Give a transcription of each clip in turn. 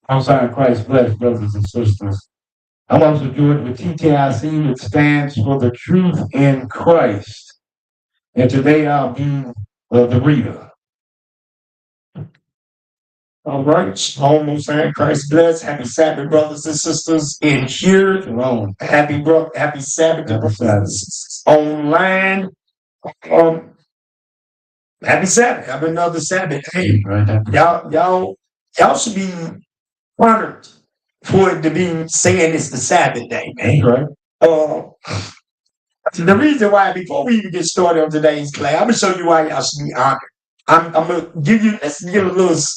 Outside Christ, blessed brothers and sisters. I'm also joined with TKIC, which stands for the truth in Christ. And today I'll be the reader. All right, almost and Christ bless. Happy Sabbath, brothers and sisters in here. Shalom. Happy Sabbath, brothers online. Happy Sabbath. Have another Sabbath. Hey, y'all should be honored for it to be saying it's the Sabbath day, man. Right. The reason why, before we even get started on today's class, I'm gonna show you why y'all should be honored. I'm gonna give you. Let's give a little get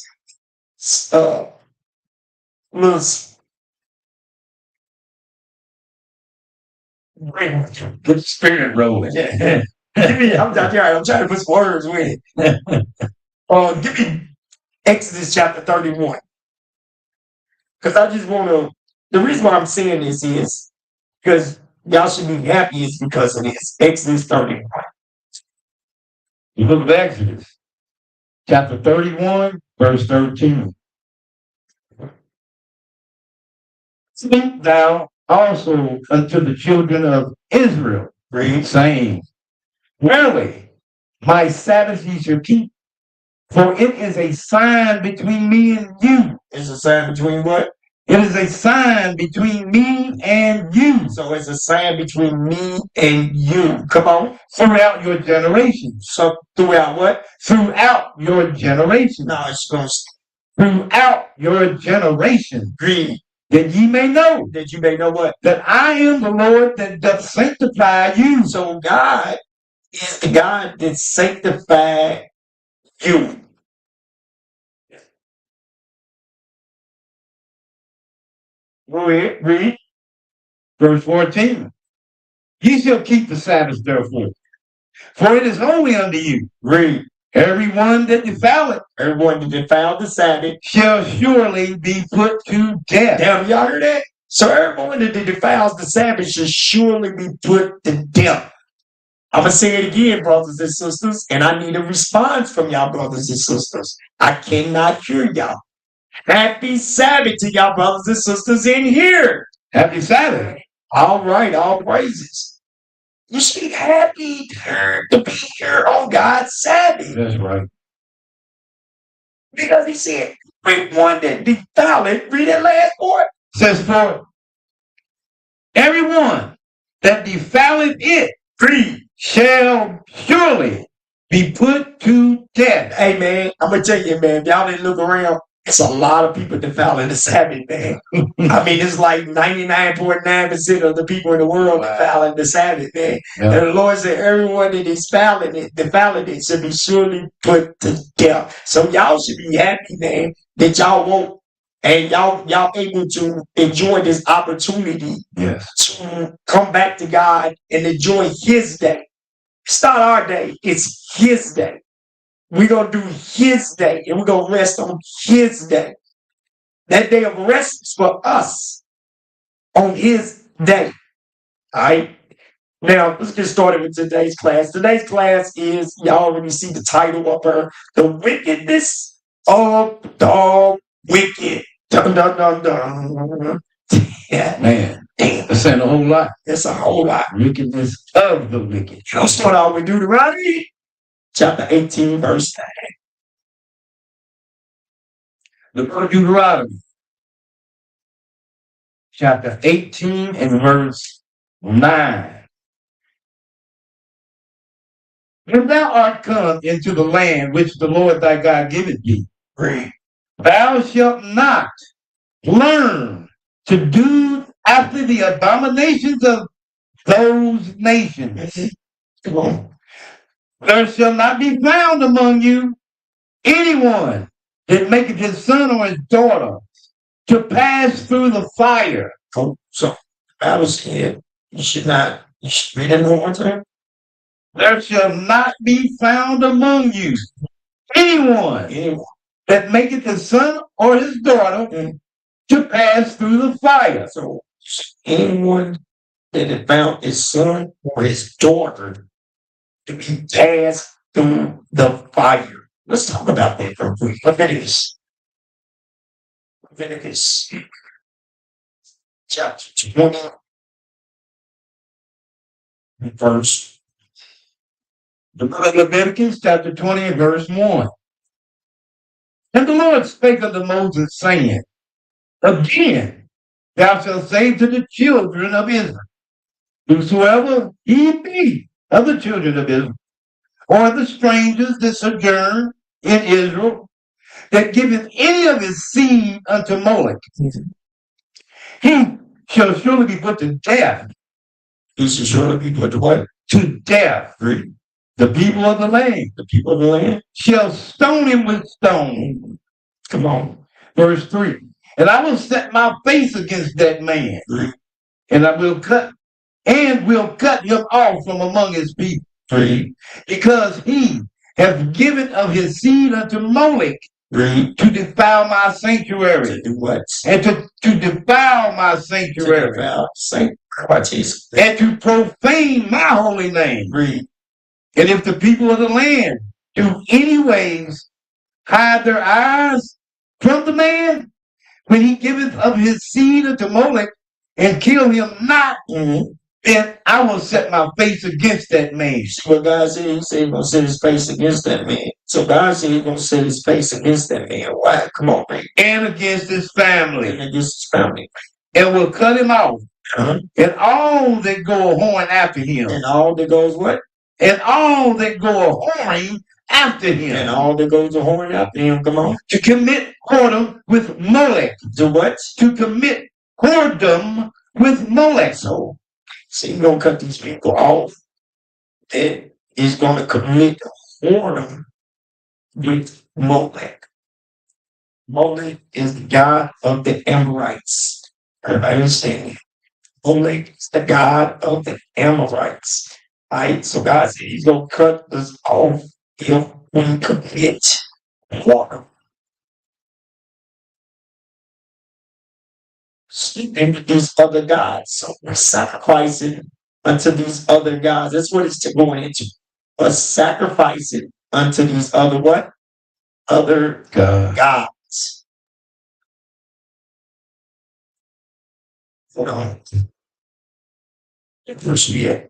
the spirit rolling. Yeah. I'm trying to put some words with it. Give me Exodus chapter 31. Because I just want to, the reason why I'm saying this is because y'all should be happy is because of this. Exodus 31. The book of Exodus, chapter 31, verse 13. Speak thou also unto the children of Israel, saying, Verily, my Sabbath ye shall keep, for it is a sign between me and you. It's a sign between what? It is a sign between me and you. So it's a sign between me and you. Come on. Throughout your generations. So throughout what? Throughout your generations. No, it's going to. Throughout your generations. Read. That ye may know. That you may know what? That I am the Lord that doth sanctify you. So God is the God that sanctified you. Go ahead, read. Verse 14. Ye shall keep the Sabbath, therefore, for it is holy unto you. Read. Everyone that defileth, everyone that defileth the Sabbath, shall surely be put to death. Damn, y'all heard that? So everyone that defiles the Sabbath shall surely be put to death. I'm going to say it again, brothers and sisters, and I need a response from y'all, brothers and sisters. I cannot hear y'all. Happy Sabbath to y'all, brothers and sisters in here. Happy Sabbath. All right, all praises. You should be happy to be here on God's Sabbath. That's right. Because he said, everyone that defileth, read that last part. Says, for everyone that defileth it, shall surely be put to death. Hey, man, I'm going to tell you, man, if y'all didn't look around, it's a lot of people defiling the Sabbath, man. I mean, it's like 99.9% of the people in the world defiling the Sabbath, man. Yep. And the Lord said, everyone that is defiling it should be surely put to death. So y'all should be happy, man, that y'all won't, and y'all able to enjoy this opportunity to come back to God and enjoy His day. It's not our day, it's His day. We're going to do His day, and we're going to rest on His day. That day of rest is for us on His day. All right? Now, let's get started with today's class. Today's class is, y'all already see the title up there, The Wickedness of the Wicked. Dun, dun, dun, dun. Yeah. Man, that's saying a whole lot. It's a whole lot. Wickedness of the wicked. Let's start out with Deuteronomy. Chapter 18, verse 9. The book of Deuteronomy, chapter 18 and verse 9. When thou art come into the land which the Lord thy God giveth thee, thou shalt not learn to do after the abominations of those nations, Come on. There shall not be found among you anyone that maketh his son or his daughter to pass through the fire. Oh, so the Bible said you should read it one more time. There shall not be found among you anyone that maketh his son or his daughter to pass through the fire. So anyone that had found his son or his daughter to be passed through the fire. Let's talk about that for a quick. Leviticus chapter 20, verse. The book of Leviticus chapter 20, verse 1. And the Lord spake unto Moses, saying, Again, thou shalt say to the children of Israel, whosoever he be of the children of Israel, or the strangers that sojourn in Israel, that giveth any of his seed unto Moloch, he shall surely be put to death. He shall surely be put to what? To death. The people of the land shall stone him with stone. Come on. Verse 3. And I will set my face against that man, and I will cut him off from among his people. Because he hath given of his seed unto Moloch to defile my sanctuary. To do what? And to defile my sanctuary. And to profane my holy name. And if the people of the land do anyways hide their eyes from the man, when he giveth of his seed unto Moloch, and kill him not, then I will set my face against that man. See what God said? He said he's going to set his face against that man. So God said he's going to set his face against that man. Why? Come on, man. And against his family. And will cut him off. And all that go a-whoring after him. And all that goes what? And all that go a-whoring after him. And all that goes a-whoring after him. Come on. To commit whoredom with Molech. To what? To commit whoredom with Molech. So, see, he's going to cut these people off. Then he's going to commit whoredom with Molech. Molech is the god of the Amorites. Everybody understand? Molech is the god of the Amorites. Right? So God said he's going to cut us off if we commit whoredom. Sleeping with these other gods. So we're sacrificing unto these other gods. That's what it's going into. Us sacrificing unto these other what? Other gods. Hold on. Verse 8.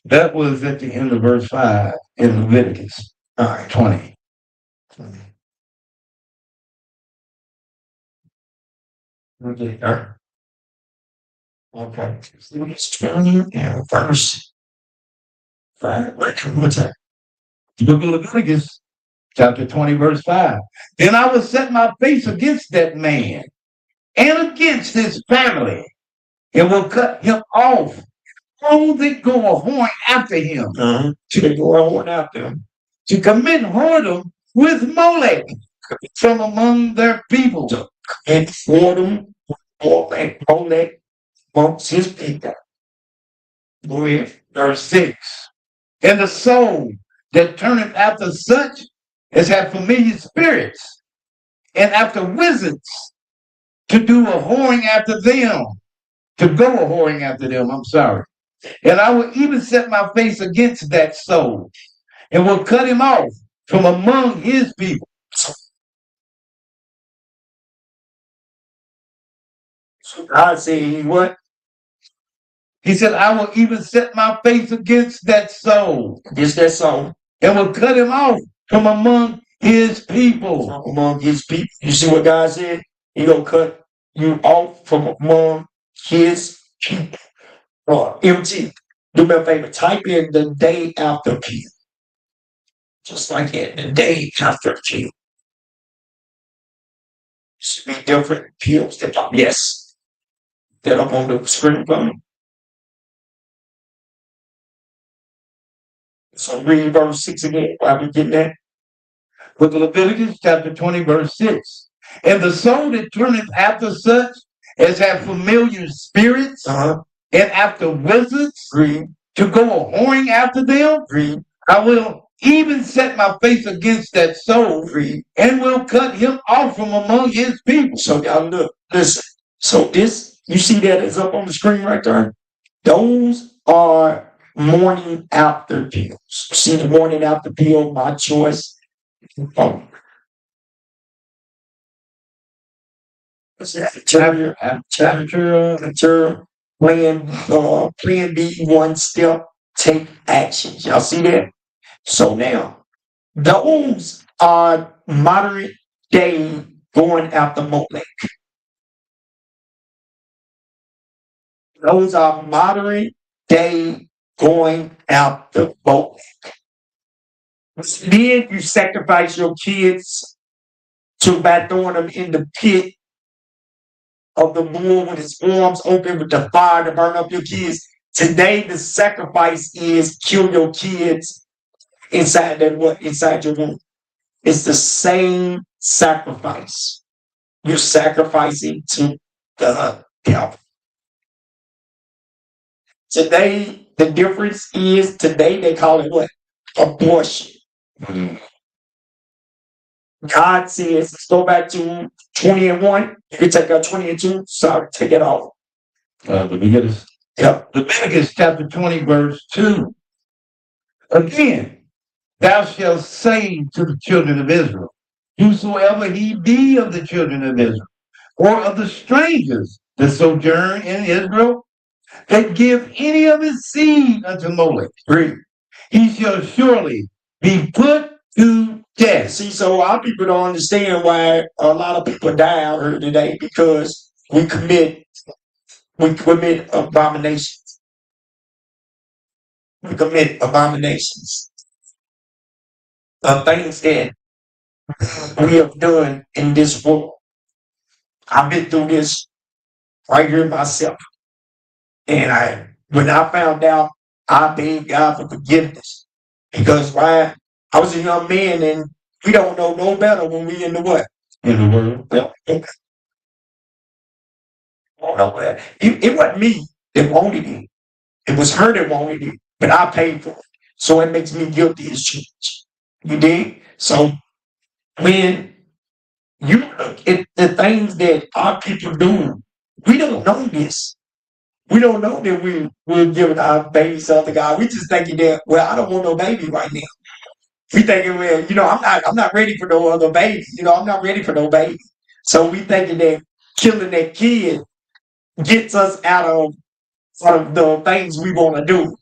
That was at the end of verse 5 in Leviticus. All right, 20. Okay. It's 20 and verse 5. What's that? The book of Leviticus, chapter 20, verse 5. Then I will set my face against that man and against his family, and will cut him off. All that go a-whoring after him. To go a-whoring after him. To commit whoredom with Molech from among their people. To commit whoredom with Molech amongst his people. Go ahead. Verse 6. And the soul that turneth after such as have familiar spirits, and after wizards, to do a-whoring after them. To go a-whoring after them, I'm sorry. And I will even set my face against that soul, and will cut him off from among his people. So God said, what? He said, I will even set my face against that soul. Against that soul. And will cut him off from among his people. From among his people. You see what God said? He gonna cut you off from among his people. MT, do me a favor, type in the day after P. Just like that, the day after P. Should be different pills that are, yes, that up on the screen for me. So read verse 6 again. Why we getting that? With Leviticus chapter 20, verse 6. And the soul that turneth after such as have familiar spirits and after wizards to go a whoring after them, I will even set my face against that soul and will cut him off from among his people. So y'all look, listen. So this, you see that is up on the screen right there? Those are morning after pills. See the morning after pill, my choice. Chapter plan B, one step, take actions. Y'all see that? So now, those are moderate day going after Molech. Those are moderate day going after Molech. Then you sacrifice your kids by throwing them in the pit of the bull with his arms open with the fire to burn up your kids. Today, the sacrifice is kill your kids inside your womb. It's the same sacrifice. You're sacrificing to the devil. Today, the difference is today they call it what? Abortion. God says, let's go back to 20 and 1. You can take out 20 and 2. Sorry, take it off. Leviticus. Yep. Leviticus chapter 20, verse 2. Again, thou shalt say to the children of Israel, whosoever he be of the children of Israel, or of the strangers that sojourn in Israel, that give any of his seed unto Molech, he shall surely be put to death. See, so our people don't understand why a lot of people die out here today, because we commit abominations. We commit abominations of things that we have done in this world. I've been through this right here myself. And when I found out, I begged God for forgiveness. Because I was a young man, and we don't know no better when we in the what? In the world. Well, it wasn't me that wanted it. It was her that wanted it, but I paid for it. So it makes me guilty as charged. You dig? So when you look at the things that our people do, we don't know this. We don't know that we're giving our babies to other guys. We just thinking that, well, I don't want no baby right now. We thinking, well, I'm not ready for no other baby. I'm not ready for no baby. So we thinking that killing that kid gets us out of the things we want to do.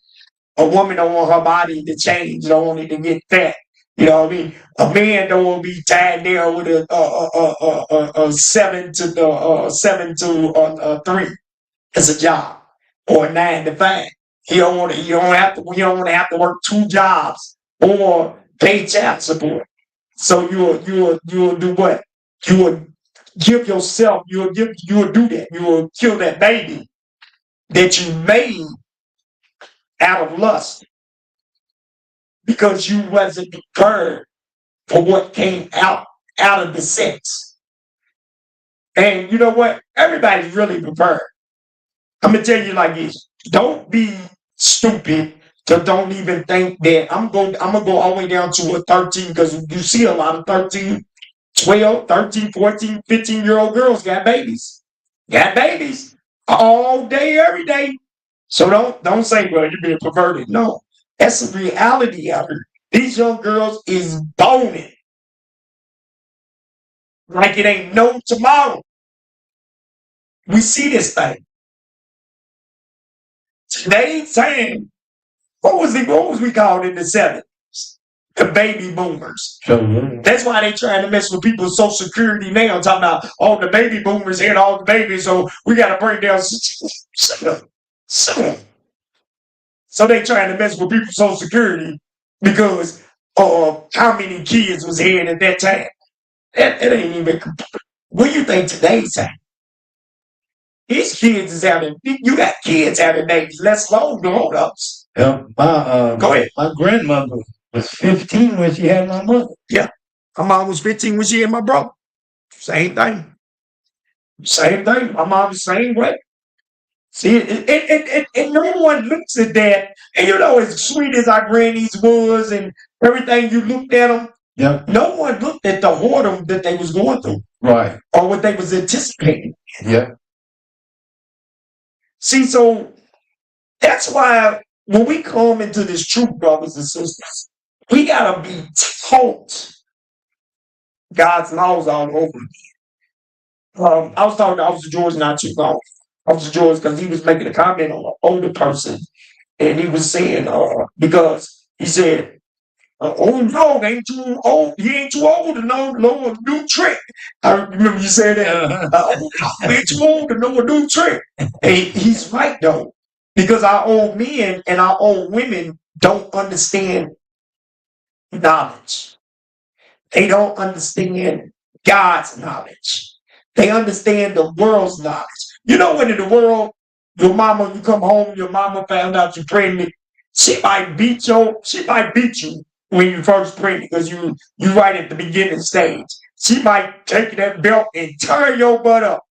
A woman don't want her body to change, don't want it to get fat. You know what I mean? A man don't want to be tied there with a 7 to 3 as a job, or a 9 to 5. You don't want to have to work 2 jobs or pay child support. So you'll do what? You will give yourself. You will do that. You will kill that baby that you made out of lust, because you wasn't prepared for what came out of the sex. And you know what? Everybody's really prepared. I'm gonna tell you like this: don't be stupid to don't even think that I'm gonna go all the way down to a 13, because you see a lot of 13, 12, 13, 14, 15-year-old girls got babies. Got babies all day, every day. So don't say, well, you're being perverted. No, that's the reality out here. These young girls is boning like it ain't no tomorrow. We see this thing. Today's time, what was we called in the 70s? The baby boomers. That's why they trying to mess with people's Social Security now, talking about, oh, the baby boomers had all the babies, so we got to bring down. So they trying to mess with people's Social Security because of how many kids was had at that time. That ain't even. What do you think today's time? These kids is having. You got kids having babies less long grown ups. Go ahead. My grandmother was 15 when she had my mother. Yeah. My mom was 15 when she had my brother. Same thing. Same thing. My mom was the same way. See, and no one looks at that. And as sweet as our grannies was and everything, you looked at them. Yeah. No one looked at the whoredom that they was going through. Right. Or what they was anticipating. Yeah. See, so that's why when we come into this truth, brothers and sisters, we gotta be taught God's laws all over again. I was talking to Officer George not too long. Officer George, because he was making a comment on an older person, and he was saying, because he said, old dog ain't too old, he ain't too old to know a new trick. I remember you saying that. Old dog ain't too old to know a new trick. And he's right though. Because our old men and our old women don't understand knowledge. They don't understand God's knowledge. They understand the world's knowledge. When in the world, you come home, your mama found out you're pregnant, she might beat you when you first pregnant because you right at the beginning stage. She might take that belt and turn your butt up.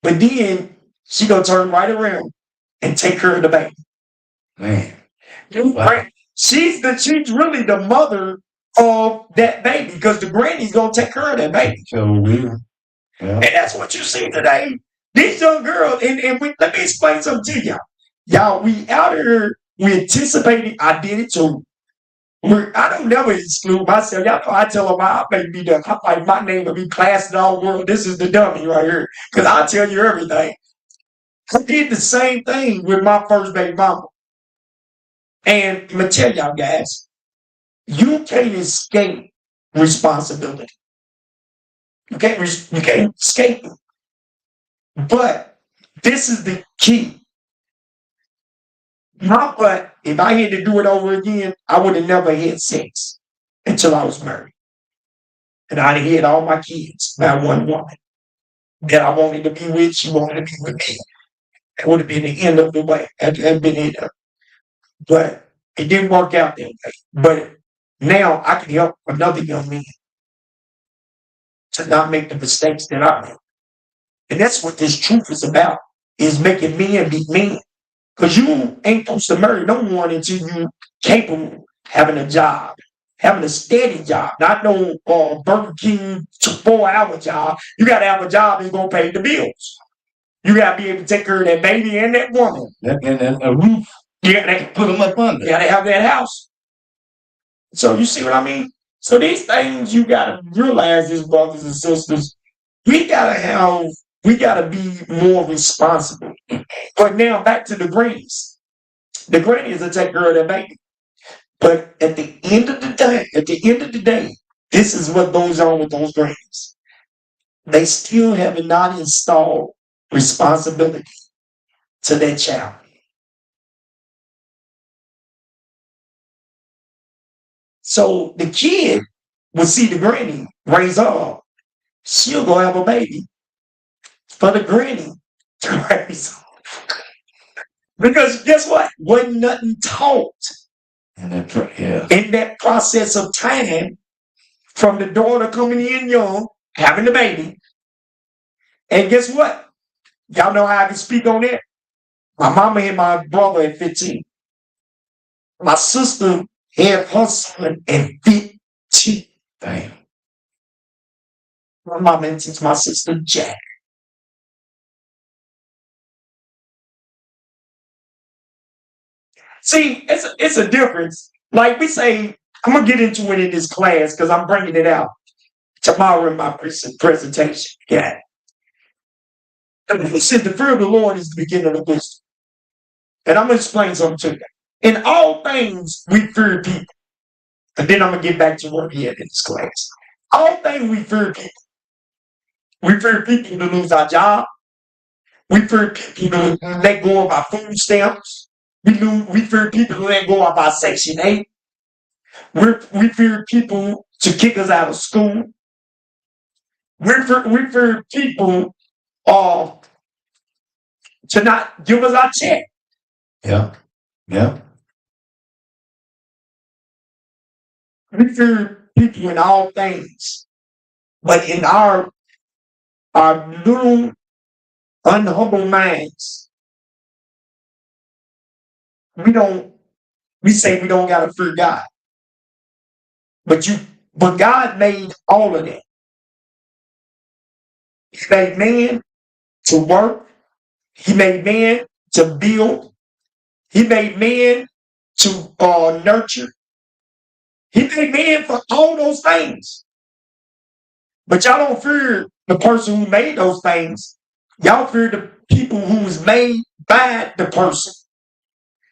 But then she gonna turn right around and take care of the baby. Man. Wow. She's really the mother of that baby because the granny's gonna take care of that baby. So weird. Yeah. And that's what you see today. These young girls, and let me explain something to y'all. Y'all, we out here, we anticipating, I did it too. I don't never exclude myself. Y'all know I tell them I may be the, like my name will be plastered all world. This is the dummy right here. Because I'll tell you everything. I did the same thing with my first baby mama. And I'm going to tell y'all guys, you can't escape responsibility. You can't escape it. But this is the key. But if I had to do it over again, I would have never had sex until I was married. And I'd have had all my kids by one woman that I wanted to be with. She wanted to be with me. That would have been the end of the way. That had been it. But it didn't work out that way. But now I can help another young man to not make the mistakes that I made. And that's what this truth is about, is making men be men. Because you ain't supposed to marry no one until you capable of having a job, having a steady job, not no Burger King 4-hour job. You got to have a job that's going to pay the bills. You got to be able to take care of that baby and that woman. And a roof. You got to put them up under. You got to have that house. So you see what I mean? So these things you got to realize, these brothers and sisters, we got to be more responsible. But now back to the grannies. The grannies will take care of their baby. But at the end of the day, this is what goes on with those grannies. They still have not installed responsibility to their child. So the kid will see the granny raise up. She'll go have a baby for the granny to raise up. Because guess what? Wasn't nothing taught in that process of time from the daughter coming in young, having the baby. And guess what? Y'all know how I can speak on that? My mama had my brother at 15. My sister had her son at 15. Damn. My mama didn't teach my sister jack. See, it's a difference. Like we say, I'm going to get into it in this class because I'm bringing it out tomorrow in my presentation. Yeah. He said the fear of the Lord is the beginning of wisdom. And I'm going to explain something to you. In all things, we fear people. And then I'm going to get back to where we had in this class. All things we fear people. We fear people to lose our job. We fear people to let go of our food stamps. We fear people to let go of our Section 8. We fear people to kick us out of school. We fear people to not give us our check. Yeah. Yeah. We fear people in all things, but in our little unhumble minds, we don't. We say we don't gotta fear God, but God made all of that. He made man to work. He made man to build. He made man to nurture. He made man for all those things. But y'all don't fear the person who made those things. Y'all fear the people who was made by the person.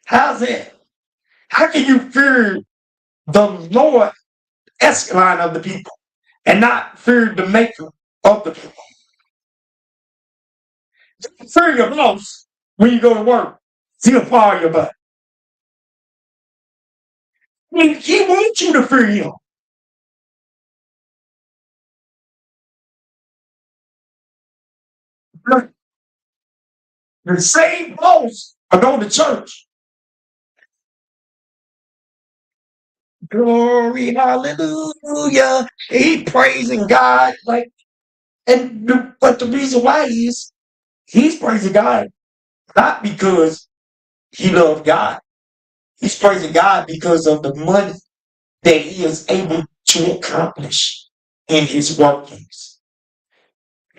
How's that? How can you fear the Lord escalade of the people and not fear the maker of the people? You fear your boss when you go to work. He'll fire your butt. I mean, he wants you to fear him. The same boss are going to church. Glory, hallelujah. He praising God. But the reason why is he's praising God not because he loved God. He's praising God because of the money that he is able to accomplish in his workings.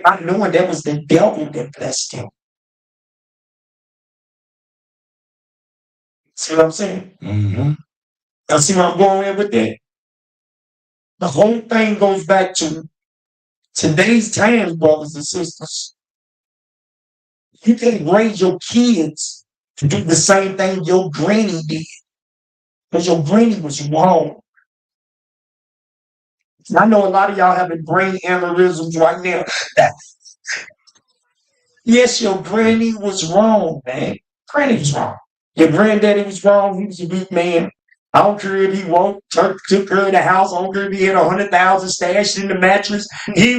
Not knowing that was the devil that blessed him. See what I'm saying? Mm-hmm. Now see where I'm going with that? The whole thing goes back to today's times, brothers and sisters. You can't raise your kids to do the same thing your granny did. Because your granny was wrong. I know a lot of y'all having brain aneurysms right now. Yes, your granny was wrong, man. Granny was wrong. Your granddaddy was wrong. He was a weak man. I don't care if he took her in the house. I don't care if he had 100,000 stashed in the mattress. He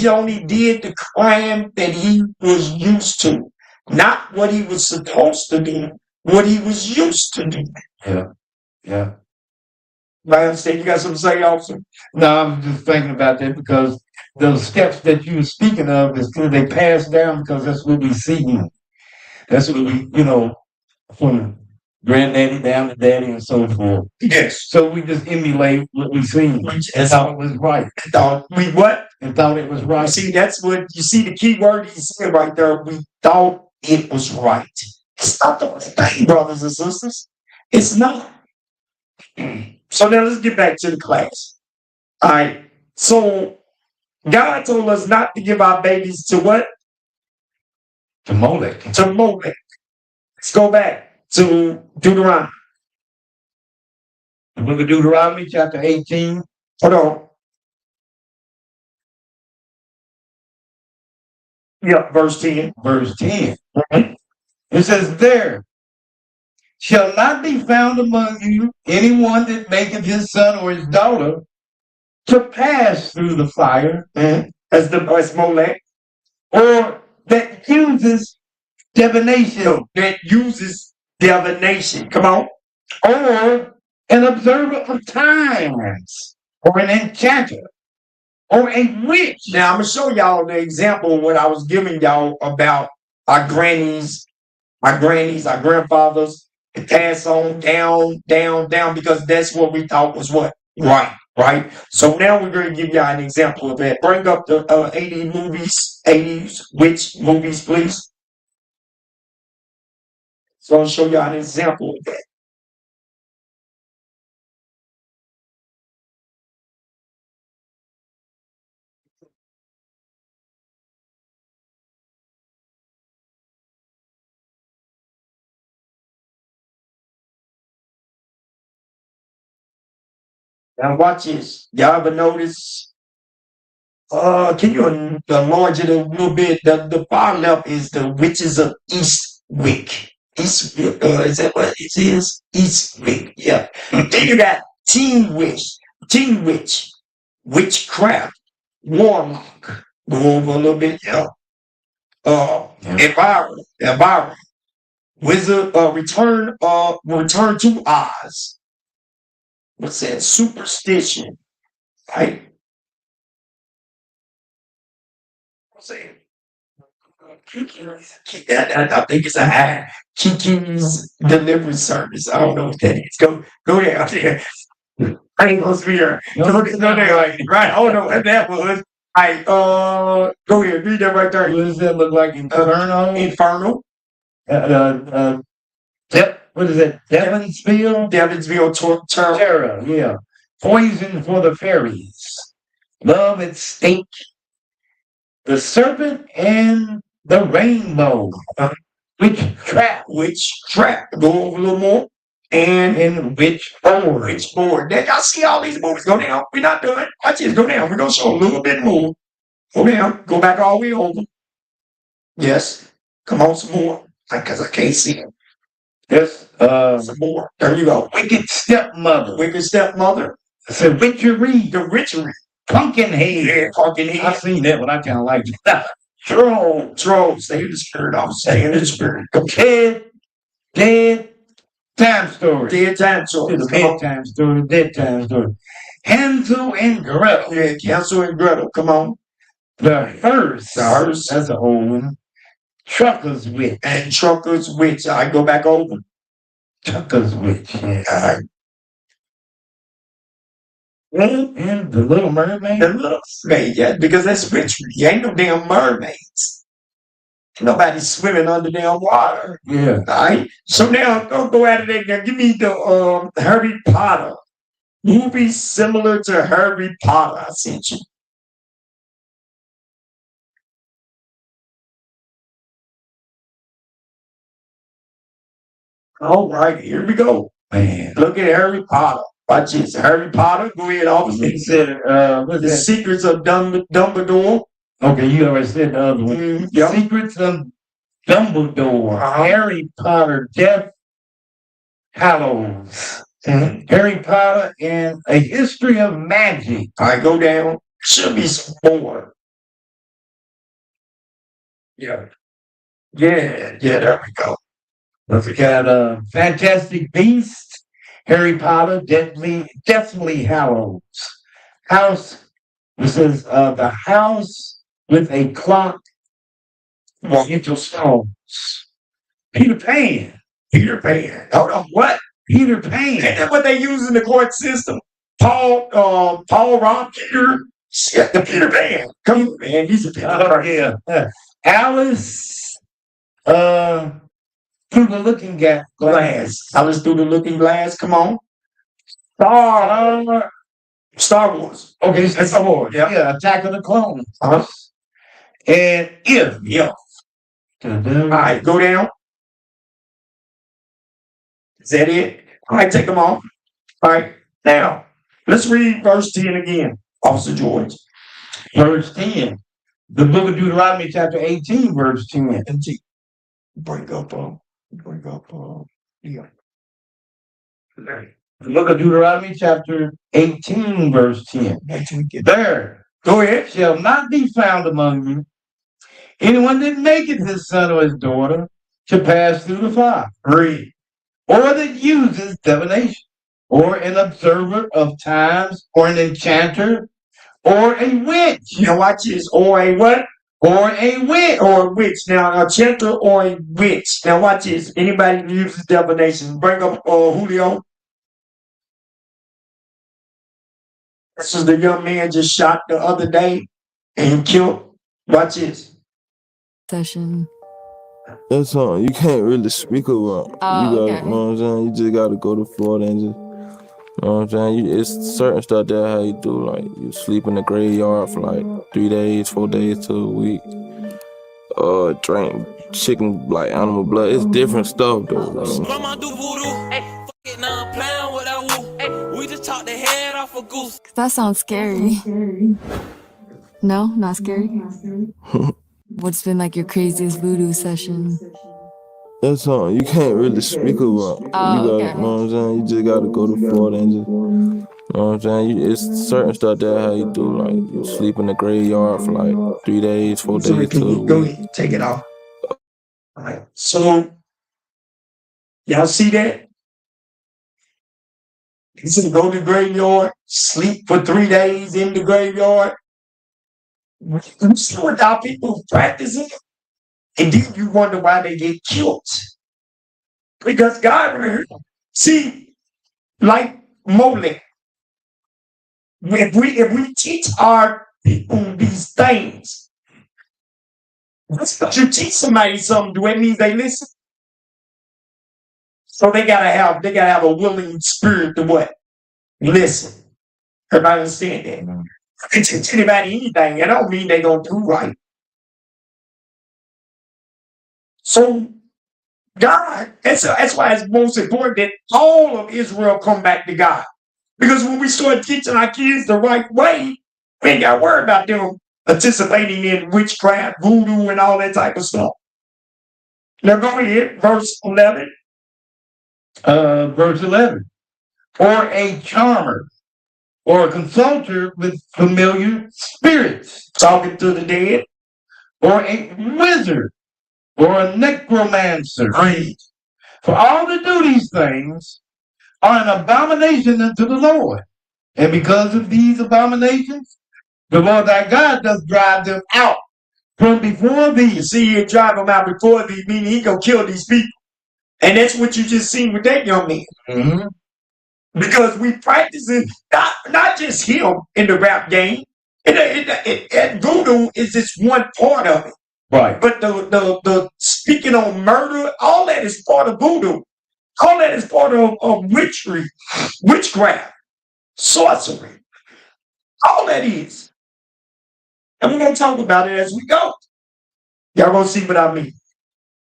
only did the crime that he was used to, not what he was supposed to do, what he was used to do. Yeah. Yeah. I understand. You got something to say, officer? No, I'm just thinking about that because those steps that you were speaking of is they pass down because that's what we see. That's what we, from granddaddy down to daddy and so forth. Yes. So we just emulate what we see and thought it was right. Thought we what? And thought it was right. See, that's what you see the key word he said right there. We thought it was right. It's not the right thing, brothers and sisters. It's not. So now let's get back to the class. All right. So God told us not to give our babies to what? To Molech. To Molech. Let's go back to Deuteronomy. The book of Deuteronomy, chapter 18. Hold on. Yeah, verse 10. Verse 10. It says, there shall not be found among you anyone that maketh his son or his daughter to pass through the fire, as Molech, or that uses divination, Come on. or an observer of times, or an enchanter, or a witch. Now I'm gonna show y'all the example of what I was giving y'all about our grannies, our grandfathers. It passed on down, because that's what we thought was what? Right. So now we're going to give y'all an example of that. Bring up the 80s witch movies, please. So I'll show y'all an example of that. Now watch this. Y'all ever notice? Can you enlarge it a little bit? The far left is the witches of Eastwick. Eastwick, is that what it is? Eastwick, yeah. Then you got teen witch, witchcraft, warlock. Go over a little bit, yeah. Environment, wizard, return to Oz. what's that? Superstition, right? What's that? I think it's a Kiki's delivery service. I don't know what that is. Go down there. I ain't gonna speak here. Go there. Right. I don't know what that was. I go ahead. Read that right there. What does that look like? Inferno? Infernal. What is it? Devonsville Terror. Yeah. Poison for the fairies. Love at stake. The serpent and the rainbow. Witch trap. Go over a little more. And witch board. Now, y'all see all these movies. Go down. We're not done. Watch this. Go down. We're gonna show a little bit more. Go down. Go back all the way over. Yes. Come on, some more. Because I can't see it. Yes. Some more. There you go. Wicked stepmother. I said witchery. The witchery. Pumpkinhead. Yeah, Pumpkinhead. I've seen that one. I kind of like it. Troll. Stay in the spirit. I'm staying in the spirit. Dead time story. Dead time story. Bedtime story. Dead time story. Hansel and Gretel. Yeah, Hansel and Gretel. Come on. The hearse. That's a old one. Trucker's witch. And Trucker's witch. I go back over. Trucker's witch. Yeah. All right. And the Little Mermaid. The Little Mermaid, yeah, because that's witchery. You ain't no damn mermaids. Nobody's swimming under damn water. Yeah. All right. So now go out of there. Now give me the Harry Potter movie similar to Harry Potter. I sent you. All right, here we go. Man, look at Harry Potter. Watch this. Harry Potter. Go ahead. Obviously, the Secrets of Dumbledore. Okay, you already said the other one. Yep. Secrets of Dumbledore. Harry Potter, Death Hallows. Harry Potter and A History of Magic. All right, go down. Should be some more. Yeah. There we go. We got Fantastic Beasts, Harry Potter, Deathly Hallows. House. This is the house with a clock. Into stones. Peter Pan. Hold on, what? Peter Pan. Ain't that what they use in the court system? Paul Ron Peter. Yeah, the Peter Pan. Come on, man. He's a Peter Pan. Yeah. Alice. Through the Looking Glass. Alice Through the Looking Glass. Come on. Star Wars. Okay, that's Star Wars. Yeah. Attack of the Clones. And If. All right, go down. Is that it? All right, take them off. All right, now let's read verse 10 again, Officer George. Verse 10. The book of Deuteronomy, chapter 18, verse 10. Bring up, yeah. The book of Deuteronomy, chapter 18, verse 10. There, go ahead, shall not be found among you anyone that maketh his son or his daughter to pass through the fire. Read. Or that uses divination, or an observer of times, or an enchanter, or a witch. Now watch this. Or a what? Or a witch. Or a witch. Now, a enchanter or a witch. Now watch this. Anybody who uses divination, bring up Julio. This is the young man just shot the other day and killed. Watch this. Session. That's something you can't really speak about. Oh, you gotta, okay. you know what I'm saying? You just gotta go to Florida and just, you know what I'm saying? It's certain stuff there how you do, like you sleep in the graveyard for like 3 days, 4 days to a week. Drink chicken like animal blood. It's different stuff though. Mama do voodoo, fuck it, now I'm playing with that woo. We just talked the head off a goose. That sounds scary. No, not scary. What's been like your craziest voodoo session? That's something you can't really speak about. You gotta, okay. you know what I'm saying? You just gotta go to Florida and just, you know what I'm saying? It's certain stuff there how you do, like you sleep in the graveyard for like 3 days, 4 So days to a go week. ahead, take it off. All right. So y'all see that? He said, go to the graveyard, sleep for 3 days in the graveyard. You see what our people practicing? And then you wonder why they get killed. Because God, see, like Molech, if we teach our people these things, that's what you teach somebody something, do it mean they listen? So they gotta have a willing spirit to what? Listen. Everybody understand that? You can teach anybody anything, that don't mean they gonna do right. So God, that's why it's most important that all of Israel come back to God. Because when we start teaching our kids the right way, we ain't got to worry about them participating in witchcraft, voodoo, and all that type of stuff. Now go ahead, verse 11. Verse 11. Or a charmer, or a consulter with familiar spirits, Talking to the dead. or a wizard, or a necromancer. Read. For all that do these things are an abomination unto the Lord. And because of these abominations, the Lord thy God does drive them out from before thee. You see, he'll drive them out before thee, meaning he gonna kill these people. And that's what you just seen with that young man. Mm-hmm. Because we practicing not just him in the rap game. And voodoo is just one part of it. Right. But the speaking on murder, all that is part of voodoo. All that is part of witchery, witchcraft, sorcery. All that is. And we're going to talk about it as we go. Y'all going to see what I mean.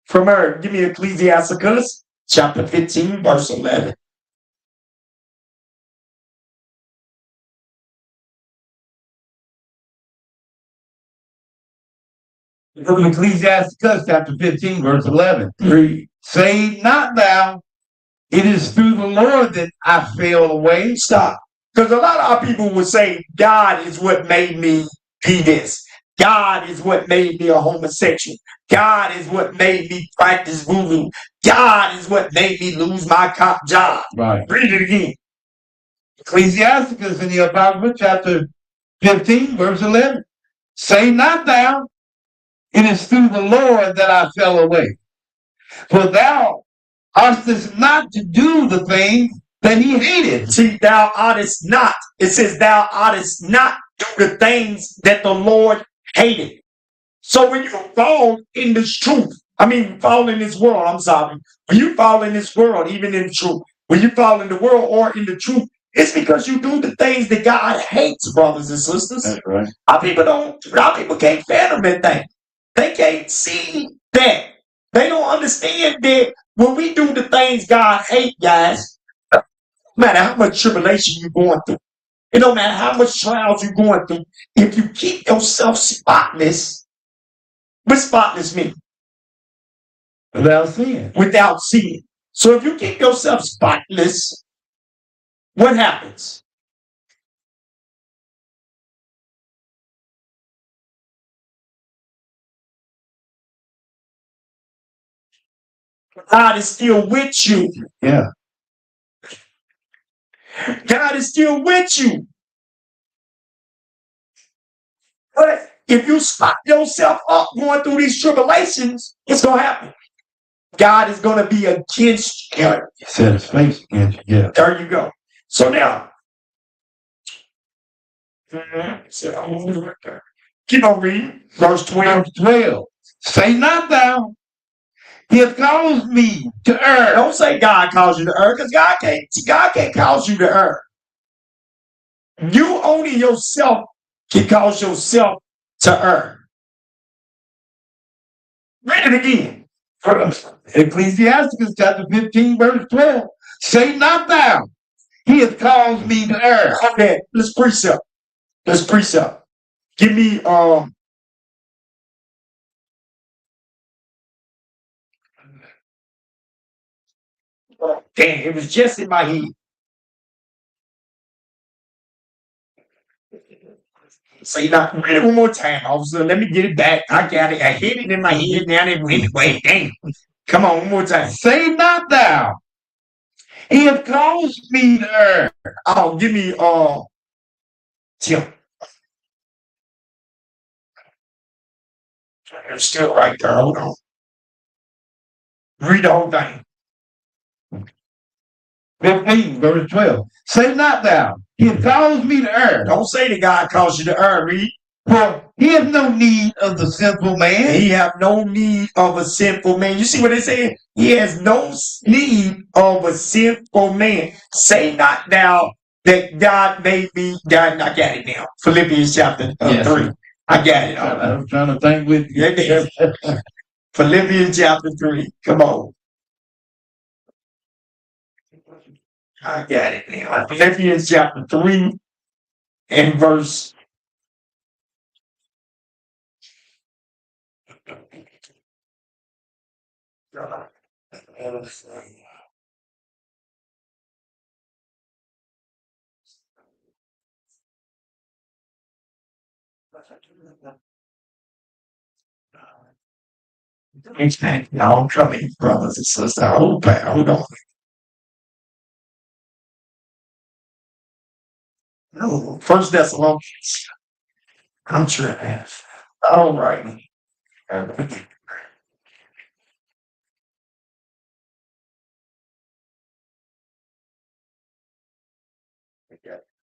From her, give me Ecclesiasticus chapter 15, verse 11. Ecclesiasticus chapter 15, verse 11. Read. Say not thou, it is through the Lord that I fell away. Stop. Because a lot of our people would say, God is what made me be this. God is what made me a homosexual. God is what made me practice voodoo. God is what made me lose my cop job. Right. Read it again. Ecclesiasticus in the Apocrypha chapter 15, verse 11. Say not thou, it is through the Lord that I fell away. For thou oughtest not to do the thing that he hated. See, thou oughtest not. It says thou oughtest not do the things that the Lord hated. So when you fall in this truth, fall in this world, I'm sorry. When you fall in this world, even in the truth, when you fall in the world or in the truth, it's because you do the things that God hates, brothers and sisters. That's right. Our people can't fathom that thing. They can't see that. They don't understand that when we do the things God hates, guys, no matter how much tribulation you're going through, it don't matter how much trials you're going through, if you keep yourself spotless, what spotless mean? Without sin. Without sin. So if you keep yourself spotless, what happens? God is still with you. Yeah. God is still with you. But if you spot yourself up going through these tribulations, it's going to happen. God is going to be against you. He set his face against you. Yeah. There you go. So now, keep on reading. Verse 12. Verse 12. Say not thou, he hath caused me to err. Don't say God caused you to err, because God can't cause you to err. You only yourself can cause yourself to err. Read it again. Ecclesiasticus chapter 15, verse 12. Say not thou, he hath caused me to err. Okay, let's precept. Give me damn, it was just in my head. Say not read it one more time, officer. Let me get it back. I got it. I hit it in my head. Now it went away. Damn. Come on, one more time. Say not thou, He has caused me to err. Oh, give me Tim. It's still right there. Hold on. Read the whole thing. 15, verse 12. Say not thou, he has caused me to err. Don't say that God calls you to err. Read. For he has no need of the sinful man. He have no need of a sinful man. You see what they say? He has no need of a sinful man. Say not thou that God made me. God, I got it now. Philippians chapter 3. I got it. I was trying to think with you. Philippians chapter 3. Come on. I got it now. Philippians chapter 3 and verse. Y'all coming, brothers and sisters. Hold on. No, First Thessalonians. I'm tripping. All right.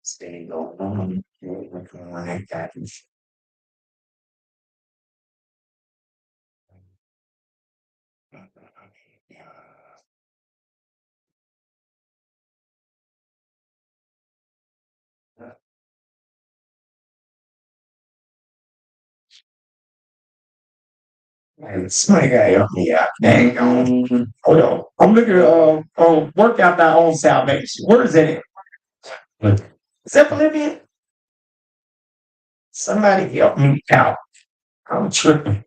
Staying on. Somebody got to help me out. Dang on. Hold on. I'm looking at work out thy own salvation. Where is that at? Is that Philippians? Somebody help me out. I'm tripping.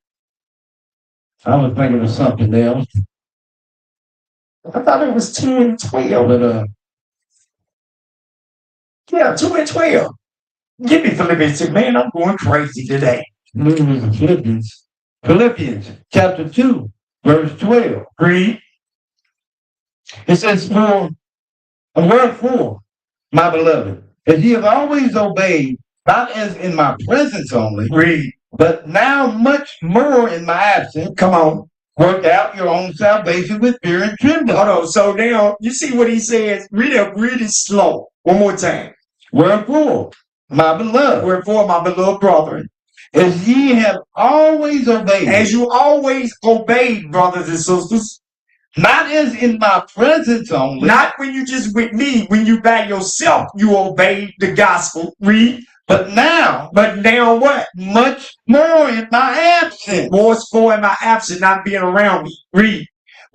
I was thinking of something else. I thought it was 2 and 12. But yeah, 2 and 12. Give me Philippians 2. Man, I'm going crazy today. Philippians chapter 2, verse 12. Read. It says, wherefore, my beloved, as ye have always obeyed, not as in my presence only, Read. but now much more in my absence. Come on. Work out your own salvation with fear and trembling. Hold on. So now, you see what he says? Read it really slow. One more time. Wherefore, my beloved. Wherefore, my beloved brethren. As ye have always obeyed. As you always obeyed, brothers and sisters. Not as in my presence only. Not when you just with me. When you by yourself, you obeyed the gospel. Read. But now what? Much more in my absence. More in my absence, not being around me. Read.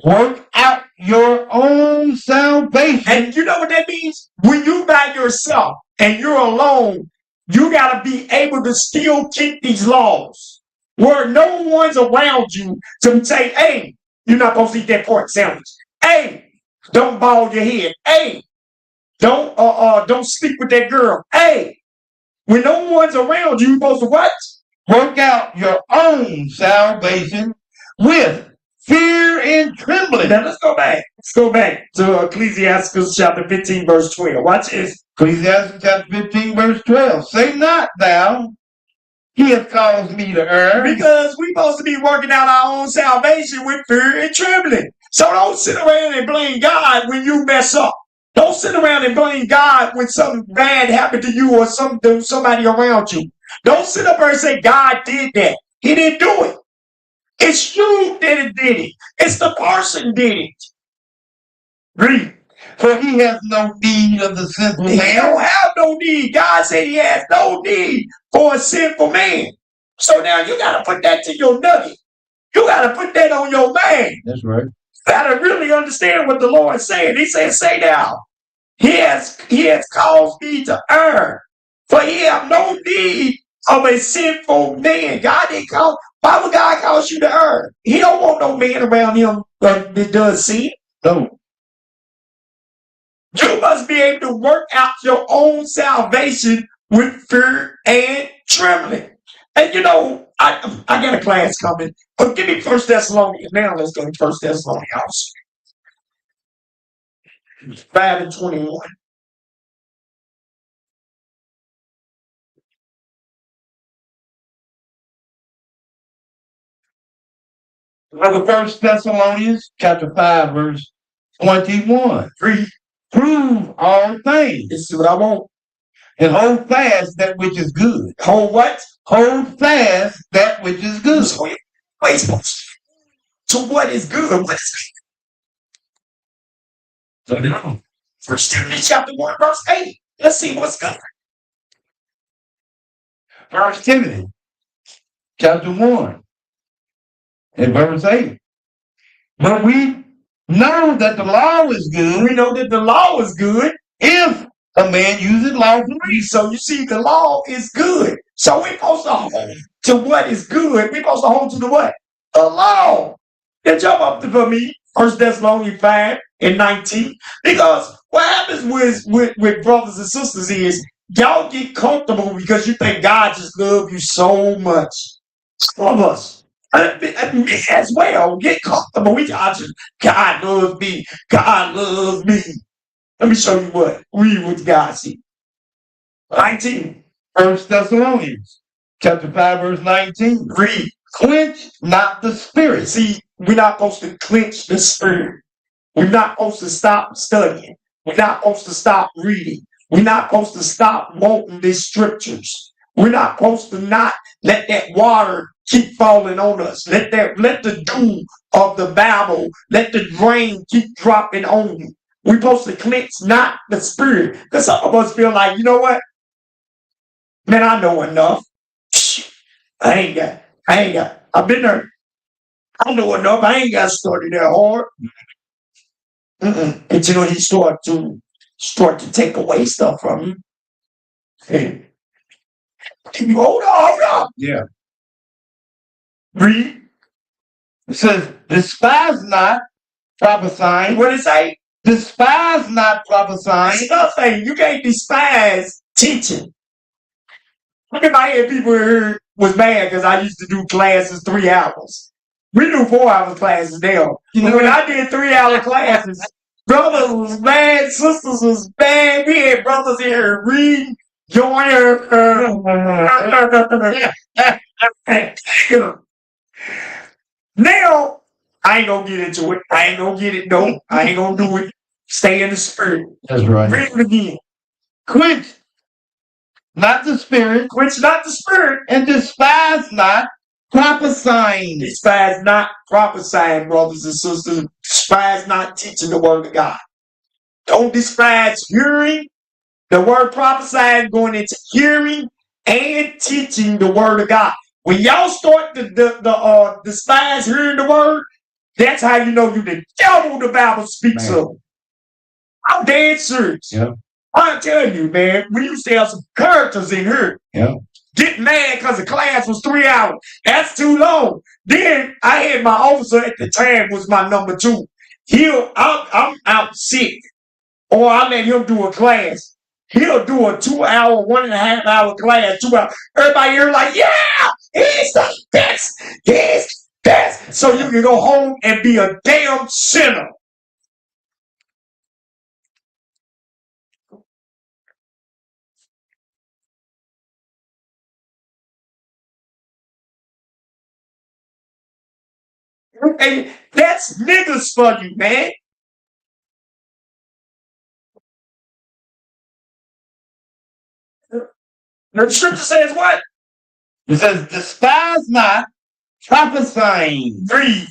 Work out your own salvation. And you know what that means? When you by yourself and you're alone, you got to be able to still keep these laws. Where no one's around you to say, hey, you're not supposed to eat that pork sandwich. Hey, don't bald your head. Hey, don't sleep with that girl. Hey, when no one's around you, you're supposed to what? Work out your own salvation with fear and trembling. Now let's go back. Let's go back to Ecclesiastes chapter 15, verse 12. Watch this. Ecclesiastes chapter 15, verse 12. Say not thou, he hath caused me to err. Because we're supposed to be working out our own salvation with fear and trembling. So don't sit around and blame God when you mess up. Don't sit around and blame God when something bad happened to you or somebody around you. Don't sit up there and say God did that. He didn't do it. It's you that did it. It's the person did it. Read. For he has no need of the sinful man. He don't have no need. God said he has no need for a sinful man. So now you got to put that to your nugget. You got to put that on your man. That's right. You got to really understand what the Lord is saying. He said, say now, he has caused me to err. For he have no need of a sinful man. God didn't call. Why would God cause you to err? He don't want no man around him that does sin. No. You must be able to work out your own salvation with fear and trembling. And you know, I got a class coming. But give me 1 Thessalonians. Now let's go to 1 Thessalonians. 5:21. Another 1 Thessalonians chapter 5, verse 21. Prove all things. This is what I want. And hold fast that which is good. Hold what? Hold fast that which is good. So wait, so what is good? What is good? First Timothy chapter 1, verse 8. Let's see what's good. 1 Timothy chapter 1 and verse 8. But we know that the law is good. We know that the law is good if a man uses it lawfully. So you see, the law is good. So we're supposed to hold to what is good. We're supposed to hold to the what? The law. Then jump up for me, 1 Thessalonians 5:19. Because what happens with brothers and sisters is y'all get comfortable because you think God just loves you so much. Some of us. Me as well. Get comfortable. God loves me. God loves me. Let me show you what. Read what God see. 19. 1 Thessalonians chapter 5, verse 19. Read. Quench not the spirit. See, we're not supposed to clench the spirit. We're not supposed to stop studying. We're not supposed to stop reading. We're not supposed to stop wanting these scriptures. We're not supposed to not let that water keep falling on us. Let the dew of the Bible, let the rain keep dropping on you. We're supposed to clench not the spirit. Because some of us feel like, you know what? Man, I know enough. I've been there. I know enough. I ain't got to study that hard. Until he start to take away stuff from you. Hey. Hold on. Yeah. Read. It says, despise not prophesying. What it say? Despise not prophesying. It's nothing. You can't despise teaching. Look at my head. People here was mad because I used to do classes 3 hours. We do 4-hour classes now. But when I did 3-hour classes, brothers was mad, sisters was mad. We had brothers here reading, joining. Now, I ain't gonna get into it. I ain't gonna get it. No, I ain't gonna do it. Stay in the spirit. That's right. Read it again. Quench not the spirit. Quench not the spirit. And despise not prophesying. Despise not prophesying, brothers and sisters. Despise not teaching the word of God. Don't despise hearing. The word prophesying going into hearing and teaching the word of God. When y'all start to despise hearing the word, that's how you know you the devil the Bible speaks of. I'm dead serious. Yeah. I'm telling you, man, we used to have some characters in here. Yeah. Get mad because the class was 3 hours. That's too long. Then I had my officer at the time was my number 2. I'm out sick. Or I let him do a class. He'll do a 2-hour, 1.5-hour class, 2 hours. Everybody here like, yeah, he's the best. He's the best. So you can go home and be a damn sinner. And that's niggas for you, man. The scripture says what? It says, despise not prophesying. Read.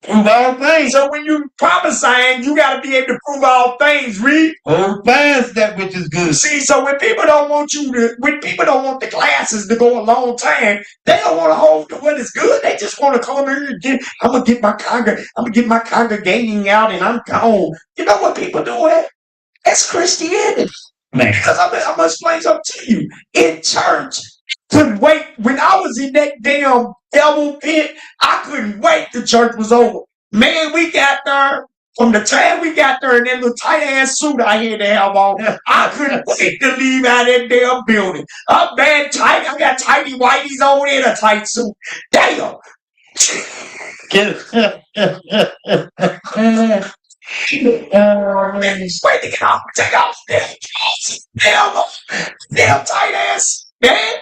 Prove all things. So when you prophesying, you got to be able to prove all things. Read. Hold fast that which is good. See, so when people don't want the classes to go a long time, they don't want to hold to what is good. They just want to come here and I'm gonna get my congregating out and I'm gone. You know what people do? That's Christianity. Man, because I'm gonna explain something to you. In church, couldn't wait. When I was in that damn devil pit, I couldn't wait till church was over. Man, we got there. From the time we got there in that little tight ass suit I had to have on, I couldn't wait to leave out that damn building. I'm bad tight. I got tighty whiteys on in a tight suit. Damn. Wait to get off. Take off damn tight ass, man.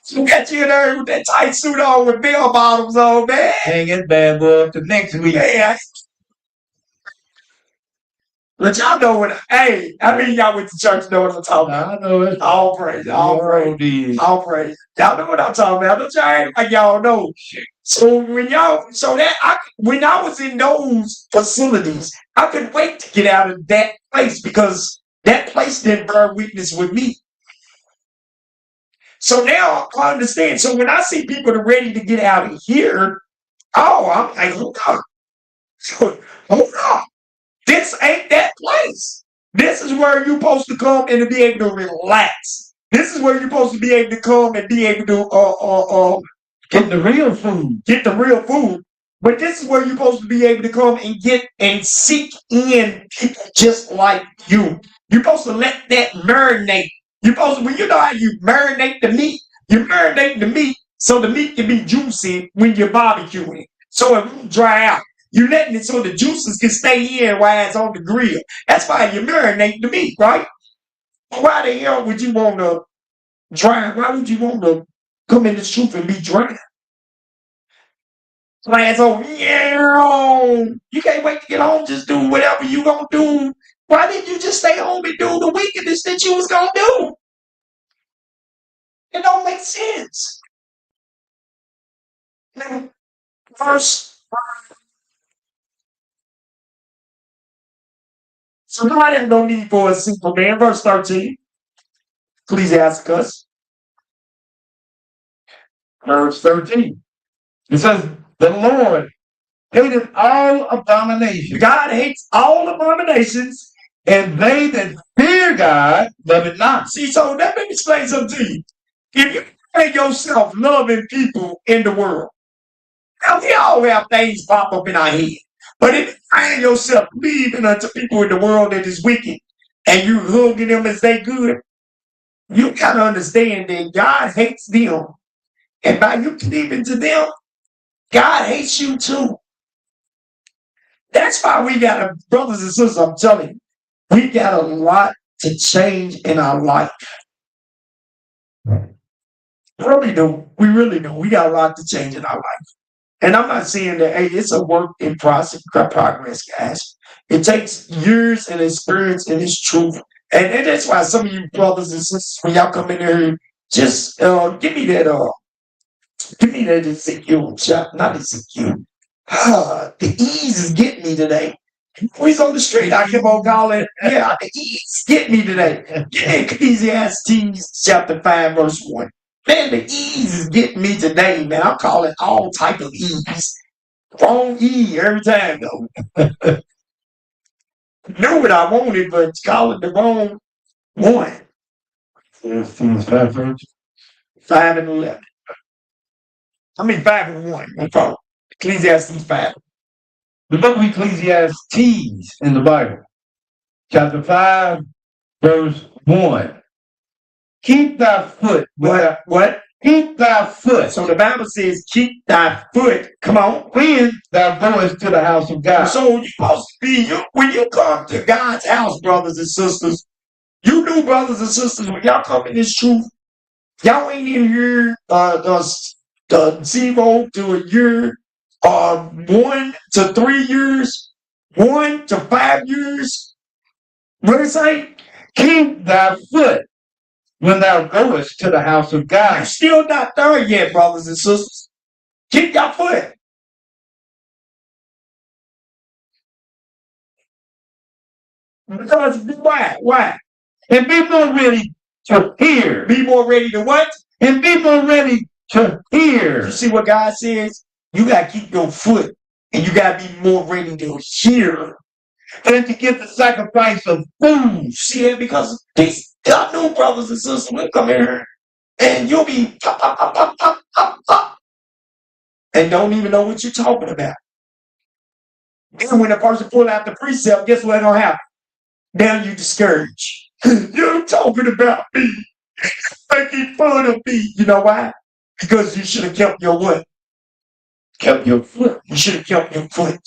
You got you in there with that tight suit on with bell bottoms on, man. Hang it bad boy up to next week. Man, but y'all know what, hey, I mean, y'all went to church, know what I'm talking about. I know it. All praise, all praise, all praise. Y'all know what I'm talking about. Don't y'all act like y'all know. So when when I was in those facilities, I couldn't wait to get out of that place because that place didn't bear witness with me. So now I understand. So when I see people that are ready to get out of here, I'm like, hold on. Hold on. This ain't that place. This is where you're supposed to come and to be able to relax. This is where you're supposed to be able to come and be able to Get the real food. Get the real food. But this is where you're supposed to be able to come and get and seek in people just like you. You're supposed to let that marinate. You're supposed to, when you know how you marinate the meat, you marinate the meat so the meat can be juicy when you're barbecuing. So it won't dry out. You're letting it so the juices can stay in while it's on the grill. That's why you marinate the meat, right? Why the hell would you want to dry? Why would you want to come in the truth and be dry? Plans on, you can't wait to get home, just do whatever you gonna do. Why didn't you just stay home and do the wickedness that you was gonna do? It don't make sense. Now, verse, so God has no need for a simple man. Verse 13, Ecclesiasticus. Verse 13. It says, the Lord hated all abominations. God hates all abominations, and they that fear God love it not. See, so let me explain something to you. If you find yourself loving people in the world, now we all have things pop up in our head. But if you find yourself leaving unto people in the world that is wicked, and you hugging them as they good, you gotta understand that God hates them. And by you cleaving to them, God hates you too. That's why we gotta, brothers and sisters, I'm telling you, we got a lot to change in our life. Really do. We really do. We got a lot to change in our life. And I'm not saying that, hey, it's a work in progress, guys. It takes years and experience and it's truth. And that's why some of you brothers and sisters, when y'all come in here, just give me that Ezekiel chapter, not Ezekiel. The ease is getting me today. We's on the street, I keep on calling, the ease get me today. Ecclesiastes chapter 5, verse 1. Man, the ease is getting me today, man. I'm calling all type of ease. Wrong E every time, though. Knew what I wanted, but calling the wrong one. 5 and 11. 5 and 1. No problem. Ecclesiastes 5. The book of Ecclesiastes in the Bible, chapter 5, verse 1. Keep thy foot. What? Keep thy foot. So the Bible says, keep thy foot. Come on. When thou goest to the house of God. So you're supposed to be, when you come to God's house, brothers and sisters, you do, brothers and sisters, when y'all come in this truth, y'all ain't in here 0 to a year, 1 to 3 years, 1 to 5 years. What did it say? Keep thy foot when thou goest to the house of God. You're still not there yet, brothers and sisters. Keep your foot. Because why? Why? And be more ready to hear. Be more ready to what? And be more ready to hear. You see what God says? You got to keep your foot. And you got to be more ready to hear. And to give the sacrifice of food. See that? Because these new brothers and sisters will come in here. And you'll be pop, pop, pop, pop, pop, pop, pop. And don't even know what you're talking about. Then when a person pull out the precept, guess what's going to happen? Now you discouraged. You're talking about me. Making fun of me. You know why? Because you should have kept your what? Kept your foot. You should have kept your foot.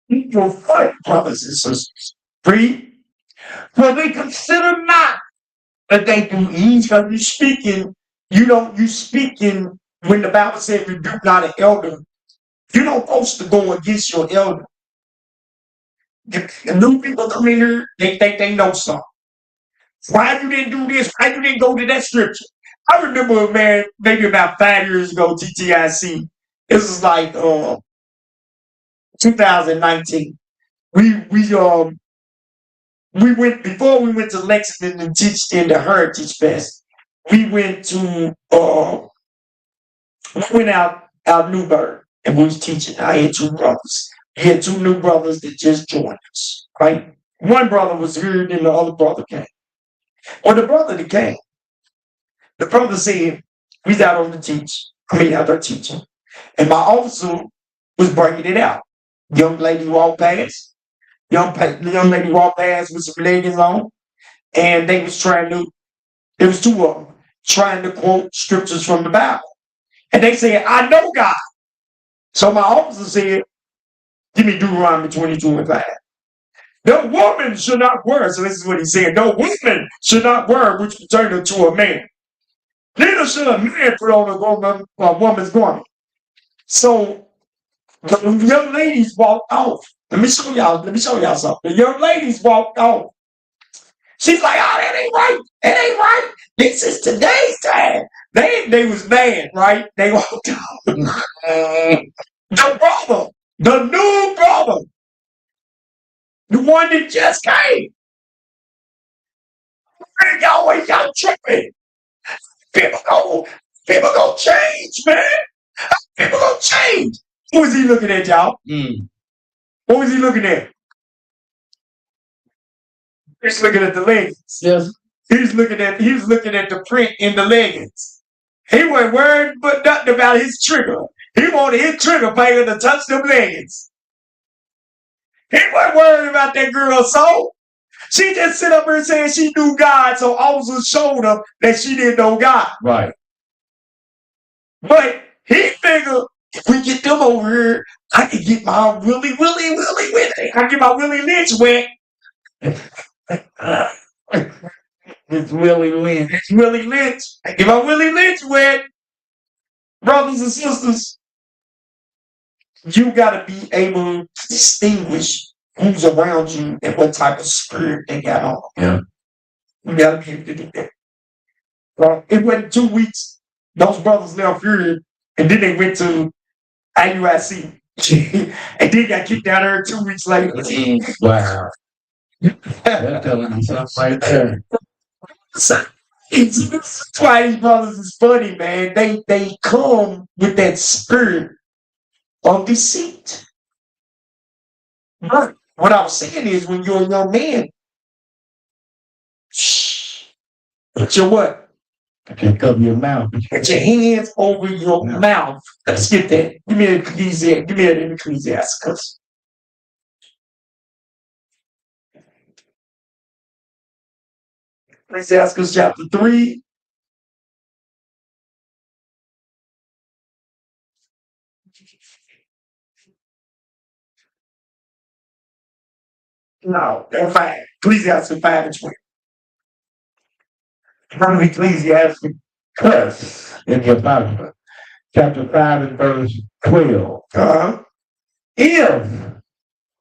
Equal fight, brothers and sisters. Read. For they consider not that they do evil. You speaking, you speaking when the Bible said rebuke not an elder. You don't supposed to go against your elder. The new people come in here, they think they know something. Why you didn't do this? Why you didn't go to that scripture? I remember, man, maybe about 5 years ago, TTIC. This is like 2019. We went before we went to Lexington and teach in the Heritage Fest. We went out Newburgh and we was teaching. I had two brothers. We had two new brothers that just joined us. Right? One brother was here, then the other brother came. When the brother that came, the brother said, "We's out on the teach. Out there teaching," and my officer was bringing it out. Young lady walked past. Young lady walked past with some leggings on, and they was trying to. There was two of them trying to quote scriptures from the Bible, and they said, "I know God." So my officer said, "Give me Deuteronomy 22:5. No woman should not wear." So this is what he said: "No woman should not wear which pertain to a man. Neither should a man put on a woman's garment." So the young ladies walked off. Let me show y'all something. The young ladies walked off. She's like, "Oh, that ain't right. That ain't right. This is today's time." They was mad, right? They walked off. The brother, the new brother, the one that just came. Y'all tripping. People gonna change, man. People gonna change. What was he looking at, y'all? What was he looking at? He's looking at the leggings. Yes. He was looking at the print in the leggings. He wasn't worried but nothing about his trigger. He wanted his trigger finger to touch them leggings. He wasn't worried about that girl's soul. She just sit up here saying she knew God, so officers showed her that she didn't know God. Right. But he figured, if we get them over here, I can get my Willie with it. I can get my Willie Lynch wet. It's Willie Lynch. It's Willie Lynch. I get my Willie Lynch wet. Brothers and sisters, you got to be able to distinguish who's around you and what type of spirit they got on. Yeah. You got to be able to do that. Well, it went 2 weeks. Those brothers left here, and then they went to IUIC. And then got kicked out there 2 weeks later. Wow. That's telling you something right there. That's why these brothers is funny, man. They come with that spirit of deceit. But what I was saying is, when you're a young man, put your what? I can't cover your mouth. Put your hands over your mouth. Let's get that. Give me an Ecclesiastes. Give me an Ecclesiastes. Ecclesiastes chapter 3. No, they're 5. Ecclesiastes 5:20. From Ecclesiastes in your Bible, chapter 5 and verse 12. If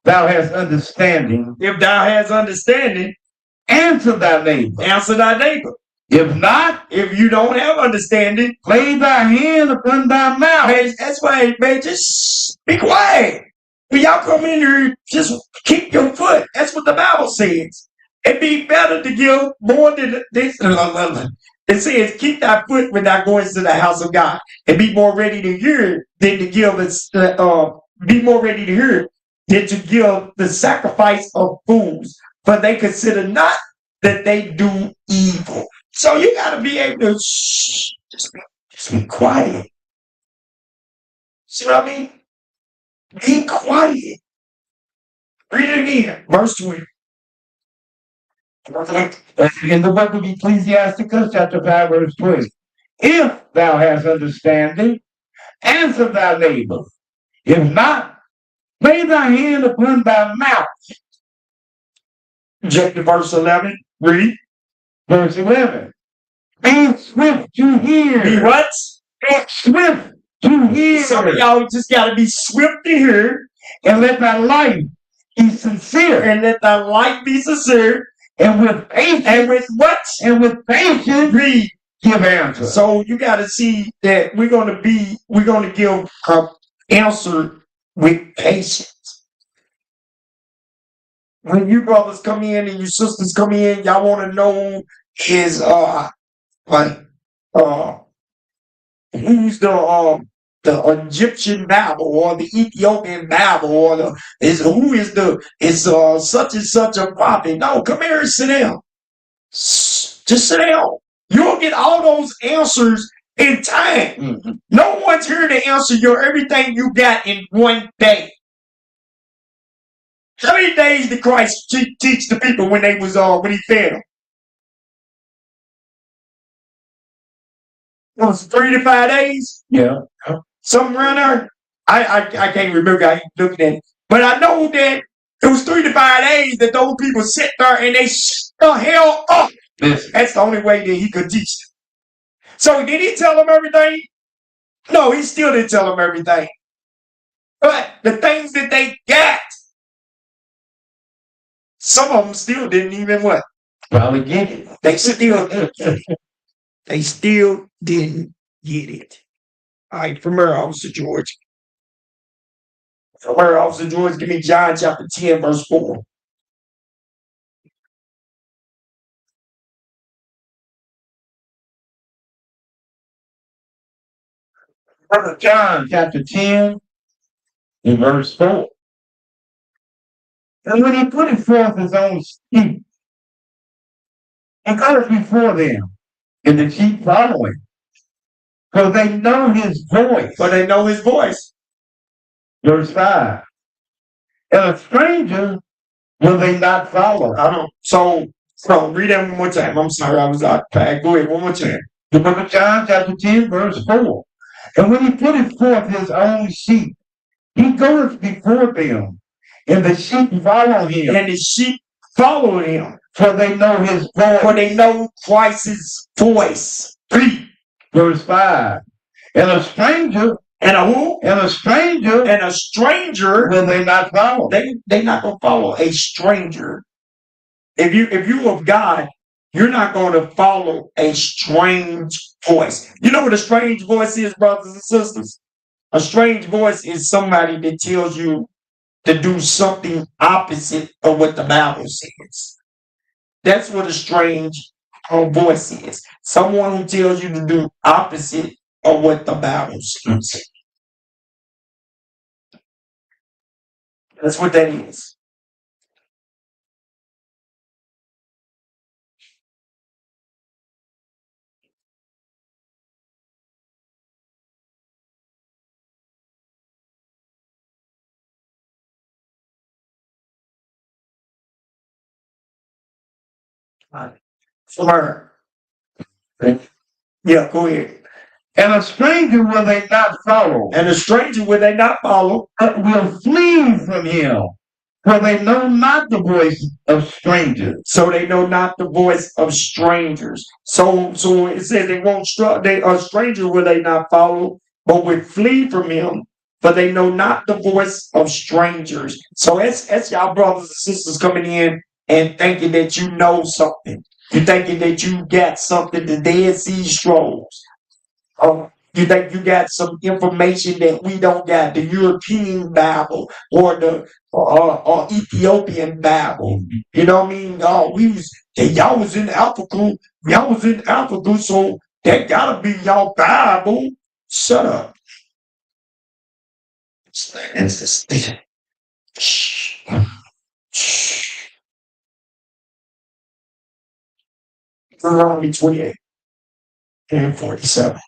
thou hast understanding, answer thy neighbor. Answer thy neighbor. If not, if you don't have understanding, lay thy hand upon thy mouth. Man, that's why, man, just be quiet. When y'all come in here, just keep your foot. That's what the Bible says. It'd be better to give more than this. It says, keep thy foot when thou goest to the house of God, and be more ready to hear than to give be more ready to hear than to give the sacrifice of fools, for they consider not that they do evil. So you got to be able to just be quiet. See what I mean? Be quiet. Read it again. Verse 20. In the book of Ecclesiasticus, chapter 5, verse 20. If thou hast understanding, answer thy neighbor. If not, Lay thy hand upon thy mouth. Jump to verse 11. Read. Verse 11. Be swift to hear. Be what? Be swift to hear. Some of y'all just got to be swift to hear. And let thy life be sincere. And let thy life be sincere. And with patience. And with what? And with patience. Read. Give answer. So you got to see that we're going to give an answer with patience. When you brothers come in and you sisters come in, y'all want to know is who's the Egyptian Bible or the Ethiopian Bible or who is such and such a prophet? No, come here and sit down. Just sit down. You'll get all those answers in time. Mm-hmm. No one's here to answer your everything you got in one day. How many days did Christ teach the people when they was when he fed them? It was 3 to 5 days. Yeah. Something around there. I can't remember how you looking at it. But I know that it was 3 to 5 days that those people sit there and they shut the hell up. Listen. That's the only way that he could teach them. So did he tell them everything? No, he still didn't tell them everything. But the things that they got, some of them still didn't even what? Probably get it. They still didn't get it. They still didn't get it. All right, from here, Officer George. From here, Officer George, give me John chapter 10, verse 4. Brother John chapter 10 in verse 4. And when he put forth his own sheep, he goes before them, and the sheep follow him. For they know his voice. For they know his voice. Verse 5. And a stranger will they not follow. I don't. So read that one more time. I'm sorry, I was out of pack. Go ahead, one more time. The book of John chapter 10, verse 4. And when he putteth forth his own sheep, he goeth before them, and the sheep follow him. And the sheep follow him. For they know his voice. For they know Christ's voice. 3. Verse 5. And a stranger. And a who? And a stranger. And a stranger. Will they not follow? They not going to follow a stranger. If you of God, you're not going to follow a strange voice. You know what a strange voice is, brothers and sisters? A strange voice is somebody that tells you to do something opposite of what the Bible says. That's what a strange voice is. Someone who tells you to do opposite of what the Bible says. That's what that is. Learn. Yeah, go ahead. And a stranger will they not follow. And a stranger will they not follow. But will flee from him. For they know not the voice of strangers. So they know not the voice of strangers. So it says they won't. A stranger will they not follow, but will flee from him. For they know not the voice of strangers. So it's y'all brothers and sisters coming in and thinking that you know something. You're thinking that you got something the Dead Sea Scrolls. You think you got some information that we don't got, the European Bible or the Ethiopian Bible. You know what I mean? Y'all was in Africa. Y'all was in Africa, so that gotta be y'all Bible. Shut up. Deuteronomy 28 and 47.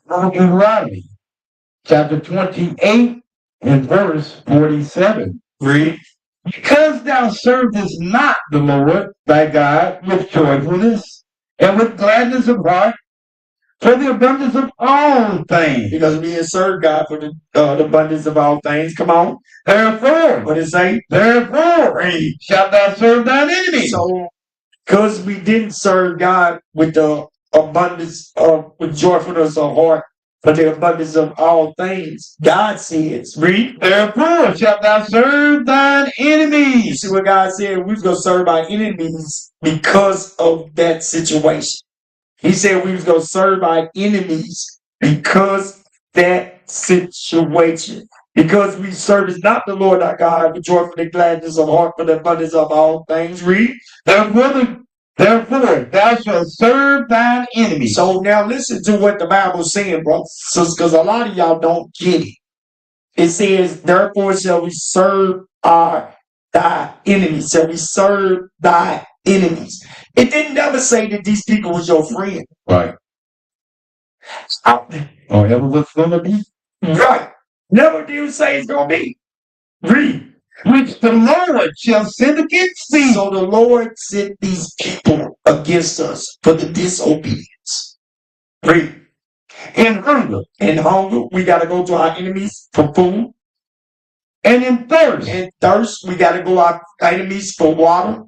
Deuteronomy chapter 28 and verse 47. Read. Because thou servest not the Lord thy God with joyfulness and with gladness of heart, For the abundance of all things. Because we serve God for the abundance of all things. Come on. Therefore, What does it say? Therefore, shalt thou serve thine enemy. So, because we didn't serve God with the abundance of, with joyfulness of heart, for the abundance of all things, God says, read. Therefore, shalt thou serve thine enemies. You see what God said? We was going to serve our enemies because of that situation. He said we was going to serve our enemies because that situation. Because we service not the Lord our God with joyful and gladness of heart for the abundance of all things. Read. Therefore, thou shalt serve thine enemies. So now listen to what the Bible's saying, brothers, because a lot of y'all don't get it. It says, therefore shall we serve thy enemies. Shall we serve thy enemies. It didn't never say that these people was your friend. Right. Or ever was going to be. Right. Never did say it's going to be. Read. Which the Lord shall send against thee. So the Lord sent these people against us for the disobedience. Read. In hunger. In hunger, we got to go to our enemies for food. And in thirst. In thirst, we got to go to our enemies for water.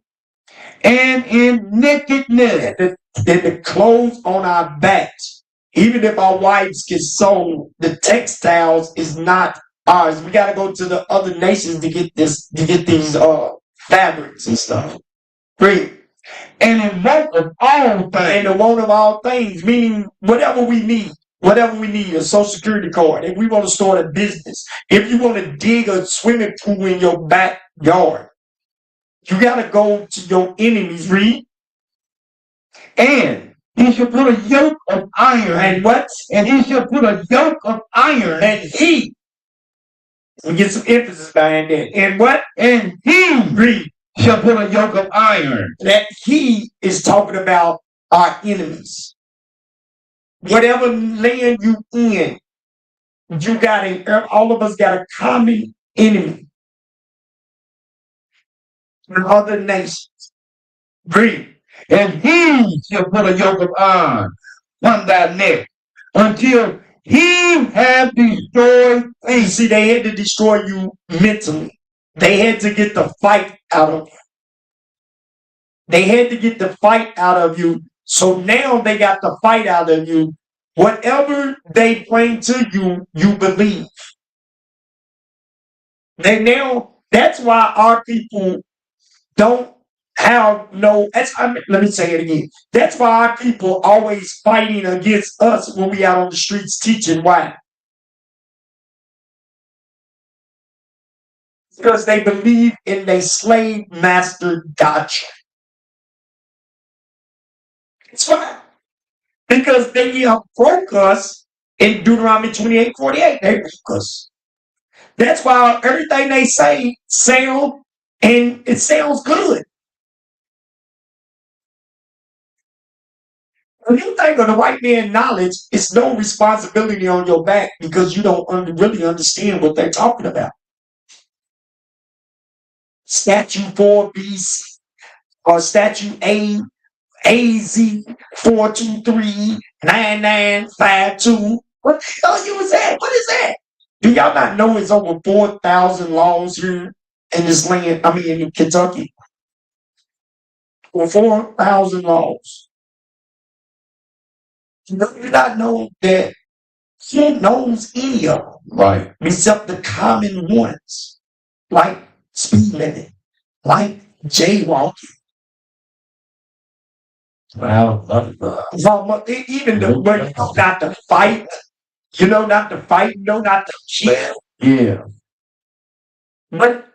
And in nakedness. And the clothes on our backs. Even if our wives get sold, the textiles is not ours. We got to go to the other nations to get these fabrics and stuff. Read. And in want of all things. And the want of all things, meaning whatever we need. Whatever we need, a social security card. If we want to start a business, if you want to dig a swimming pool in your backyard, you got to go to your enemies. Read. And he shall put a yoke of iron. And what? And he shall put a yoke of iron. And he. We get some emphasis behind that. And what? And he. Read. Shall put a yoke of iron. That he is talking about our enemies. Whatever land you in, you got all of us got a common enemy. In other nations. Read. And he shall put a yoke of iron on thy neck until he have destroyed thee. See, they had to destroy you mentally. They had to get the fight out of you. They had to get the fight out of you. So now they got the fight out of you. Whatever they bring to you, you believe. That's why our people don't have no, let me say it again. That's why our people always fighting against us when we out on the streets teaching. Why? Because they believe in their slave master doctrine. That's why. Because they broke us in Deuteronomy 28:48. They broke us. That's why everything they say sounds good. When you think of the white man knowledge, it's no responsibility on your back because you don't really understand what they're talking about. Statute 4BC or Statute A, AZ 4239952. What the hell was that? What is that? Do y'all not know it's over 4,000 laws here in this land? I mean, in Kentucky. Over 4,000 laws. You do not know that he knows any of them. Right. Except the common ones. Like speed limit. Like jaywalking. Well, even not to fight. Not to fight. Not to kill. yeah. But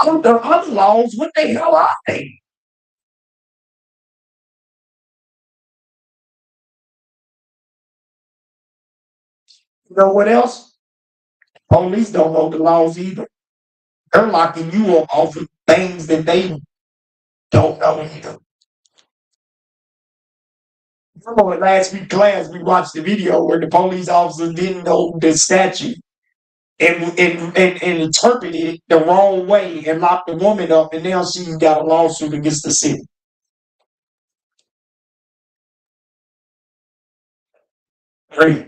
the other laws, what the hell are they? You know what else? Police don't know the laws either. They're locking you up off of things that they don't know either. Remember in last week's class, we watched the video where the police officer didn't know the statute and interpreted it the wrong way and locked the woman up, and now she's got a lawsuit against the city. 3.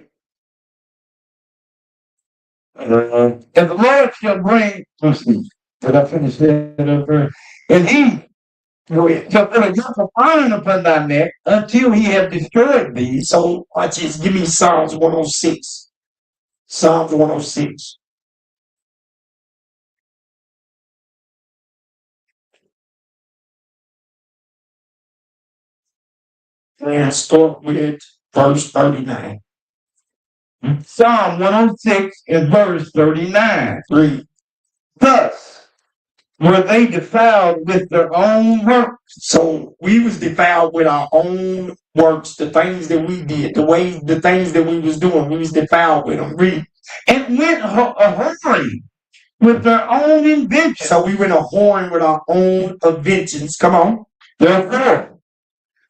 And the Lord shall bring, let's see, did I finish that up there? And he shall put a yoke of iron upon thy neck until he have destroyed thee. So watch this. Give me Psalms 106. Psalms 106. And start with verse 39. Psalm 106 and verse 39. Read. Thus were they defiled with their own works. So we was defiled with our own works, the things that we did, the things that we was doing. We was defiled with them. Read. And went a-whoring with their own invention. So we went a whoring with our own inventions. Come on. Therefore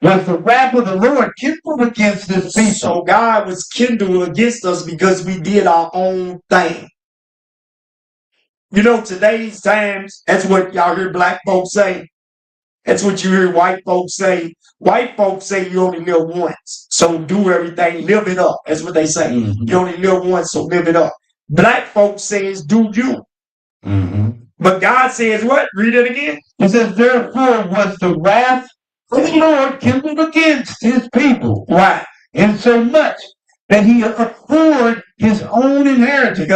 was the wrath of the Lord kindled against this people. So God was kindled against us because we did our own thing. You know, today's times, that's what y'all hear black folks say. That's what you hear white folks say. White folks say you only live once. So do everything, live it up. That's what they say. Mm-hmm. You only live once, so live it up. Black folks says do you. Mm-hmm. But God says what? Read it again. It says, therefore was the wrath of the Lord kindled against his people. Why? And so much that he abhorred his own inheritance.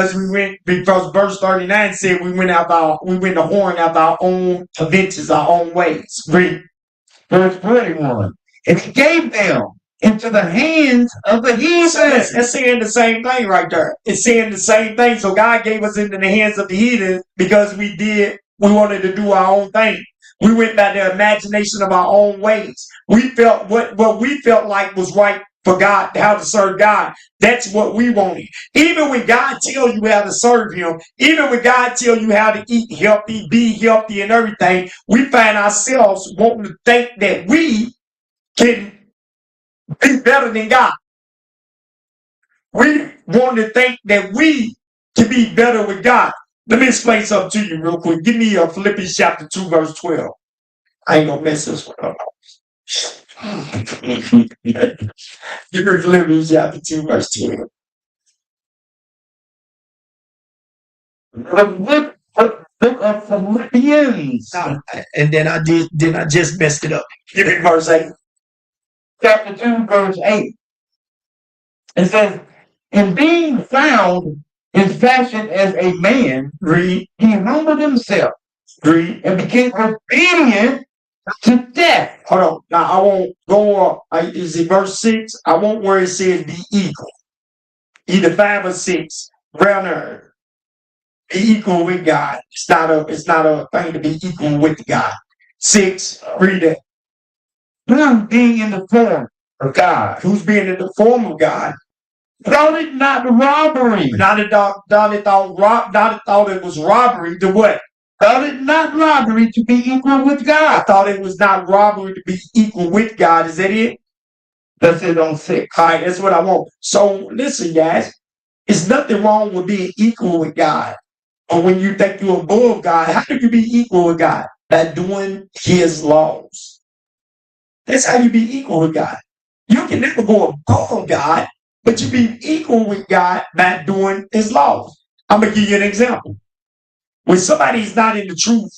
Because verse 39 said we went to whoring after our own inventions, our own ways. Read. Verse 41. And he gave them into the hands of the heathen. That's saying the same thing right there. It's saying the same thing. So God gave us into the hands of the heathen because we wanted to do our own thing. We went by the imagination of our own ways. We felt what we felt like was right for God, how to serve God. That's what we wanted. Even when God tells you how to serve him, even when God tells you how to eat healthy, be healthy and everything, we find ourselves wanting to think that we can be better than God. We want to think that we can be better with God. Let me explain something to you real quick. Give me Philippians chapter 2, verse 12. I ain't gonna mess this one up. Give me Philippians chapter 2, verse 12. The book of Philippians. And then I just messed it up. Give me verse 8. Chapter 2, verse 8. It says, and being found in fashion as a man, Read. he humbled himself, Read. and became obedient to death. Hold on. Now I won't go up. Is it verse 6? I want where it says be equal. Either 5 or 6. Brown earth. Be equal with God. It's not a thing to be equal with God. 6. Read it. Now being in the form of God. Who's being in the form of God? Thought it not robbery. Not thought it was robbery to what? Thought it not robbery to be equal with God. I thought it was not robbery to be equal with God. Is that it? That's it on 6. All right, that's what I want. So listen, guys. It's nothing wrong with being equal with God. Or when you think you're above God, how can you be equal with God? By doing his laws. That's how you be equal with God. You can never go above God, but you be equal with God by doing his laws. I'm going to give you an example. When somebody's not in the truth,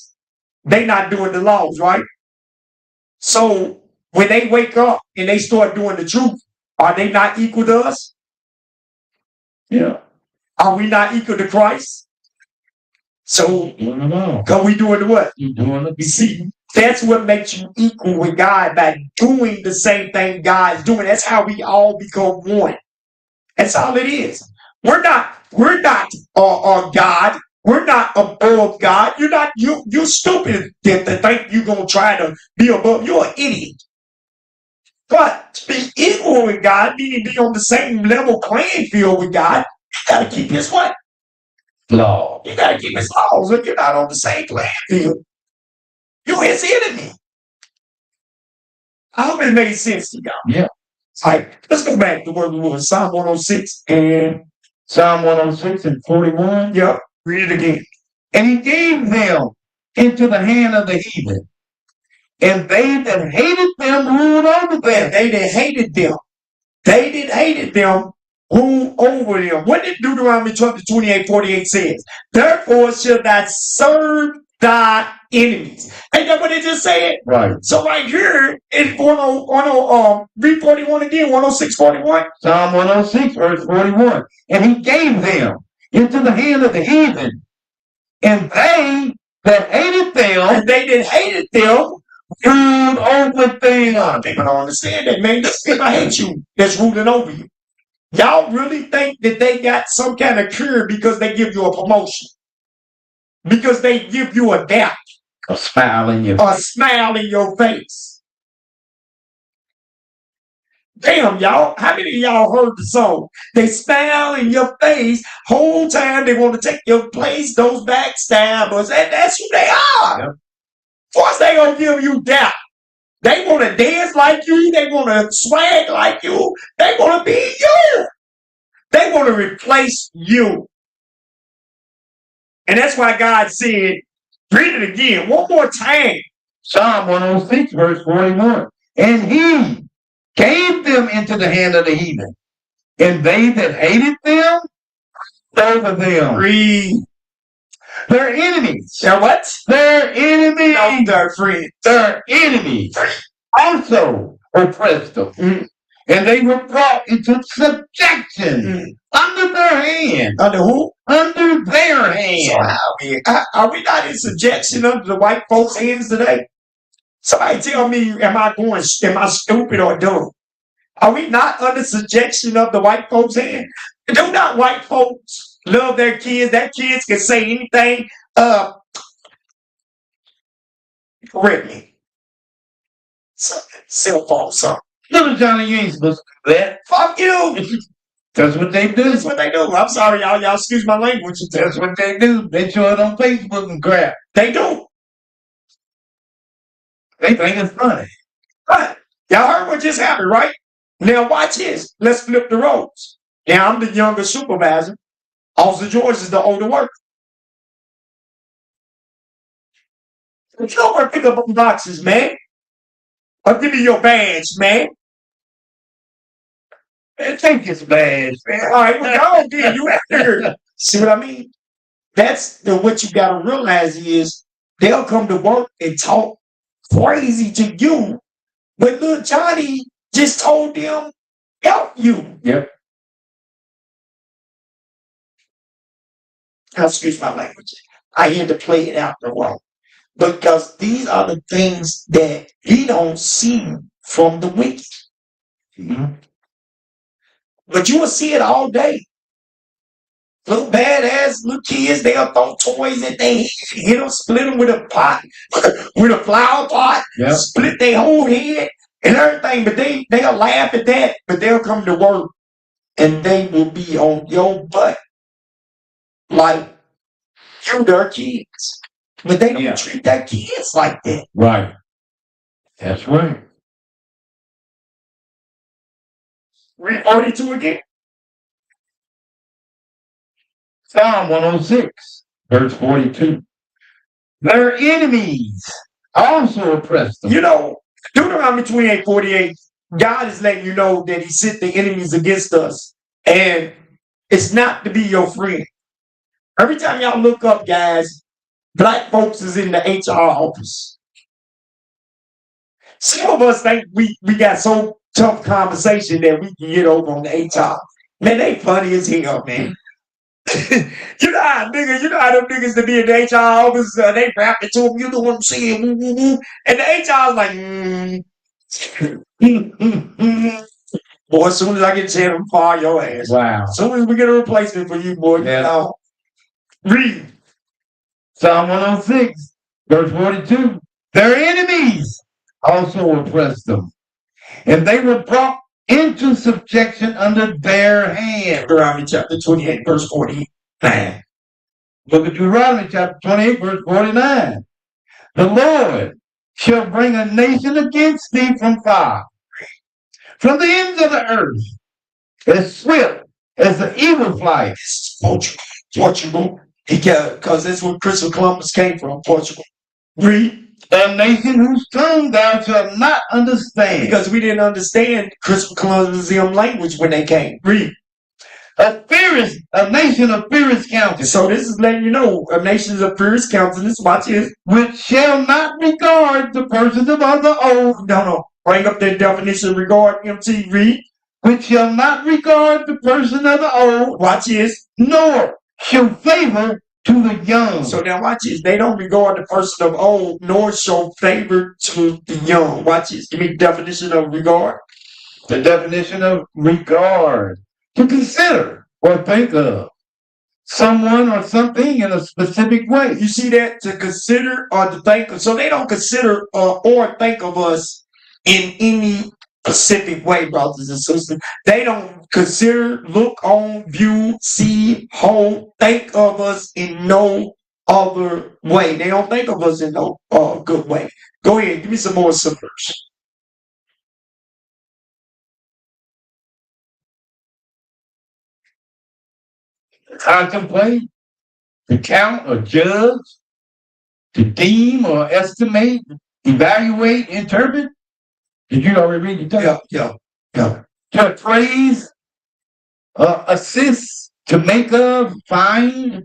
they not doing the laws, right? So when they wake up and they start doing the truth, are they not equal to us? Yeah. Are we not equal to Christ? So, because we doing the what? You doing the See, that's what makes you equal with God, by doing the same thing God's doing. That's how we all become one. That's all it is. We're not God. We're not above God. You're stupid to think you're gonna try to be above. You're an idiot. But to be equal with God, meaning be on the same level playing field with God, you gotta keep his what? law. You gotta keep his laws. If you're not on the same playing field, you're his enemy. I hope it made sense to y'all. Yeah. All right, let's go back to where we were. Psalm 106 and Psalm 106 and 41. yep, read it again. And he gave them into the hand of the heathen, and they that hated them ruled over them. They that hated them, rule over them. What did Deuteronomy 28:48 says? Therefore shall thou serve thy enemies. Ain't that what it just said? Right. So right here in 341 again, 106:41. Psalm 106, verse 41. And he gave them into the hand of the heathen, and they that hated them, And they that hated them, ruled over them. people don't understand that, man. These people hate you that's ruling over you. Y'all really think that they got some kind of cure because they give you a promotion? Because they give you a doubt, A smile in your a smile in your face. Damn, y'all. How many of y'all heard the song? They smile in your face. Whole time they want to take your place, those backstabbers. And that's who they are. Yep. Of course they gonna give you doubt. They want to dance like you. They want to swag like you. They want to be you. They want to replace you. And that's why God said, read it again, one more time. Psalm 106, verse 41. And he gave them into the hand of the heathen, and they that hated them, over them. Read. Their enemies. Now what? Their enemies. No, their friends. Their enemies also oppressed them. Mm. And they were brought into subjection under their hand. Under who? Under their hand. So are we not in subjection under the white folks' hands today? Somebody tell me, am I stupid or dumb? Are we not under subjection of the white folks' hand? Do not white folks love their kids? Their kids can say anything. Correct me. Cell phone, something. Little Johnny, you ain't supposed to do that. Fuck you. That's what they do. That's what they do. I'm sorry, y'all. Y'all excuse my language. That's what they do. They show it on Facebook and crap. They do. They think it's funny. Right. Y'all heard what just happened, right? Now watch this. Let's flip the roles. Now I'm the younger supervisor. Officer George is the older worker. You don't want to pick up on boxes, man. Or give me your badge, man. Man, take his badge, man. All right, well, y'all did. You after. See what I mean? That's what you got to realize is they'll come to work and talk crazy to you, but little Johnny just told them, help you. Yep. Excuse my language. I had to play it out the wrong. Because these are the things that he don't see from the wicked. Mm-hmm. But you will see it all day. Little badass little kids, they'll throw toys at their head, hit them, split them with a pot, with a flower pot, Yep. split their whole head and everything. But they'll laugh at that, but they'll come to work and they will be on your butt like you their kids. But they don't treat their kids like that. Right. That's right. Read 42 again. Psalm 106, verse 42. Their enemies also oppressed them. You know, Deuteronomy 28:48, God is letting you know that he sent the enemies against us. And it's not to be your friend. Every time y'all look up, guys, black folks is in the HR office. Some of us think we got so tough conversation that we can get over on the HR. Man, they funny as hell, man. You know how them niggas that be in the HR office, they rap it to them, you know what I'm saying? And the HR is like, boy, as soon as I get a chance, I'm fire your ass. Wow. As soon as we get a replacement for you, boy, Yeah. you know. Read. Psalm 106, verse 42. Their enemies also oppressed them, and they were brought into subjection under their hand. Deuteronomy chapter 28, verse 49. Look at Deuteronomy chapter 28, verse 49. The Lord shall bring a nation against thee from far, from the ends of the earth, as swift as the eagle flies. Portugal. Because that's where Christopher Columbus came from, Portugal. Read. A nation whose tongue thou shalt not understand. Because we didn't understand Christopher Columbus' language when they came. Read. A nation of fierce countenance. So this is letting you know, a nation of fierce countenance, watch this, which shall not regard the persons of other old. No. Bring up that definition of regard, MTV. Which shall not regard the person of the old. Watch this. Nor show favor to the young. So now watch this. They don't regard the person of old, nor show favor to the young. Watch this. Give me the definition of regard. The definition of regard. To consider or think of someone or something in a specific way. You see that? To consider or to think of. So they don't consider or think of us in any specific way, brothers and sisters. They don't consider, look on, view, see, hold, think of us in no other way. They don't think of us in no good way. Go ahead, give me some more similars. Contemplate, to count or judge, to deem or estimate, evaluate, interpret. Did you already read the text? Yeah. To appraise, assist, to make of, find,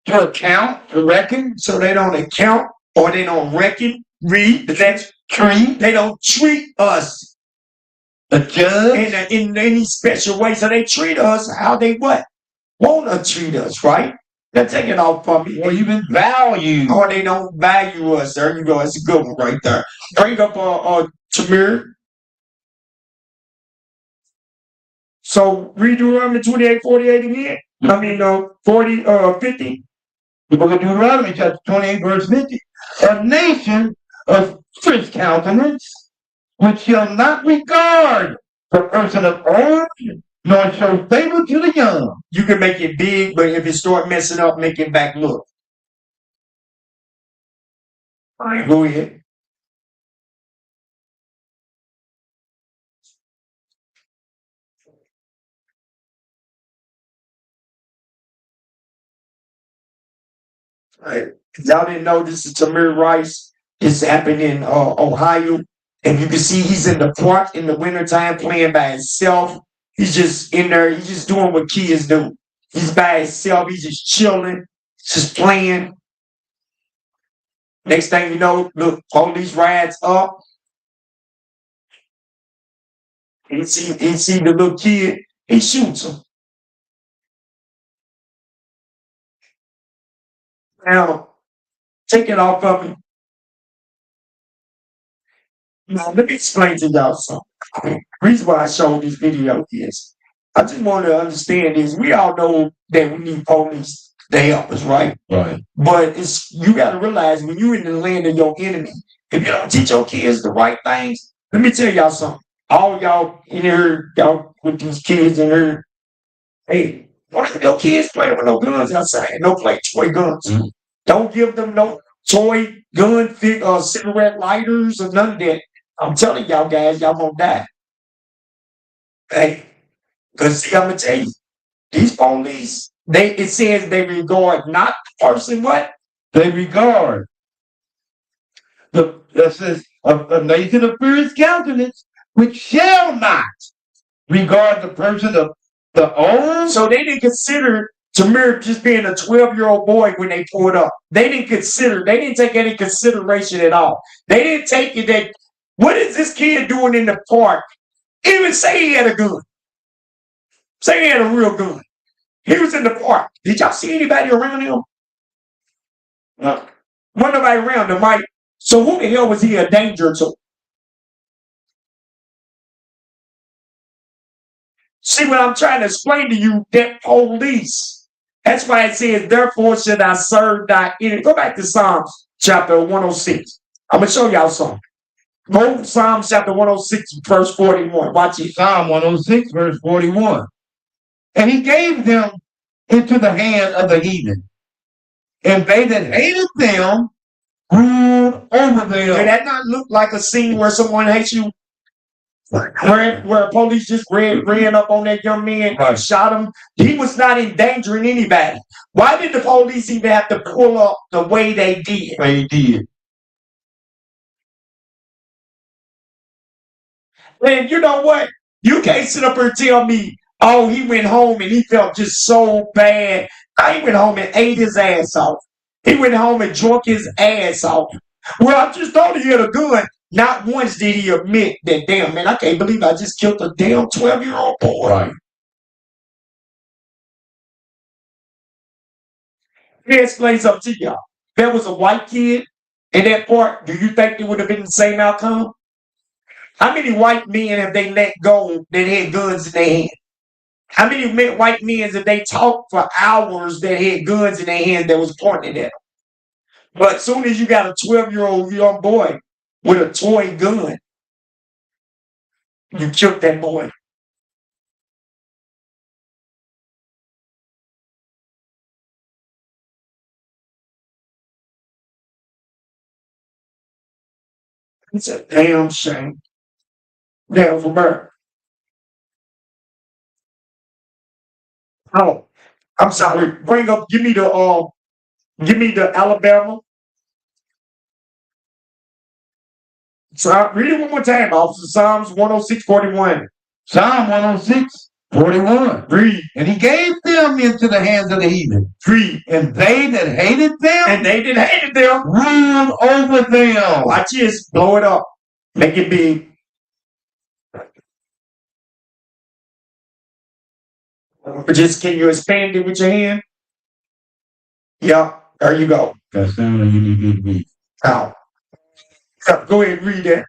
to account, to reckon. So they don't account or they don't reckon, read the next treat. They don't treat us a judge in any special way. So they treat us how they what? Want to treat us, right? They're taking off from me. Or even value. Or they don't value us. There you go. It's a good one right there. Bring up Tamir. So read Deuteronomy 28:48 again. I mean 50. The book of Deuteronomy, chapter 28, verse 50. A nation of fierce countenance, which shall not regard the person of old, nor show favor to the young. You can make it big, but if it start messing up, make it back look. All right, go ahead. Right. Y'all didn't know this is Tamir Rice. This happened in Ohio. And you can see he's in the park in the wintertime playing by himself. He's just in there. He's just doing what kids do. He's by himself. He's just chilling, just playing. Next thing you know, look, police rides up. He see the little kid. He shoots him. Now, take it off of him. Now, let me explain to y'all something. The reason why I showed this video is I just want to understand is we all know that we need police to help us, right? Right. But you got to realize when you're in the land of your enemy, if you don't teach your kids the right things, let me tell y'all something. All y'all in here, y'all with these kids in here, hey, why don't your kids playing with no guns outside? No play toy guns. Mm-hmm. Don't give them no toy gun, cigarette lighters or none of that. I'm telling y'all guys, y'all gonna die. Hey, because see, I'm gonna tell you, these police, it says they regard not the person what? They regard that says a nation of fierce countenance, which shall not regard the person of the old. So they didn't consider Tamir just being a 12-year-old boy when they pulled up. They didn't take any consideration at all. They didn't take it that, what is this kid doing in the park? Even say he had a gun. Say he had a real gun. He was in the park. Did y'all see anybody around him? No. Wasn't nobody around him, right? So who the hell was he a danger to? See what I'm trying to explain to you, that police. That's why it says, therefore should I serve thy enemy. Go back to Psalms chapter 106. I'm going to show y'all something. Go to Psalms chapter 106, verse 41. Watch it. Psalm 106, verse 41. And he gave them into the hand of the heathen, and they that hated them ruled over them. Did that not look like a scene where someone hates you? Where police just ran up on that young man and shot him? He was not endangering anybody. Why did the police even have to pull up the way they did? They did. And you know what? You can't sit up here and tell me Oh, he went home and he felt just so bad. He went home and ate his ass off. He went home and drunk his ass off. Well, I just thought he had a gun. Not once did he admit that, damn, man, I can't believe I just killed a damn 12-year-old boy. Right. Let me explain something to y'all. If there was a white kid in that part, do you think it would have been the same outcome? How many white men have they let go that had guns in their hand? How many white men have they talked for hours that had guns in their hands that was pointing at them? But as soon as you got a 12-year-old young boy with a toy gun, you killed that boy. It's a damn shame. Damn for murder. Oh, I'm sorry. Give me the Alabama. So read it one more time, officer. Psalms 106:41. Psalm 106:41. Read. And he gave them into the hands of the heathen. Read. And they that hated them. Ruled over them. Watch this. Blow it up. Make it big. Can you expand it with your hand? Yeah. There you go. That's sound you need to read. Now, go ahead and read that.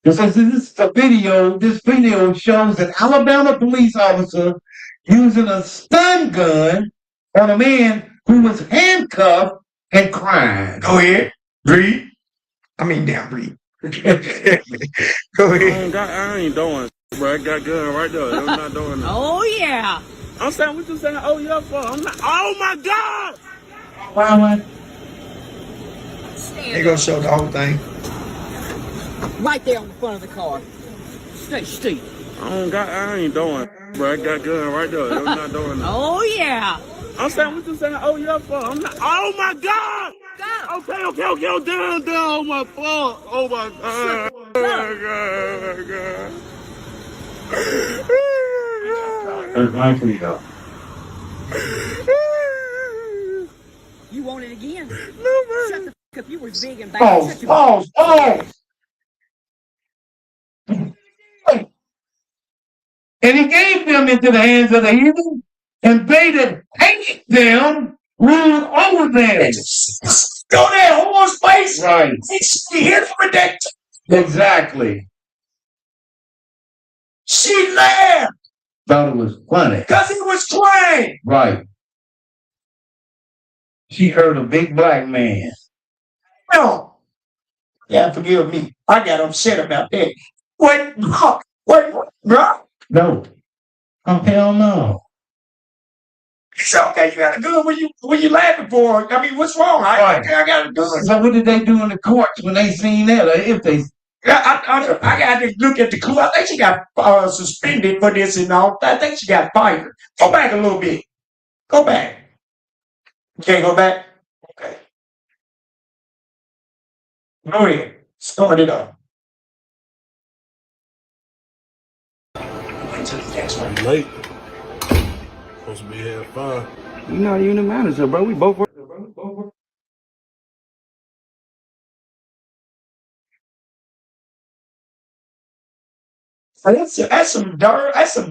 This video shows an Alabama police officer using a stun gun on a man who was handcuffed and crying. Go ahead. Read. Read. Go ahead. I ain't doing, bro. I got gun right there. I'm not doing that. Oh, yeah. I'm saying, what you saying? Oh, yeah, for? I'm not. Oh, my God. Why? They're going to show the whole thing. Right there on the front of the car. Stay still. I ain't doing, bro. I got gun right there. I'm not doing that. Oh, yeah. I'm saying, what you saying? Oh, yeah, for? I'm not. Oh, my God. Okay. Down. Oh, my fault. Oh, my God. Oh, my God. There's my for you. You want it again? No, man. Shut the f up. You were big and bad. Pause. And he gave them into the hands of the heathen, and they that hated them ruled over them. Go there, horse face. Right. He's here for that. Exactly. She laughed. Thought it was funny. Because he was crying. Right. She heard a big black man. No. Yeah, forgive me. I got upset about that. What, bro? No. Oh, hell no. It's okay, you got a gun. What you laughing for? What's wrong? I got a gun. So what did they do in the courts when they seen that? Or if they... I got to look at the clue. I think she got suspended for this and all. I think she got fired. Go back a little bit. Go back. You can't go back? Okay. Go ahead. Start it up. Late. Supposed to be here at 5. You're not even the manager, bro. We both work. That's some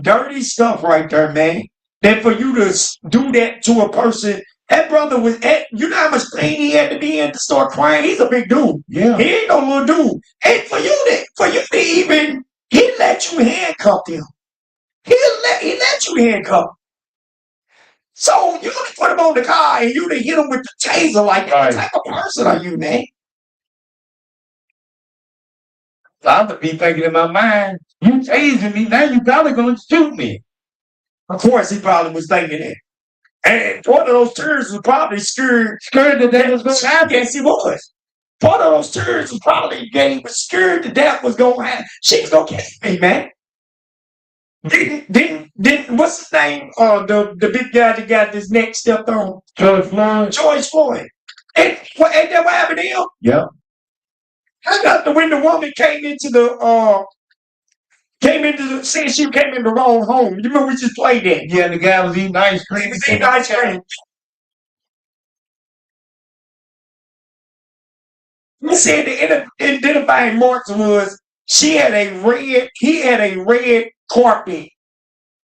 dirty stuff right there, man. That for you to do that to a person, that brother was you know how much pain he had to be in to start crying. He's a big dude. Yeah. He ain't no little dude. And for you to even he let you handcuff him. He let you handcuff him. So you to put him on the car and you to hit him with the taser like that. What type of person are you, man? I would be thinking in my mind, you tasing me, now you probably going to shoot me. Of course, he probably was thinking that. And one of those terrorists was probably scared that that was going to happen. Yes, he was. One of those terrorists was probably scared that that was going to happen. She was going to kill me, man. Didn't what's his name? The big guy that got his neck stepped on. George Floyd. Ain't that what happened to him? Yeah. I got when the woman came into the Saying she came in the wrong home. You remember we just played that? Yeah, the guy was eating ice cream. He was eating ice cream. He said the identifying marks was he had a red carpet,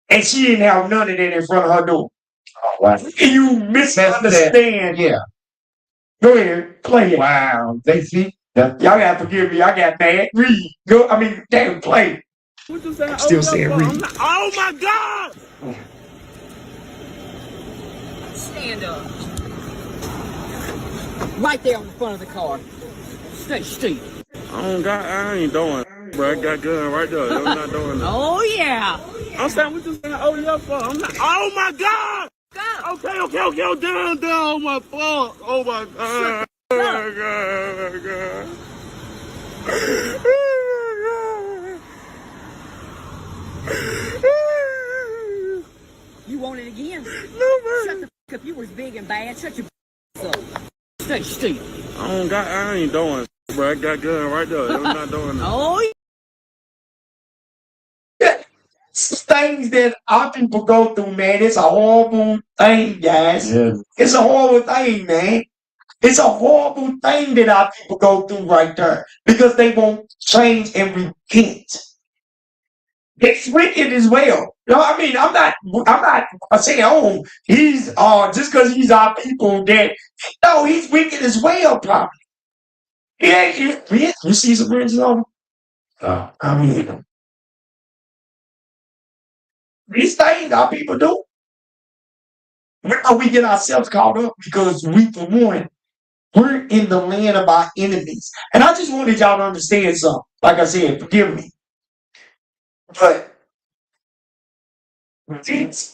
and she didn't have none of that in front of her door. Oh, wow. You misunderstand. Yeah. Go ahead, play it. Wow. They see? Y'all gotta forgive me. I got mad. Read. Go. I mean, damn, play. What you saying? I'm still saying read. Oh my God! Stand up. Right there on the front of the car. Stay straight. I ain't doing, bro. I got gun right there. I'm not doing that. Oh, yeah. I'm saying, what you saying? Oh, yeah, fuck. I'm not. Oh my God! Go. Okay. Oh, down. Oh my fuck. Oh my God. Oh my God. Oh my God. You want it again? No, man. Shut the f up. You was big and bad. Shut your up. Stay straight. I ain't doing, bro. I got gun right there. I'm not doing that. Oh, yeah. Things that our people go through, man. It's a horrible thing, guys. Yes. It's a horrible thing, man. It's a horrible thing that our people go through right there because they won't change and repent. It's wicked as well. You know what I mean? I'm not saying, oh, he's just because he's our people that no, he's wicked as well, probably. Yeah, you see some bridges on? I mean, these things our people do. We get ourselves caught up because we, for one, we're in the land of our enemies. And I just wanted y'all to understand something. Like I said, forgive me. But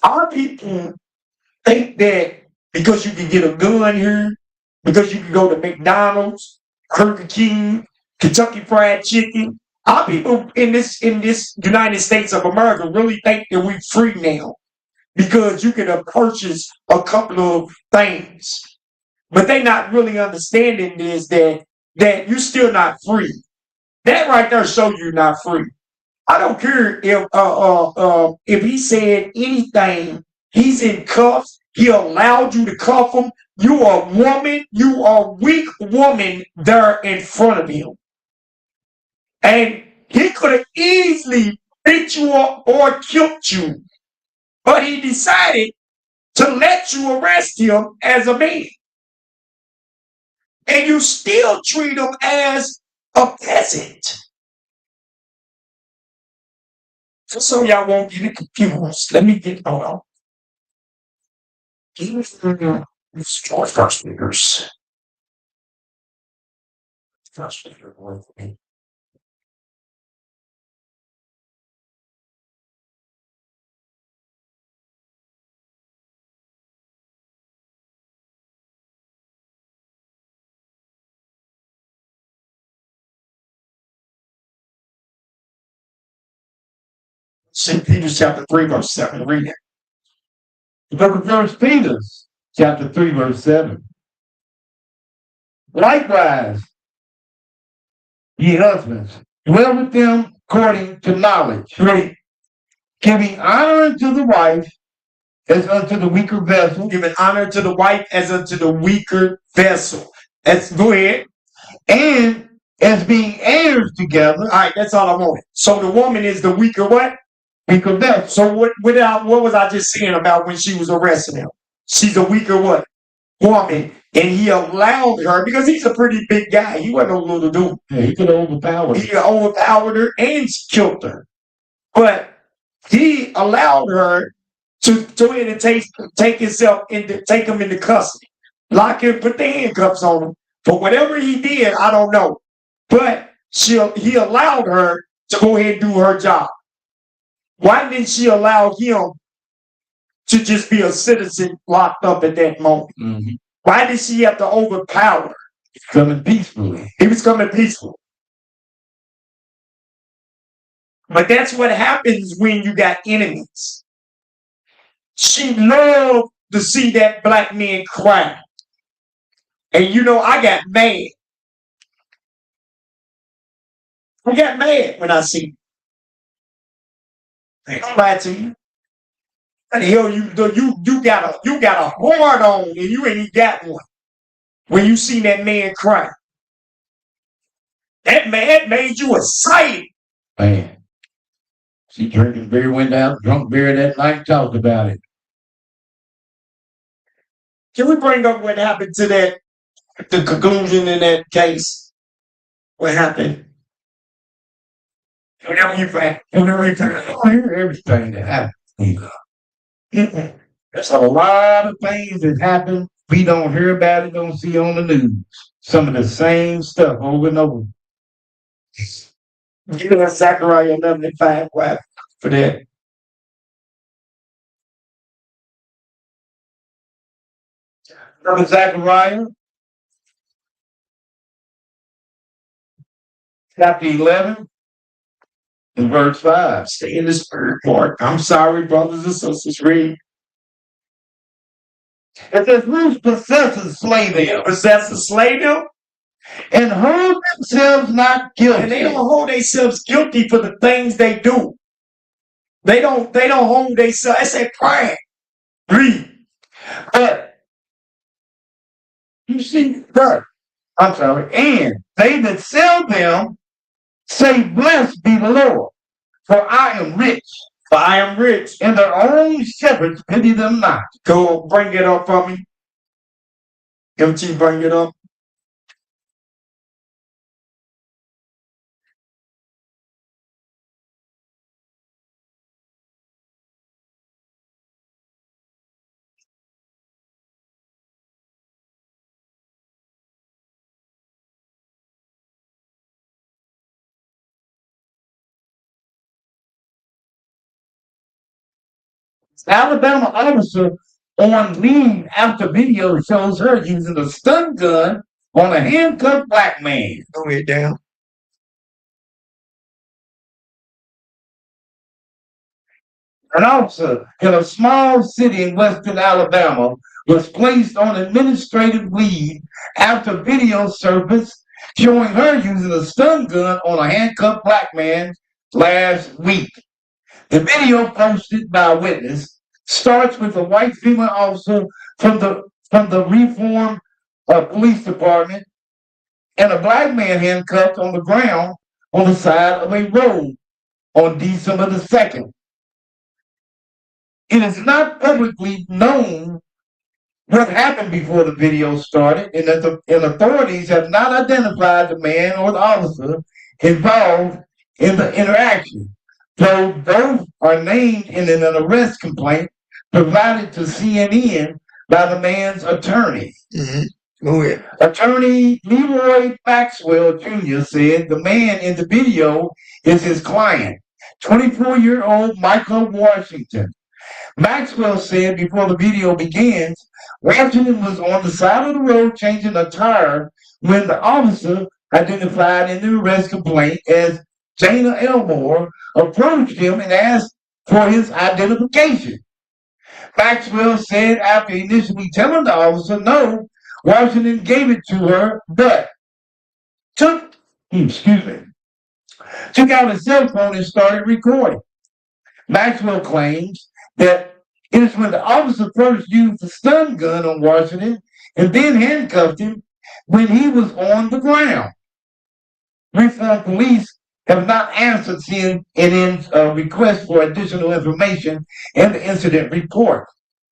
our people think that because you can get a gun here, because you can go to McDonald's, Burger King, Kentucky Fried Chicken, our people in this United States of America really think that we're free now because you can purchase a couple of things. But they not really understanding is that you're still not free. That right there shows you're not free. I don't care if he said anything. He's in cuffs. He allowed you to cuff him. You are a woman. You are a weak woman there in front of him. And he could have easily beat you up or killed you. But he decided to let you arrest him as a man. And you still treat him as a peasant. So y'all won't get it confused. Let me get on. First fingers. First finger with me. St. Peter chapter 3, verse 7. Read it. The book of 1 Peter, chapter 3, verse 7. Likewise, ye husbands, dwell with them according to knowledge, Read. giving honor unto the wife as unto the weaker vessel. Giving honor to the wife as unto the weaker vessel. Go ahead. And as being heirs together. All right, that's all I wanted. So the woman is the weaker what? Weaker vessel. So what was I just saying about when she was arresting him? She's a weaker what? Woman. And he allowed her, because he's a pretty big guy. He wasn't no little dude. Yeah, he could have overpowered her. He overpowered her and killed her. But he allowed her to go in and take him into custody. Lock him, put the handcuffs on him. For whatever he did, I don't know. But he allowed her to go ahead and do her job. Why didn't she allow him to just be a citizen locked up at that moment? Mm-hmm. Why did she have to overpower her? Coming peacefully. He was coming peaceful. But that's what happens when you got enemies. She loved to see that black man cry. And I got mad. I got mad when I seen it. They don't lie to you. And hell, you got a heart on and you ain't even got one. When you seen that man cry, that made you excited. Man, she drinking beer, went out, drunk beer that night, talked about it. Can we bring up what happened to the conclusion in that case? What happened? Whenever you hear everything that happens. There's a lot of things that happen. We don't hear about it, don't see on the news. Some of the same stuff over and over. Give us Zechariah 11:5 for that. Remember Zechariah? Chapter 11 and verse 5. Stay in the spirit, Lord. I'm sorry, brothers and sisters. Read. It says, whose possessors slay them? Possessors slay them? And hold themselves not guilty. And they don't hold themselves guilty for the things they do. They don't hold themselves. I said praying. Read. But you see, I'm sorry. And they that sell them say, blessed be the Lord, for I am rich. For I am rich. And their own shepherds pity them not. Go bring it up for me. MT, bring it up. Alabama officer on leave after video shows her using a stun gun on a handcuffed black man. Go ahead, down. An officer in a small city in western Alabama was placed on administrative leave after video surfaced showing her using a stun gun on a handcuffed black man last week. The video posted by a witness starts with a white female officer from the reformed police department and a black man handcuffed on the ground on the side of a road on December the 2nd. It is not publicly known what happened before the video started, and authorities have not identified the man or the officer involved in the interaction, though both are named in an arrest complaint provided to CNN by the man's attorney. Mm-hmm. Go ahead. Attorney Leroy Maxwell Jr. said the man in the video is his client, 24-year-old Michael Washington. Maxwell said before the video begins, Washington was on the side of the road changing a tire when the officer, identified in the arrest complaint as Jana Elmore, approached him and asked for his identification. Maxwell said after initially telling the officer no, Washington gave it to her, but took out his cell phone and started recording. Maxwell claims that it is when the officer first used the stun gun on Washington and then handcuffed him when he was on the ground. Reform police have not answered CNN's request for additional information in the incident report.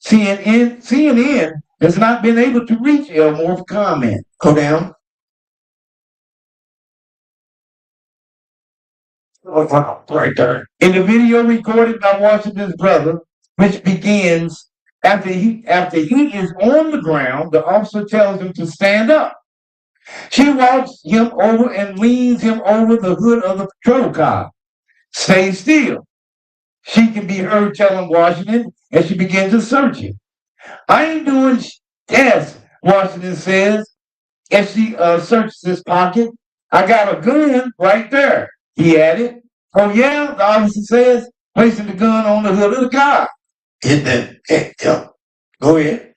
CNN has not been able to reach Elmore for comment. Go down. Right there. In the video recorded by Washington's brother, which begins after he is on the ground, the officer tells him to stand up. She walks him over and leans him over the hood of the patrol car. Stay still. She can be heard telling Washington as she begins to search him. I ain't doing yes, Washington says as she searches his pocket. I got a gun right there, he added. Oh yeah, the officer says, placing the gun on the hood of the car. Hit that. Yeah. Go ahead.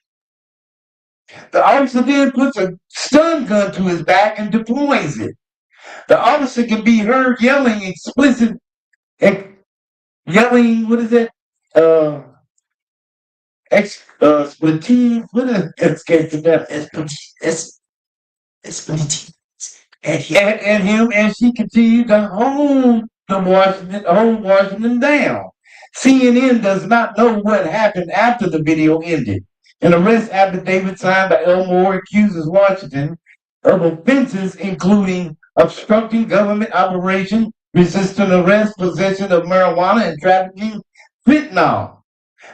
The officer then puts a stun gun to his back and deploys it. The officer can be heard yelling explicit yelling, what is it? Expletive, what is it? Escape to death. Expletive. At him, and she continued to hold Washington down. CNN does not know what happened after the video ended. An arrest affidavit signed by Elmore accuses Washington of offenses including obstructing government operation, resisting arrest, possession of marijuana, and trafficking fentanyl.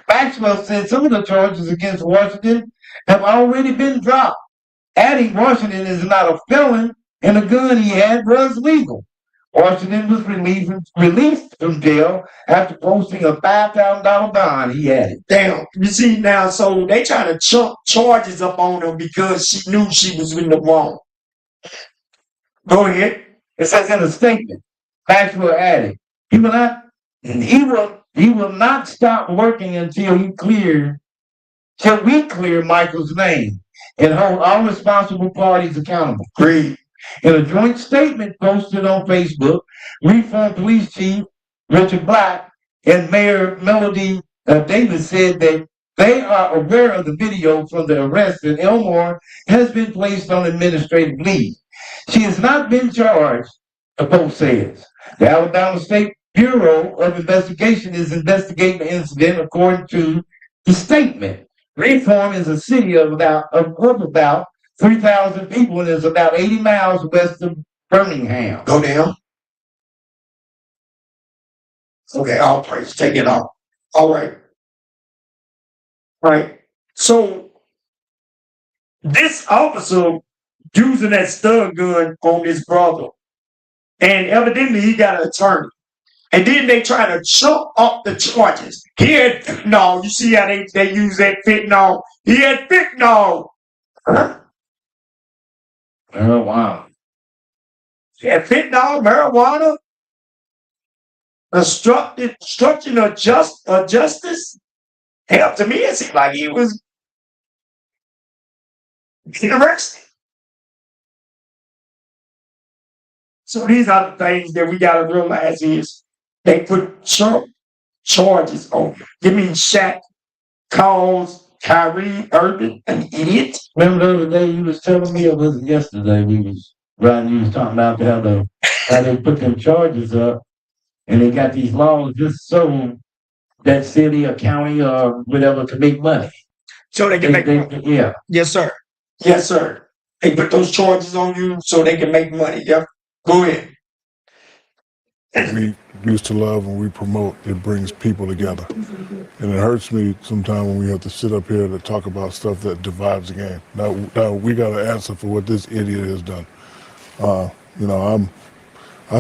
Maxwell said some of the charges against Washington have already been dropped, adding Washington is not a felon and the gun he had was legal. Washington was released from jail after posting a $5,000 bond, he added. Damn, you see now, so they trying to chunk charges up on him because she knew she was in the wrong. Go ahead. It says in a statement, Maxwell added, he will not stop working until we clear Michael's name and hold all responsible parties accountable. Agreed. In a joint statement posted on Facebook, Reform Police Chief Richard Black and Mayor Melody Davis said that they are aware of the video from the arrest and Elmore has been placed on administrative leave. She has not been charged, the Post says. The Alabama State Bureau of Investigation is investigating the incident according to the statement. Reform is a city of about 3,000 people and is about 80 miles west of Birmingham. Go down. Okay, all praise. Take it off. All right. All right. So this officer using that stun gun on his brother, and evidently he got an attorney. And then they try to chunk up the charges. He had fentanyl. You see how they use that fentanyl? He had fentanyl. Oh, wow. He had fentanyl, marijuana, obstruction of justice. Hell, to me, it seemed like he was getting arrested. So these are the things that we got to realize is they put charges on him. You mean Shaq calls Kyrie Irving an idiot? Remember the other day you was telling me, or was it yesterday, you was talking about how they put them charges up and they got these laws just so that city or county or whatever to make money. So they can make money. Yeah. Yes, sir. Yes, sir. They put those charges on you so they can make money. Yep. Go ahead. We used to love and we promote, it brings people together. And it hurts me sometimes when we have to sit up here to talk about stuff that divides the game. Now we got to answer for what this idiot has done. I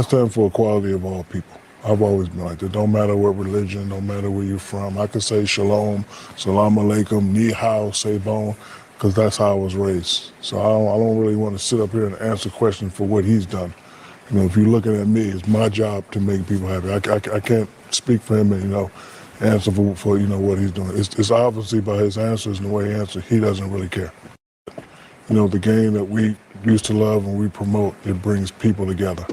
stand for equality of all people. I've always been like that. Don't matter what religion, don't matter where you're from. I could say shalom, salam alaikum, ni hao, say bon, because that's how I was raised. So I don't really want to sit up here and answer questions for what he's done. If you're looking at me, it's my job to make people happy. I can't speak for him and, answer for what he's doing. It's obviously by his answers and the way he answers, he doesn't really care. The game that we used to love and we promote, it brings people together.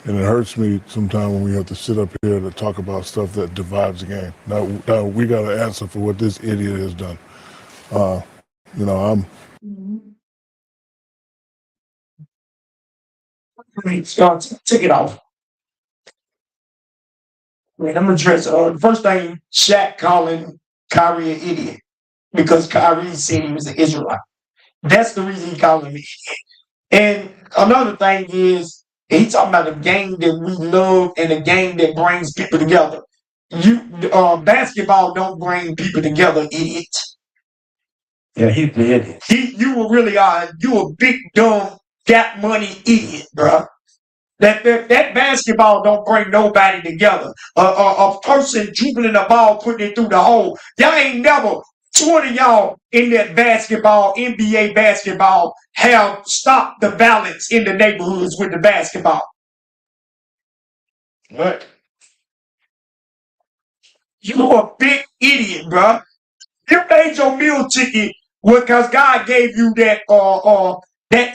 And it hurts me sometimes when we have to sit up here to talk about stuff that divides the game. Now we got to answer for what this idiot has done. Take it off. Wait, I'm gonna address the first thing. Shaq calling Kyrie an idiot because Kyrie said he was an Israelite. That's the reason he called him an idiot. And another thing is he's talking about a game that we love and a game that brings people together. Basketball don't bring people together, idiot. Yeah, he's the idiot. You really are. You a big dumb got money idiot, bro. That basketball don't bring nobody together. A person dribbling the ball, putting it through the hole. Y'all ain't never, 20 of y'all in that basketball, NBA basketball, have stopped the balance in the neighborhoods with the basketball. What? You a big idiot, bro. You made your meal ticket because God gave you that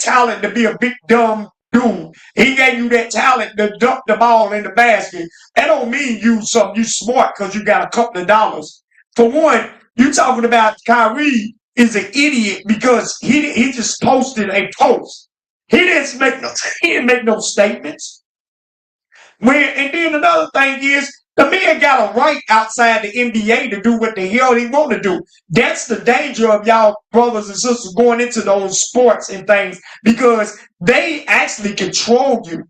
talent to be a big dumb dude. He gave you that talent to dunk the ball in the basket. That don't mean you smart because you got a couple of dollars. For one, you talking about Kyrie is an idiot because he just posted a post. He didn't make no statements. And then another thing is, the man got a right outside the NBA to do what the hell he want to do. That's the danger of y'all brothers and sisters going into those sports and things, because they actually control you.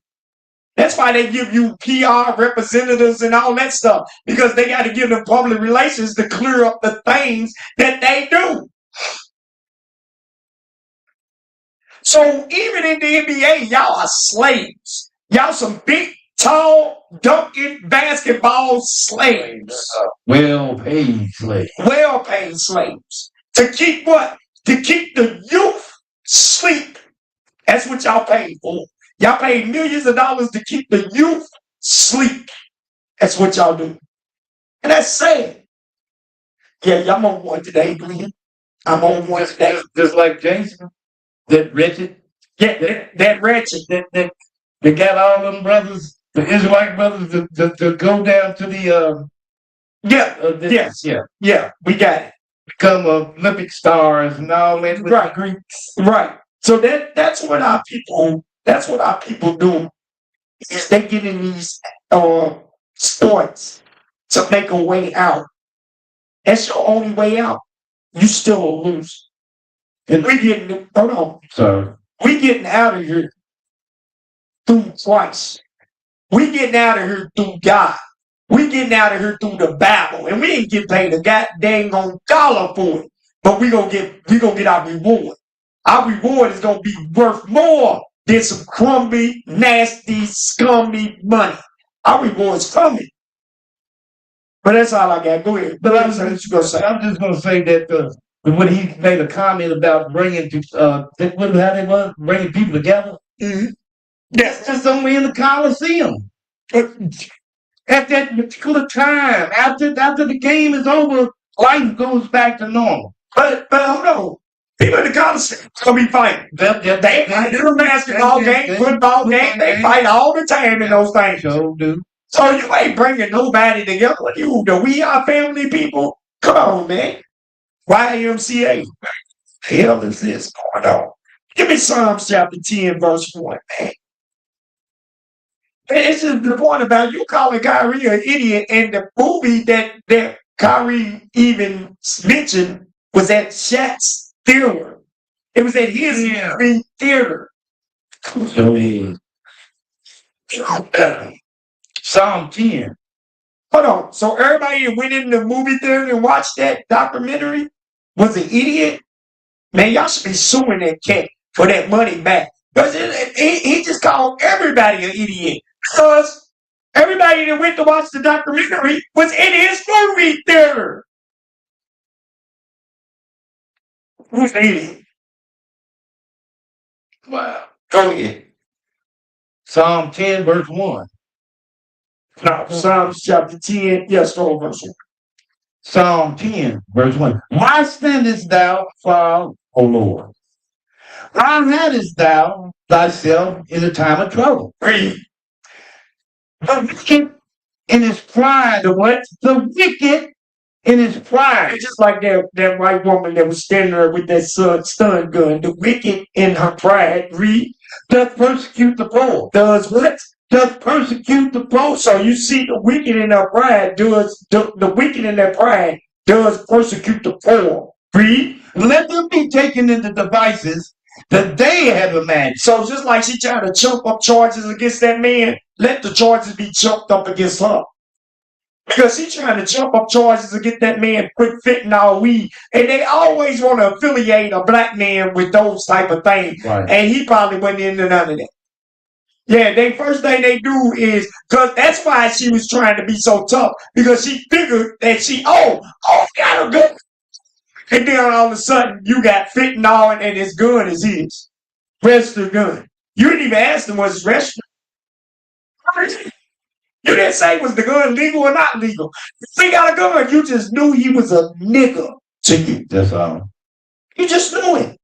That's why they give you PR representatives and all that stuff, because they got to give them public relations to clear up the things that they do. So even in the NBA, y'all are slaves. Y'all some big, tall, dunking basketball slaves. Well-paid slaves. Well-paid slaves. To keep what? To keep the youth asleep. That's what y'all paid for. Y'all paid millions of dollars to keep the youth asleep. That's what y'all do. And that's sad. Yeah, I'm on one today, Glenn. I'm on one today. Just like Jason, that wretched. Yeah, that wretched. They got all them brothers, the Israelite brothers, to go down to the yeah, we got it. Become Olympic stars and all that with the Greeks. Right. So that's what our people do, is they get in these sports to make a way out. That's your only way out. You still lose. And we getting out of here through Christ. We getting out of here through God. We getting out of here through the Bible. And we ain't get paid a goddamn dollar for it. But we gonna get our reward. Our reward is gonna be worth more than some crummy, nasty, scummy money. Our reward's coming. But that's all I got. Go ahead. But I'm just gonna say that when he made a comment about bringing bringing people together. Mm-hmm. That's just only in the Coliseum. At that particular time, after the game is over, life goes back to normal. But hold on. People in the Coliseum gonna be fighting. They fight in a basketball game, football game. They fight all the time in those things. Sure do. So you ain't bringing nobody together. We are family people. Come on, man. YMCA. What the hell is this going on? Give me Psalms chapter 10, verse 1, man. It's just the point about you calling Kyrie an idiot, and the movie that Kyrie even mentioned was at Shaq's theater. It was at his theater. Psalm 10. Hold on. So everybody that went in the movie theater and watched that documentary was an idiot? Man, y'all should be suing that cat for that money back. Because he just called everybody an idiot. Because everybody that went to watch the documentary was in his movie theater. Who's the idiot? Wow. Go ahead. Psalm 10, verse 1. No, Psalms chapter 10. Yes, go verse 1. Psalm 10, verse 1. Why standest thou far, O Lord? Why hidest thou thyself in the time of trouble? Read. The wicked in his pride. The what? The wicked in his pride. It's just like that white woman that was standing there with that stun gun. The wicked in her pride. Read. Doth persecute the poor. Does what? Doth persecute the poor. So you see, the wicked in their pride does the wicked in their pride does persecute the poor. Read. Let them be taken into devices that they have imagined. So just like she trying to chump up charges against that man, let the charges be chumped up against her. Because she's trying to jump up charges against that man quit fitting all weed. And they always want to affiliate a black man with those type of things. Right. And he probably wasn't into none of that. Yeah, first thing they do is, because that's why she was trying to be so tough, because she figured that got a gun. And then all of a sudden, you got fentanyl and his gun is his. Registered gun. You didn't even ask him was it registered. You didn't say was the gun legal or not legal. If he got a gun, you just knew he was a nigga to you. That's all. You just knew it.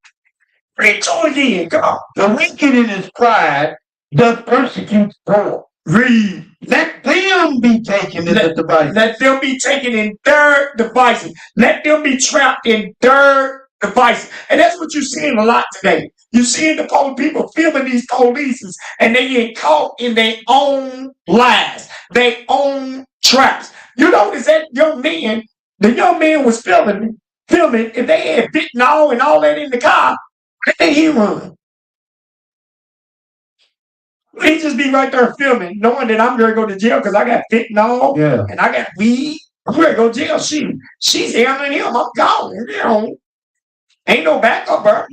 Read it again. Come on. The wicked in his pride does persecute the poor. Read. Let them be taken in the devices. Let them be taken in their devices. Let them be trapped in their devices. And that's what you're seeing a lot today. You're seeing the people filming these polices, and they get caught in their own lies, their own traps. You notice that the young man was filming. If they had fentanyl and all that in the car, then he run. He just be right there filming, knowing that I'm going to go to jail because I got fentanyl and I got weed. I'm going to go to jail. She's handling him. I'm gone. You know, ain't no backup, bro.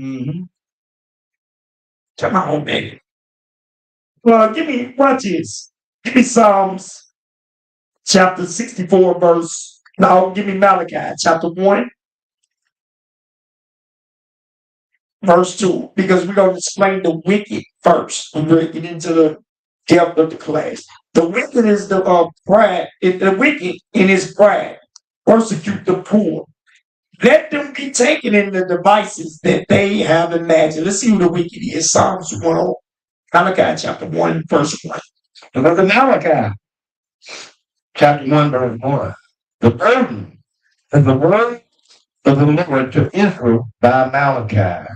Come on, man. Well, watch this. Give me Psalms chapter 64, give me Malachi chapter 1, verse 2, because we're going to explain the wicked first. We're going to get into the depth of the class. The wicked is the pride. The wicked in his pride persecute the poor. Let them be taken in the devices that they have imagined. Let's see who the wicked is. Psalms 1, Malachi chapter 1, verse 1. Look at Malachi chapter 1, verse 1. The burden is the word of the Lord to Israel by Malachi.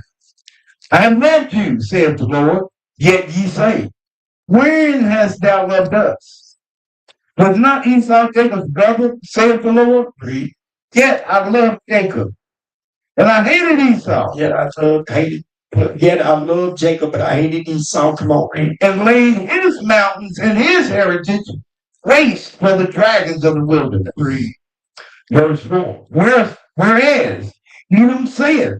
I have loved you, saith the Lord, yet ye say, wherein hast thou loved us? Was not Esau Jacob's brother, saith the Lord? Yet I loved Jacob, and I hated Esau. Yet I loved Jacob, but I hated Esau. Come on, man. And laid his mountains and his heritage waste for the dragons of the wilderness. Verse 4. Whereas Edom saith,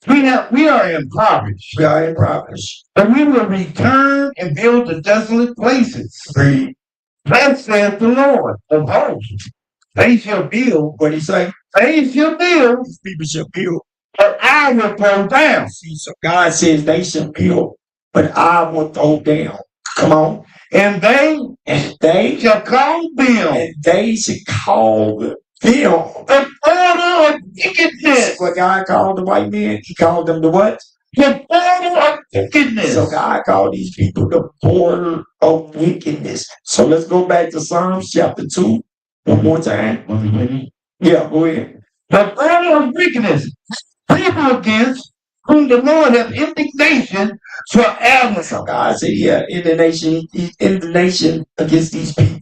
we are impoverished. We are impoverished. But we will return and build the desolate places. Thus saith the Lord of hosts. They shall build. What did he say? They shall build. These people shall build. But I will throw down. See, so God says they shall build, but I will throw down. Come on. And they shall call them. And they shall call them. The border of wickedness. What God called the white men, he called them the what? The border of wickedness. So God called these people the border of wickedness. So let's go back to Psalms chapter 2 one more time. Yeah, go ahead. The border of wickedness. People against whom the Lord hath indignation forever. So God said, indignation against these people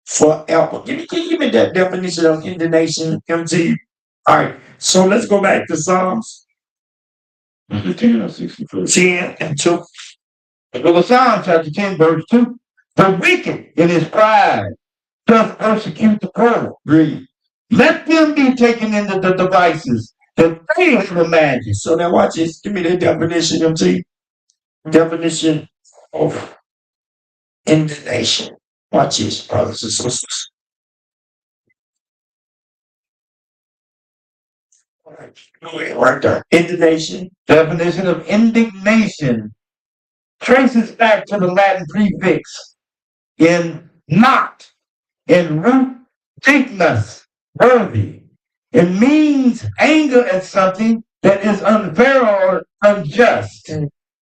forever. Give me that definition of indignation, MT. All right, so let's go back to Psalms 10 or 64. 10 and 2. Go to Psalm chapter 10, verse 2. The wicked in his pride doth persecute the poor. Read. Let them be taken into the devices that they have imagined. So now watch this. Give me the definition, MT. Definition of indignation. Watch this, brothers and sisters. All right, go ahead, right there. Indignation. Definition of indignation traces back to the Latin prefix in not, in root dignus, worthy. It means anger at something that is unfair or unjust.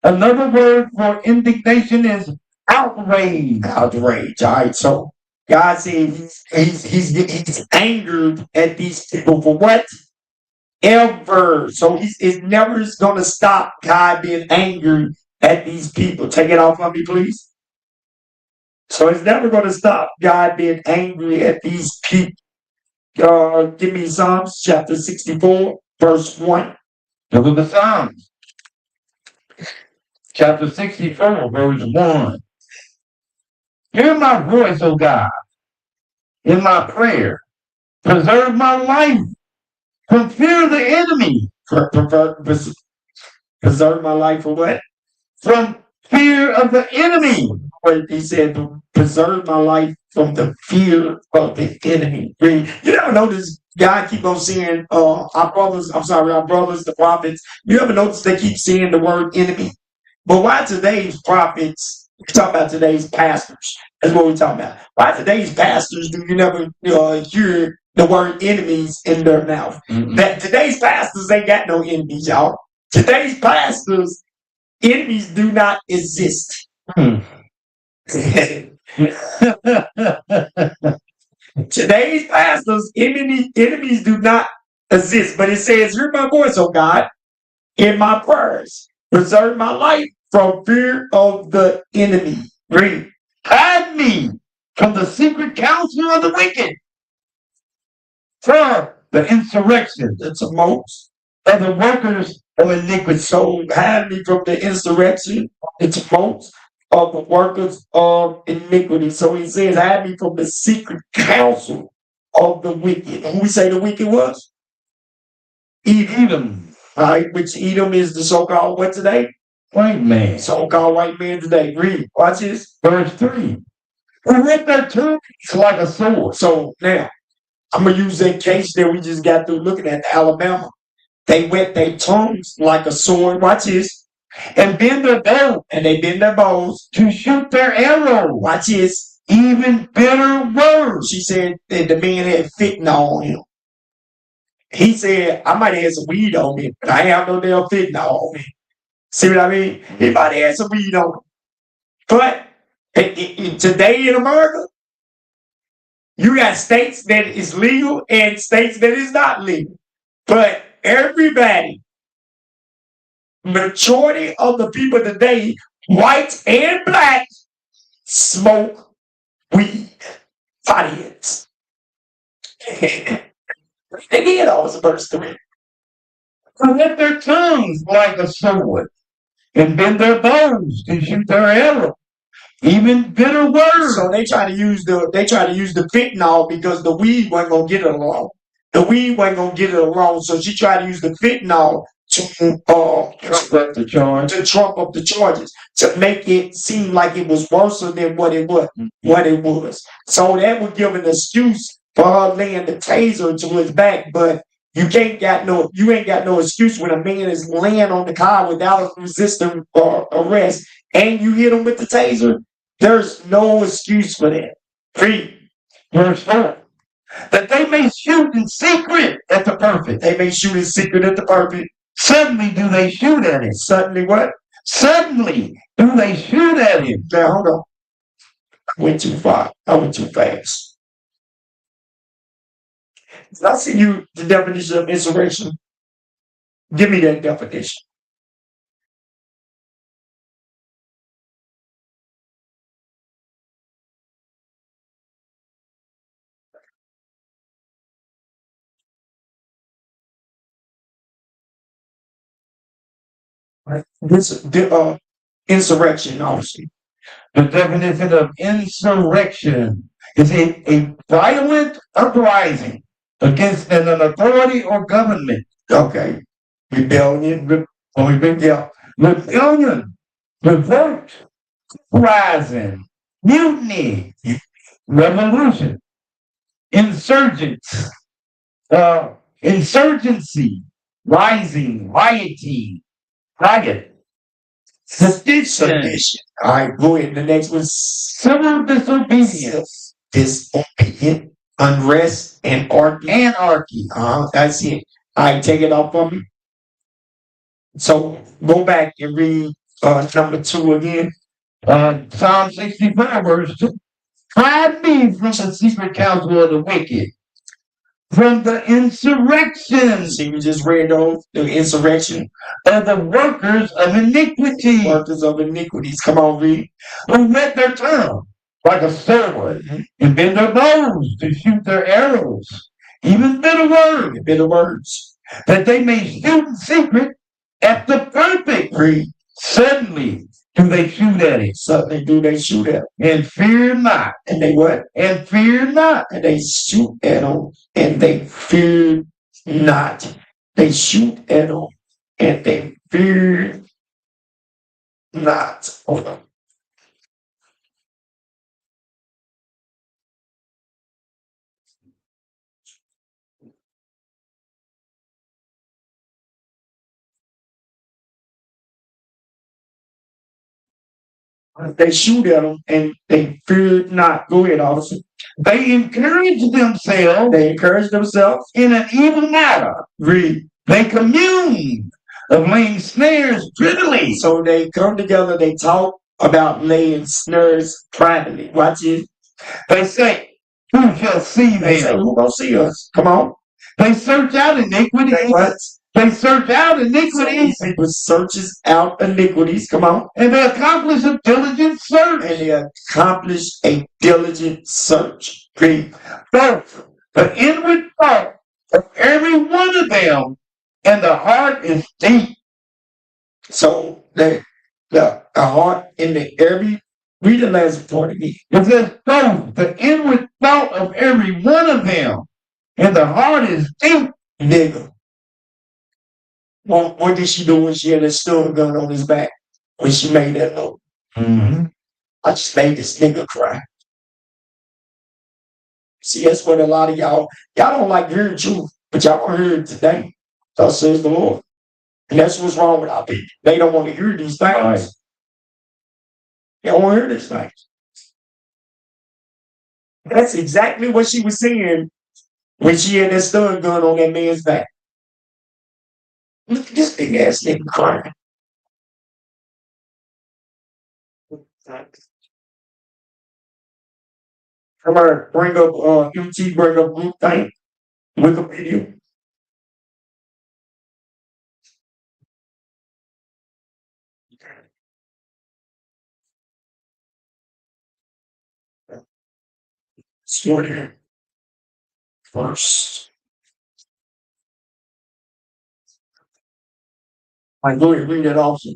Another word for indignation is outrage. Outrage. All right. So God says he's angered at these people for what? Ever. So it's never going to stop God being angry at these people. Take it off of me, please. So it's never going to stop God being angry at these people. Give me Psalms chapter 64, verse 1. Look at the Psalms. Chapter 64, verse 1. Hear my voice, O God, in my prayer. Preserve my life from fear of the enemy. Preserve my life from what? From fear of the enemy. He said, preserve my life from the fear of the enemy. You ever notice God keep on saying, our brothers, the prophets, you ever notice they keep saying the word enemy? But why today's prophets, we talk about today's pastors, that's what we're talking about. Why today's pastors do you never hear the word enemies in their mouth? That today's pastors ain't got no enemies, y'all. Today's pastors, enemies do not exist. Today's pastors, enemies do not exist, but it says, hear my voice, oh God, in my prayers. Preserve my life from fear of the enemy. Read. Hide me from the secret counsel of the wicked. From the insurrection, the tumults of the workers of iniquity. So hide me from the insurrection, the tumults of the workers of iniquity. So he says, hide me from the secret counsel of the wicked. Who we say the wicked was? Edom. All right, which Edom is the so-called what today? White man. So-called white man today. Read. Watch this. Verse 3. Who with their tongues like a sword. So now, I'm going to use that case that we just got through looking at, Alabama. They wet their tongues like a sword. Watch this. And bend their bow. And they bend their bows to shoot their arrow. Watch this. Even bitter words. She said that the man had fentanyl on him. He said, I might have some weed on me, but I ain't have no damn fentanyl on me. See what I mean? He might have some weed on me. But today in America, you got states that is legal and states that is not legal. But everybody, majority of the people today, white and black, smoke weed. Potheads. They did always verse 3. Who with their tongues like a sword, and bend their bows to shoot their arrow. Even bitter words. So they try to use the fentanyl because the weed wasn't gonna get it along. The weed wasn't gonna get it along, so she tried to use the fentanyl to trump up the charges, to make it seem like it was worse than what it was. So that would give an excuse for her laying the taser to his back, but you ain't got no excuse when a man is laying on the car without resisting arrest and you hit him with the taser. There's no excuse for that. Read verse 4. That they may shoot in secret at the perfect. They may shoot in secret at the perfect. Suddenly do they shoot at him. Suddenly what? Suddenly do they shoot at him. Now hold on. I went too far. I went too fast. Did I see you the definition of insurrection? Give me that definition. Right. This insurrection, obviously. The definition of insurrection is a violent uprising against an authority or government. Okay. Rebellion, rebellion, revolt, uprising, mutiny, revolution, insurgents, insurgency, rising, rioting, riot, sedition. All right, go ahead. The next one, civil disobedience, disobedient, unrest, and anarchy. That's it. All right, take it off for me. So go back and read number 2 again. Psalm 65, verse 2. Hide me from the secret counsel of the wicked, from the insurrection. See, we just read those, the insurrection of the workers of iniquity. Workers of iniquities. Come on, read. Who met their tongue like a sword, and bend their bows to shoot their arrows. Even bitter words, that they may shoot in secret at the perfect. Read. Suddenly do they shoot at it. Suddenly do they shoot at it. And fear not. And they what? And fear not. And they shoot at them. And they fear not. They shoot at them. And they fear not. Hold on. They shoot at them and they fear not. Go ahead, officer. They encourage themselves in an evil matter. Read. They commune of laying snares prettily. So they come together, they talk about laying snares privately. Watch it. They say, who shall see They say, them? who gonna see us? Come on. They search out iniquity. What? They search out So iniquity. these people searches out iniquities. Come on. And they accomplish a diligent search. And they accomplish a diligent search. Read. Both the inward thought of every one of them and the heart is deep. So the heart in the every, read the last part again. It says both the inward thought of every one of them and the heart is deep. Nigga. What did she do when she had a stun gun on his back? When she made that note? Mm-hmm. I just made this nigga cry. See, that's what a lot of y'all don't like hearing truth, but y'all want to hear it today. Thus says the Lord. And that's what's wrong with our people. They don't want to hear these things. Right. They don't want to hear these things. That's exactly what she was saying when she had that stun gun on that man's back. Look at this big ass nigga crying. Come on, bring up UT, bring up group thing, Wikipedia. Sorting first. I go ahead and read that also.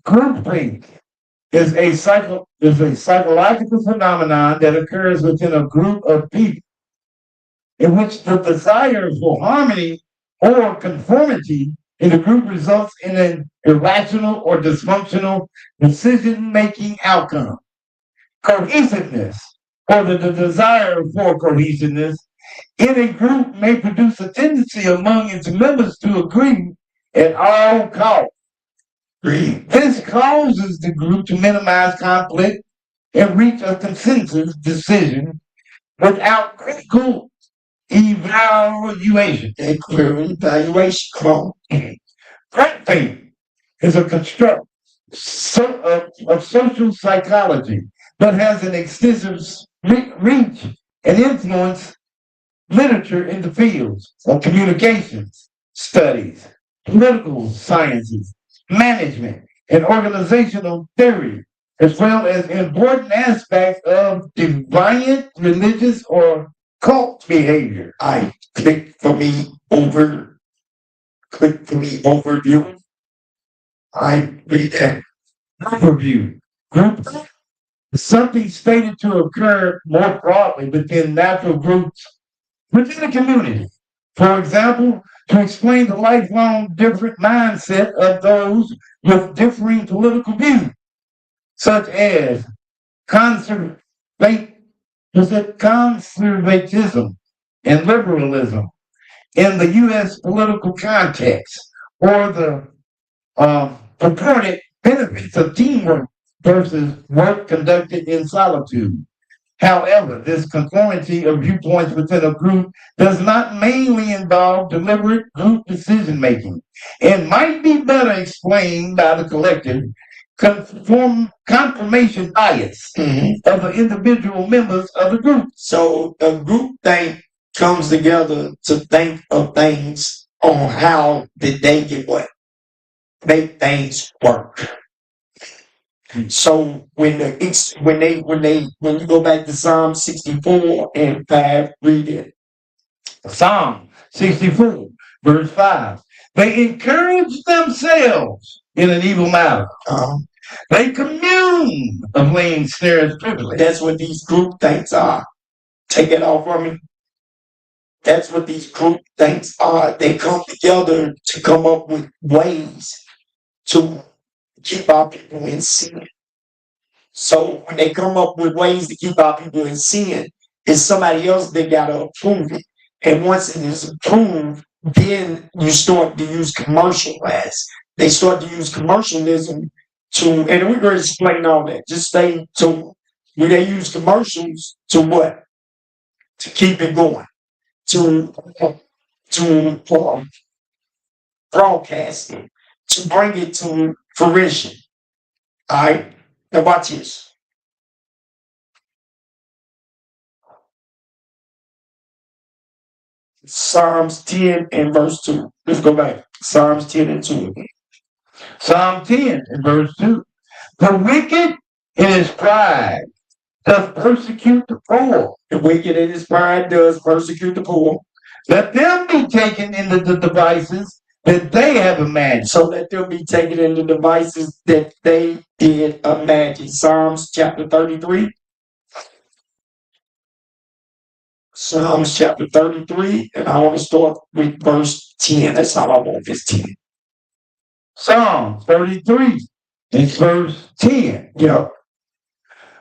Groupthink is a psychological phenomenon that occurs within a group of people in which the desire for harmony or conformity in the group results in an irrational or dysfunctional decision-making outcome. Cohesiveness, or the desire for cohesiveness in a group may produce a tendency among its members to agree at all costs. This causes the group to minimize conflict and reach a consensus decision without critical evaluation. Evaluation, come on. Groupthink is a construct of social psychology, but has an extensive reach and influence literature in the fields of communications, studies, political sciences, management, and organizational theory, as well as important aspects of deviant religious or cult behavior. I click for me overview. I read that. Overview. Group is something stated to occur more broadly within natural groups within a community. For example, to explain the lifelong different mindset of those with differing political views, such as conservatism and liberalism in the U.S. political context, or the purported benefits of teamwork versus work conducted in solitude. However, this conformity of viewpoints within a group does not mainly involve deliberate group decision-making and might be better explained by the collective confirmation bias of the individual members of the group. So a group think comes together to think of things on how did they get what? Make things work. So when you go back to Psalm 64 and 5, read it. Psalm 64, verse 5. They encourage themselves in an evil matter. They commune of laying snares privily. That's what these group thinks are. Take it off from me. That's what these group thinks are. They come together to come up with ways to keep our people in sin. So when they come up with ways to keep our people in sin, it's somebody else that got to approve it. And once it is approved, then you start to use commercialized. They start to use commercialism to, and we're going to explain all that. Just stay to, when they use commercials to what? To keep it going. To broadcast it. To bring it to fruition. All right? Now watch this. Psalms 10 and verse 2. Let's go back. Psalms 10 and 2. Psalm 10 and verse 2. The wicked in his pride does persecute the poor. The wicked in his pride does persecute the poor. Let them be taken into the devices that they have imagined. So let them be taken into devices that they did imagine. Psalms chapter 33. Psalms chapter 33, and I want to start with verse 10. That's all I want, is 10. Psalm 33 and verse 10. Yeah.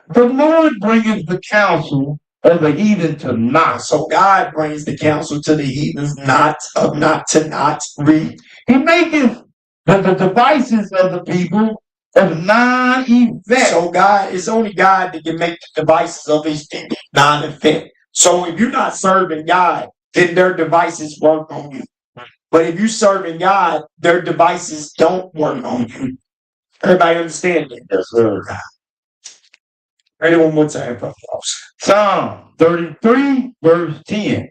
The Lord bringeth the counsel of the heathen to naught. So God brings the counsel to the heathens, not to not. Read. He maketh the devices of the people of non-effect. So God, it's only God that can make the devices of his people non-effect. So if you're not serving God, then their devices work on you. But if you're serving God, their devices don't work on you. Everybody understand that? Yes, sir. Read it one more time, Brother. Psalm 33, verse 10.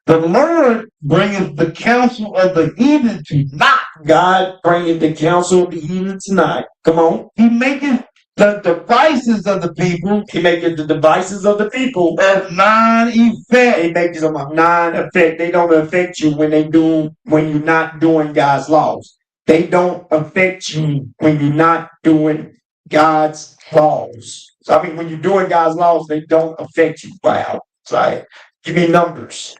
The Lord bringeth the counsel of the heathen to naught. God bringeth the counsel of the heathen tonight. Come on. He maketh the devices of the people. He maketh the devices of the people of non-effect. He makes them of non-effect. They don't affect you when you're not doing God's laws. They don't affect you when you're not doing God's laws. So I mean, when you're doing God's laws, they don't affect you. Wow. So give me numbers.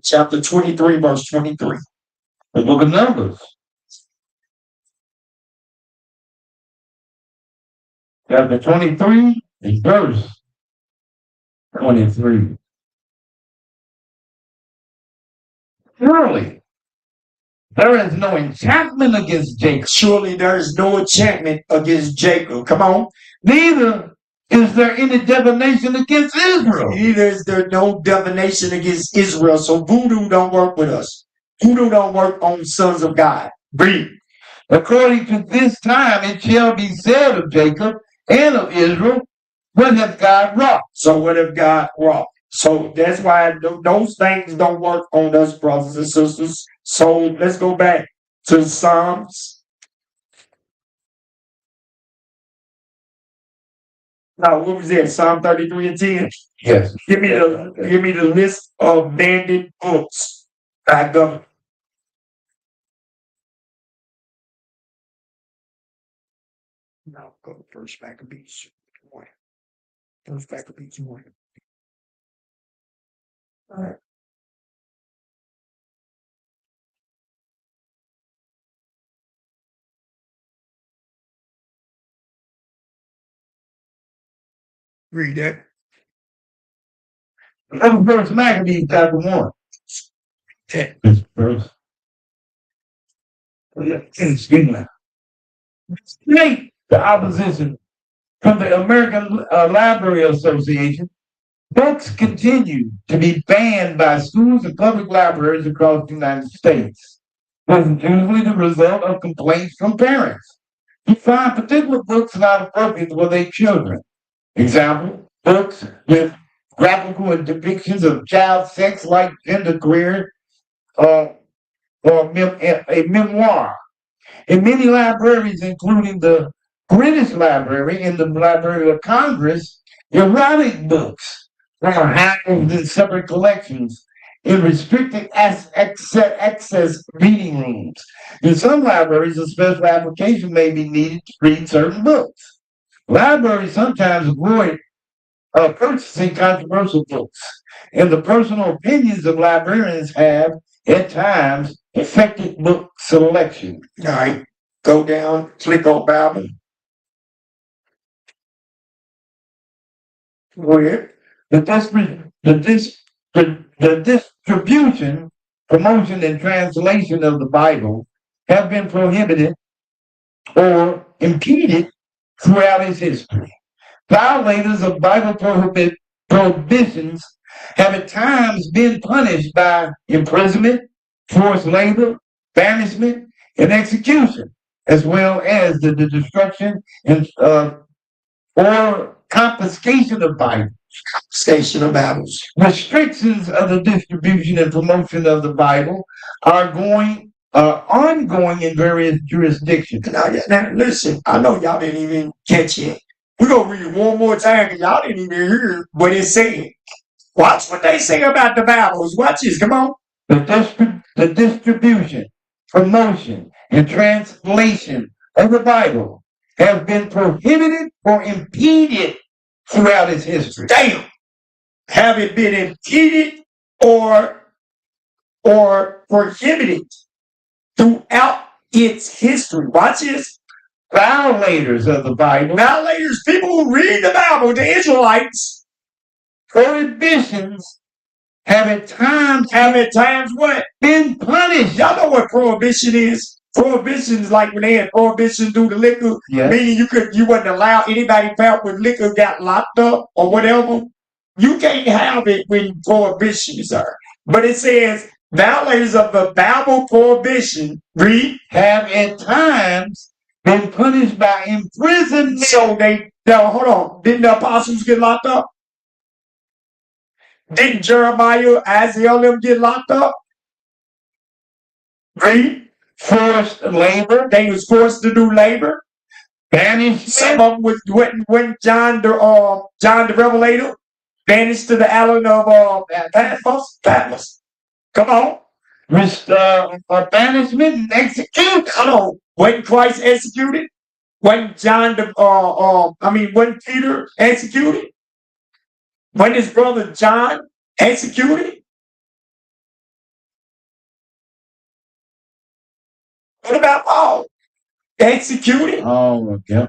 Chapter 23, verse 23. The book of Numbers. Chapter 23 and verse 23. Surely there is no enchantment against Jacob. Surely there is no enchantment against Jacob. Come on. Neither is there any divination against Israel. Neither is there no divination against Israel. So voodoo don't work with us. Voodoo don't work on sons of God. Read. According to this time it shall be said of Jacob and of Israel, what hath God wrought? So what have God wrought? So that's why those things don't work on us, brothers and sisters. So let's go back to Psalms. Now, what was that? Psalm 33 and 10? Yes. Give me the list of banned books by government. Now go to First Maccabees 1. First Maccabees 1. All right. Read that. First Maccabees chapter 1. 10. This verse. Excuse me. State the opposition from the American Library Association. Books continue to be banned by schools and public libraries across the United States. This is usually the result of complaints from parents who find particular books not appropriate for their children. Example, books with graphical depictions of child sex like genderqueer or a memoir. In many libraries, including the British Library and the Library of Congress, erotic books are housed in separate collections in restricted access reading rooms. In some libraries, a special application may be needed to read certain books. Libraries sometimes avoid purchasing controversial books, and the personal opinions of librarians have, at times, affected book selection. All right. Go down, click on Bible. Go ahead. The distribution, promotion, and translation of the Bible have been prohibited or impeded throughout its history. Violators of Bible prohibitions have at times been punished by imprisonment, forced labor, banishment, and execution, as well as the destruction and or confiscation of Bibles. Station of Bibles. Restrictions of the distribution and promotion of the Bible are ongoing in various jurisdictions. Now, listen, I know y'all didn't even catch it. We're going to read it one more time because y'all didn't even hear what it said. Watch what they say about the Bibles. Watch this. Come on. The distribution, promotion, and translation of the Bible have been prohibited or impeded throughout its history. Damn. Have it been impeded or prohibited throughout its history? Watch this. Violators of the Bible. Violators, people who read the Bible, the Israelites. Prohibitions have at times what? Been punished. Y'all know what prohibition is? Prohibition is like when they had prohibition through the liquor, meaning you wouldn't allow anybody found with liquor got locked up or whatever. You can't have it when prohibitions are. But it says violators of the Bible prohibition, read, have at times been punished by imprisonment. So hold on. Didn't the apostles get locked up? Didn't Jeremiah, Isaiah, them get locked up? Read. Forced labor. They was forced to do labor. Banished. Some of them was when John the Revelator banished to the island of Patmos. Come on. Banishment and execution. Come on. Wasn't Christ executed? Wasn't wasn't Peter executed? When his brother John executed? What about Paul? Executed? Oh, yeah.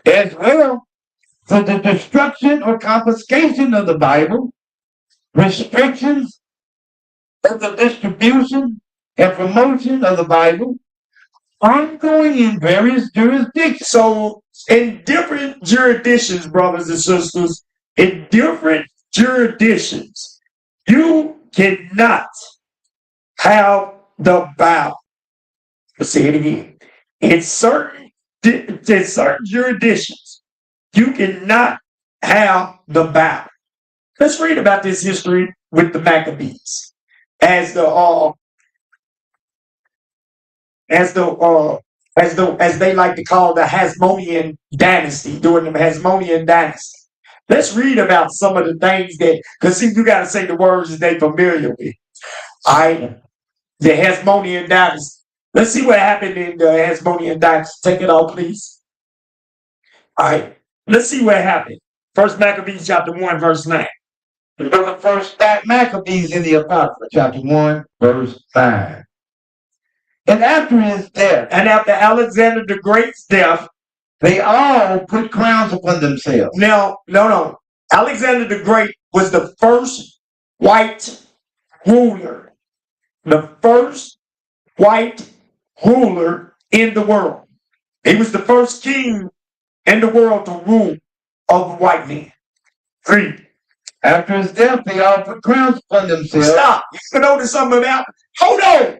As well, for the destruction or confiscation of the Bible, restrictions of the distribution and promotion of the Bible, ongoing in various jurisdictions. So, in different jurisdictions, brothers and sisters, in different jurisdictions, you cannot have the Bible. Let's say it again. In certain jurisdictions, you cannot have the Bible. Let's read about this history with the Maccabees, as they like to call the Hasmonean dynasty, during the Hasmonean dynasty. Let's read about some of the things because see, you got to say the words that they familiar with. All right, the Hasmonean dynasty. Let's see what happened in the Hasmonean dynasty. Take it all, please. All right, let's see what happened. First Maccabees chapter 1, verse 9. The first Maccabees in the Apocrypha, chapter 1, verse 9. And after his death, and after Alexander the Great's death, they all put crowns upon themselves. No. Alexander the Great was the first white ruler. The first white ruler in the world. He was the first king in the world to rule over white men. 3. After his death, they all put crowns upon themselves. Stop. You can notice something about. Hold on.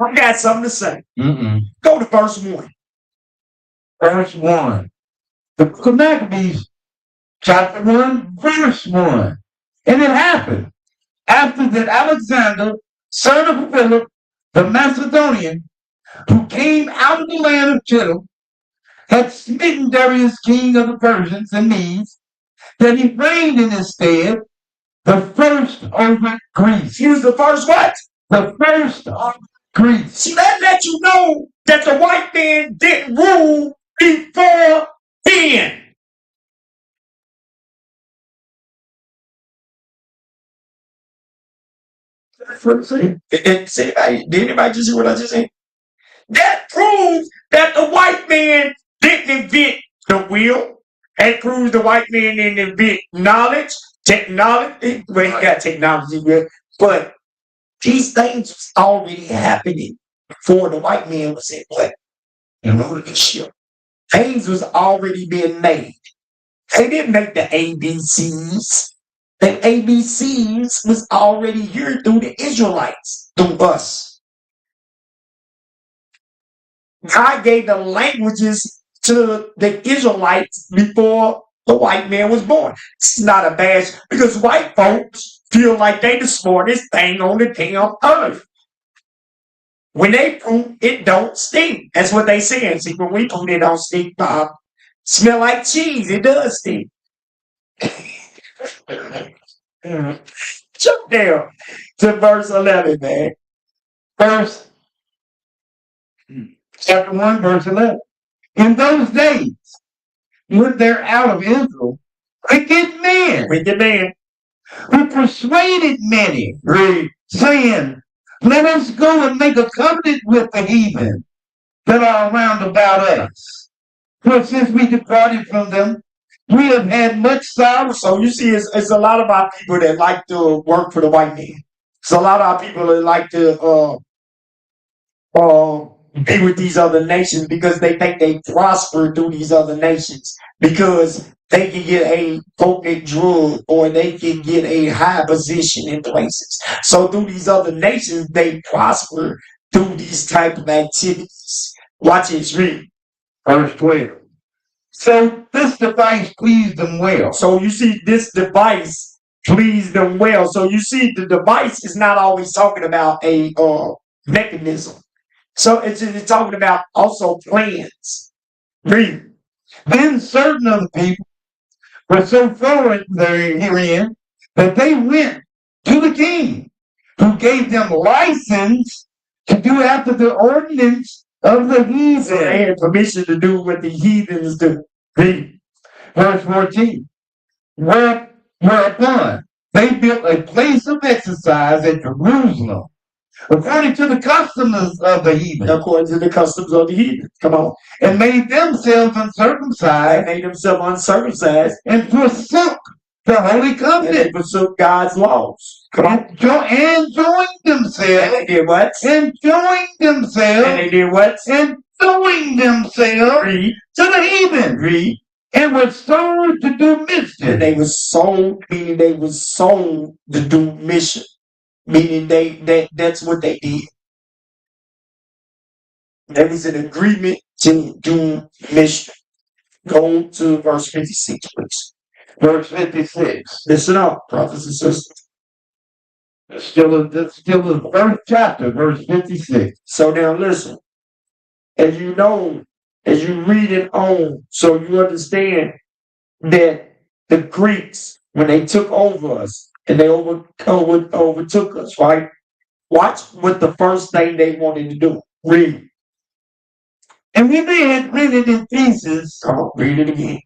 I got something to say. Go to verse 1. Verse 1. The book of Maccabees, chapter 1, verse 1. And it happened after that Alexander, son of Philip, the Macedonian, who came out of the land of Chittim, had smitten Darius, king of the Persians and Medes, that he reigned in his stead, the first over Greece. He was the first what? The first over Greece. See, that lets you know that the white man didn't rule before then. Did anybody just hear what I just said? That proves that the white man didn't invent the wheel. It proves the white man didn't invent knowledge, technology. Well, he got technology, but these things was already happening before the white man was in play. In order to ship, things was already being made. They didn't make the ABCs. The ABCs was already here through the Israelites, through us. God gave the languages to the Israelites before the white man was born. It's not a bash because white folks feel like they the smartest thing on the damn earth. When they poop, it don't stink. That's what they say. See, when we poop, it don't stink, Bob. Smell like cheese. It does stink. Jump down to verse 11, man. Chapter 1, verse 11. In those days, when they're out of Israel, wicked men who persuaded many, saying, let us go and make a covenant with the heathen that are round about us. For since we departed from them, we have had much sorrow. So you see, it's a lot of our people that like to work for the white man. It's a lot of our people that like to be with these other nations because they think they prosper through these other nations because they can get a potent drug or they can get a high position in places. So through these other nations, they prosper through these type of activities. Watch this, read. Verse 12. So this device pleased them well. So you see, this device pleased them well. So you see, the device is not always talking about a mechanism. So it's talking about also plans. Read. Then certain of the people were so foreign herein that they went to the king, who gave them license to do after the ordinance of the heathen. So they had permission to do what the heathens do. Read. Verse 14. Whereupon they built a place of exercise at Jerusalem, according to the customs of the heathen. According to the customs of the heathen. Come on. And made themselves uncircumcised. And forsook the Holy Covenant. And they forsook God's laws. Come on. And joined themselves. And they did what? And joined themselves. And they did what? And joined themselves Read. To the heathen. Read. And were sold to do mischief. And they were sold, meaning they were sold to do mission. Meaning that's what they did. There was an agreement to do mission. Go to verse 56, please. Verse 56. Listen up, brothers and sisters. It's still the first chapter, verse 56. So now listen. As you know, as you read it on, so you understand that the Greeks, when they took over us, and they overtook us, right? Watch what the first thing they wanted to do. Read. And when they had rent it in pieces, come on, read it again.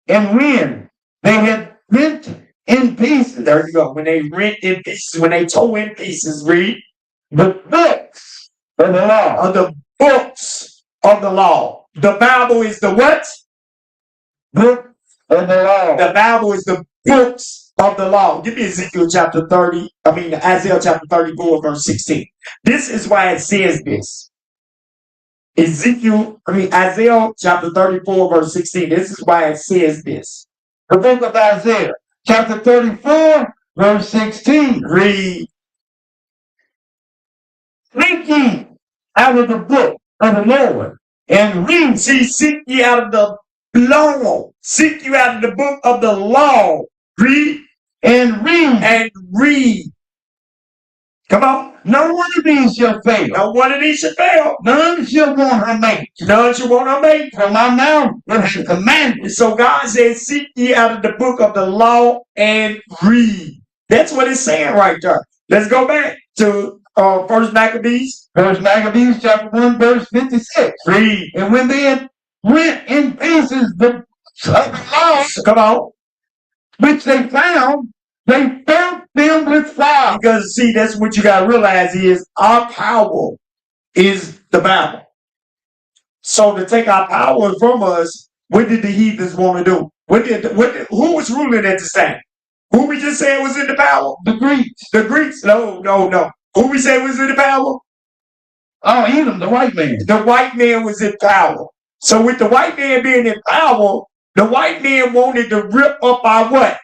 And when they had rent in pieces, there you go. When they rent in pieces, when they tore in pieces, read. The books of the law. The books of the law. The Bible is the what? Book of the law. The Bible is the books of the law. Give me Isaiah chapter 34, verse 16. This is why it says this. Isaiah chapter 34, verse 16. This is why it says this. The book of Isaiah, chapter 34, verse 16. Read. Seek ye out of the book of the Lord and read. See, seek ye out of the law. Seek you out of the book of the law. Read. And read. And read. Come on. No one of these shall fail. No one of these shall fail. None shall want her mate. None shall want her mate. For my mouth will command. So God says, seek ye out of the book of the law and read. That's what it's saying right there. Let's go back to First Maccabees. First Maccabees chapter 1, verse 56. Read. And when they had rent in pieces the books of the law, come on, which they found, they burnt them with fire. Because see, that's what you gotta realize is our power is the Bible. So to take our power from us, what did the heathens want to do? Who was ruling at this time? Who we just said was in the power? The Greeks. The Greeks? No. Who we said was in the power? Oh, Edom, the white man. The white man was in power. So with the white man being in power, The white man wanted to rip up our what?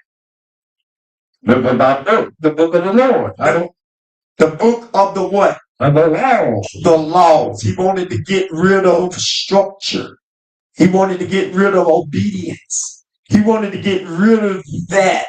Rip about the book of the Lord. The book of the what? Of the law. The laws. He wanted to get rid of structure. He wanted to get rid of obedience. He wanted to get rid of that.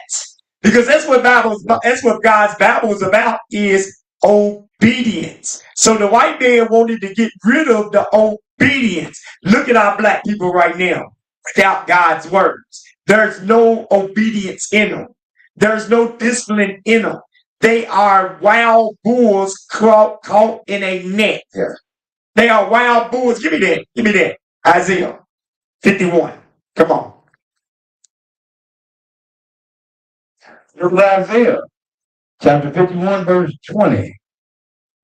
Because that's what God's Bible is about, is obedience. So the white man wanted to get rid of the obedience. Look at our black people right now without God's words. There's no obedience in them. There's no discipline in them. They are wild bulls caught in a net. Yeah. They are wild bulls. Give me that. Give me that. Isaiah 51. Come on. Look at Isaiah chapter 51, verse 20.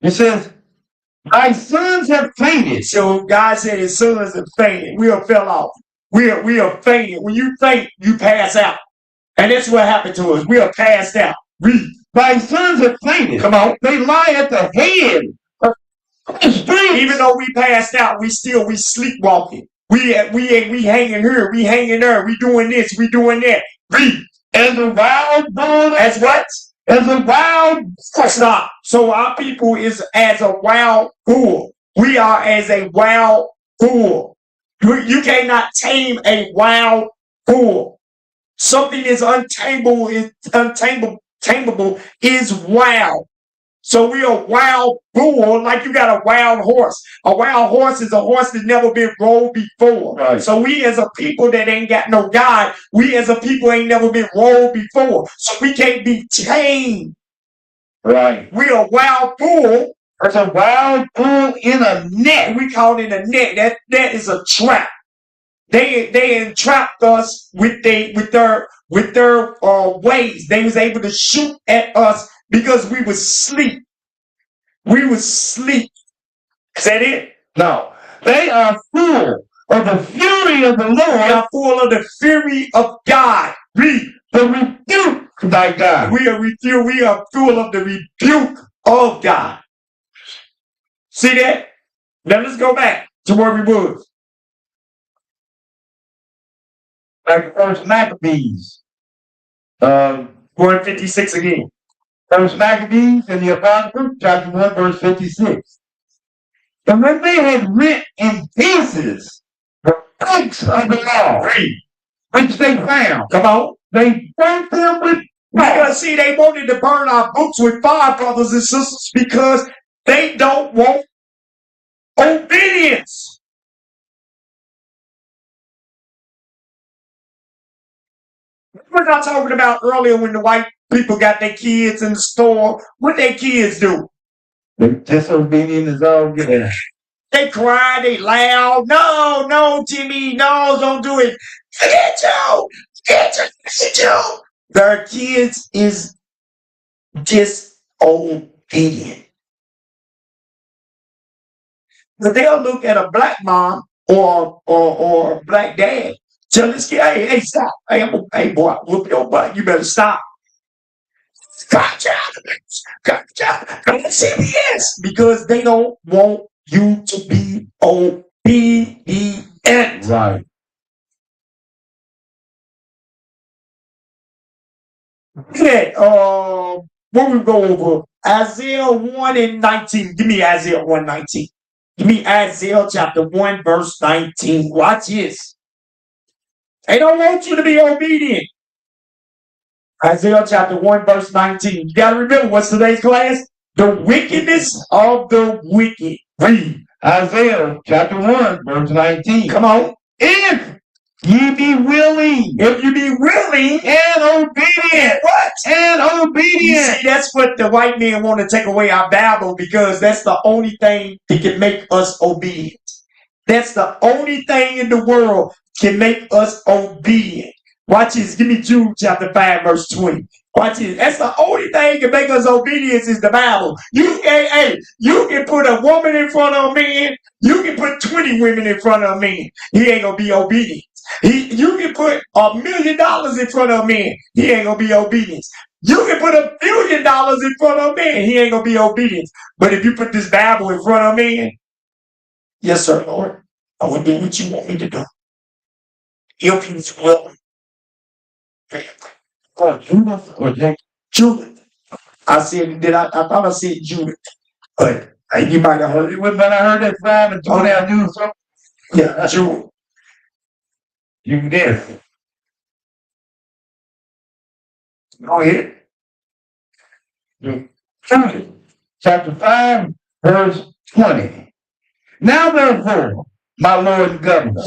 It says, "Thy sons have fainted." So God said his sons have fainted. We have fell off. We are fainted. When you faint, you pass out. And that's what happened to us. We are passed out. Read. Thy sons have fainted. Come on. They lie at the head of the streets. Even though we passed out, we sleepwalking. We hanging here, we hanging there, we doing this, we doing that. Read. As a wild bull. As what? As a wild. Stop. So our people is as a wild bull. We are as a wild bull. You cannot tame a wild bull. Something is untamable is wild. So we are wild bull, like you got a wild horse. A wild horse is a horse that's never been rode before. Right. So we as a people that ain't got no God, we as a people ain't never been rode before. So we can't be tamed. Right. We are wild bull. There's a wild bull in a net. We call it a net. That is a trap. They entrapped us with their ways. They was able to shoot at us because we was asleep. We was asleep. Is that it? No. They are full of the fury of the Lord. They are full of the fury of God. Read. The rebuke thy God. We are full of the rebuke of God. See that? Now let's go back to where we was. Like First Maccabees. 156 again. First Maccabees in the Apocrypha, chapter 1, verse 56. And when they had rent in pieces the books of the law, which they found, come on, they burnt them with fire. Because see, they wanted to burn our books with fire, brothers and sisters, because they don't want obedience. What I was talking about earlier when the white people got their kids in the store. What their kids do? They're disobedient as all get out. They cry, they loud. No, Jimmy, no, don't do it. Get you. Their kids is disobedient. But they'll look at a black mom or a black dad. Tell this kid, hey, stop. Hey, boy, whoop your butt. You better stop. Gotcha. Come to CBS. Because they don't want you to be obedient. Right. Okay, what we go over? Isaiah 1 and 19. Give me Isaiah 1:19. Give me Isaiah chapter 1, verse 19. Watch this. They don't want you to be obedient. Isaiah chapter 1, verse 19. You got to remember, what's today's class? The wickedness of the wicked. Read. Isaiah chapter 1, verse 19. Come on. If ye be willing. If you be willing and obedient. What? And obedient. You see, that's what the white men want to take away our Bible, because that's the only thing that can make us obedient. That's the only thing in the world can make us obedient. Watch this. Give me Jude chapter 5, verse 20. Watch this. That's the only thing that can make us obedience is the Bible. You can put a woman in front of a man. You can put 20 women in front of a man. He ain't going to be obedient. You can put $1 million in front of a man. He ain't going to be obedient. You can put $1 billion in front of a man. He ain't going to be obedient. But if you put this Bible in front of a man, yes, sir, Lord, I will do what you want me to do. if he's willing. Oh, Judas or Jacob? Judith. I said, I thought I said Judith, but you might have heard it. When I heard that 5 and 20, I knew something. Yeah, Judith. You did. Go ahead. Judith, chapter 5, verse 20. Now therefore, my Lord and Governor,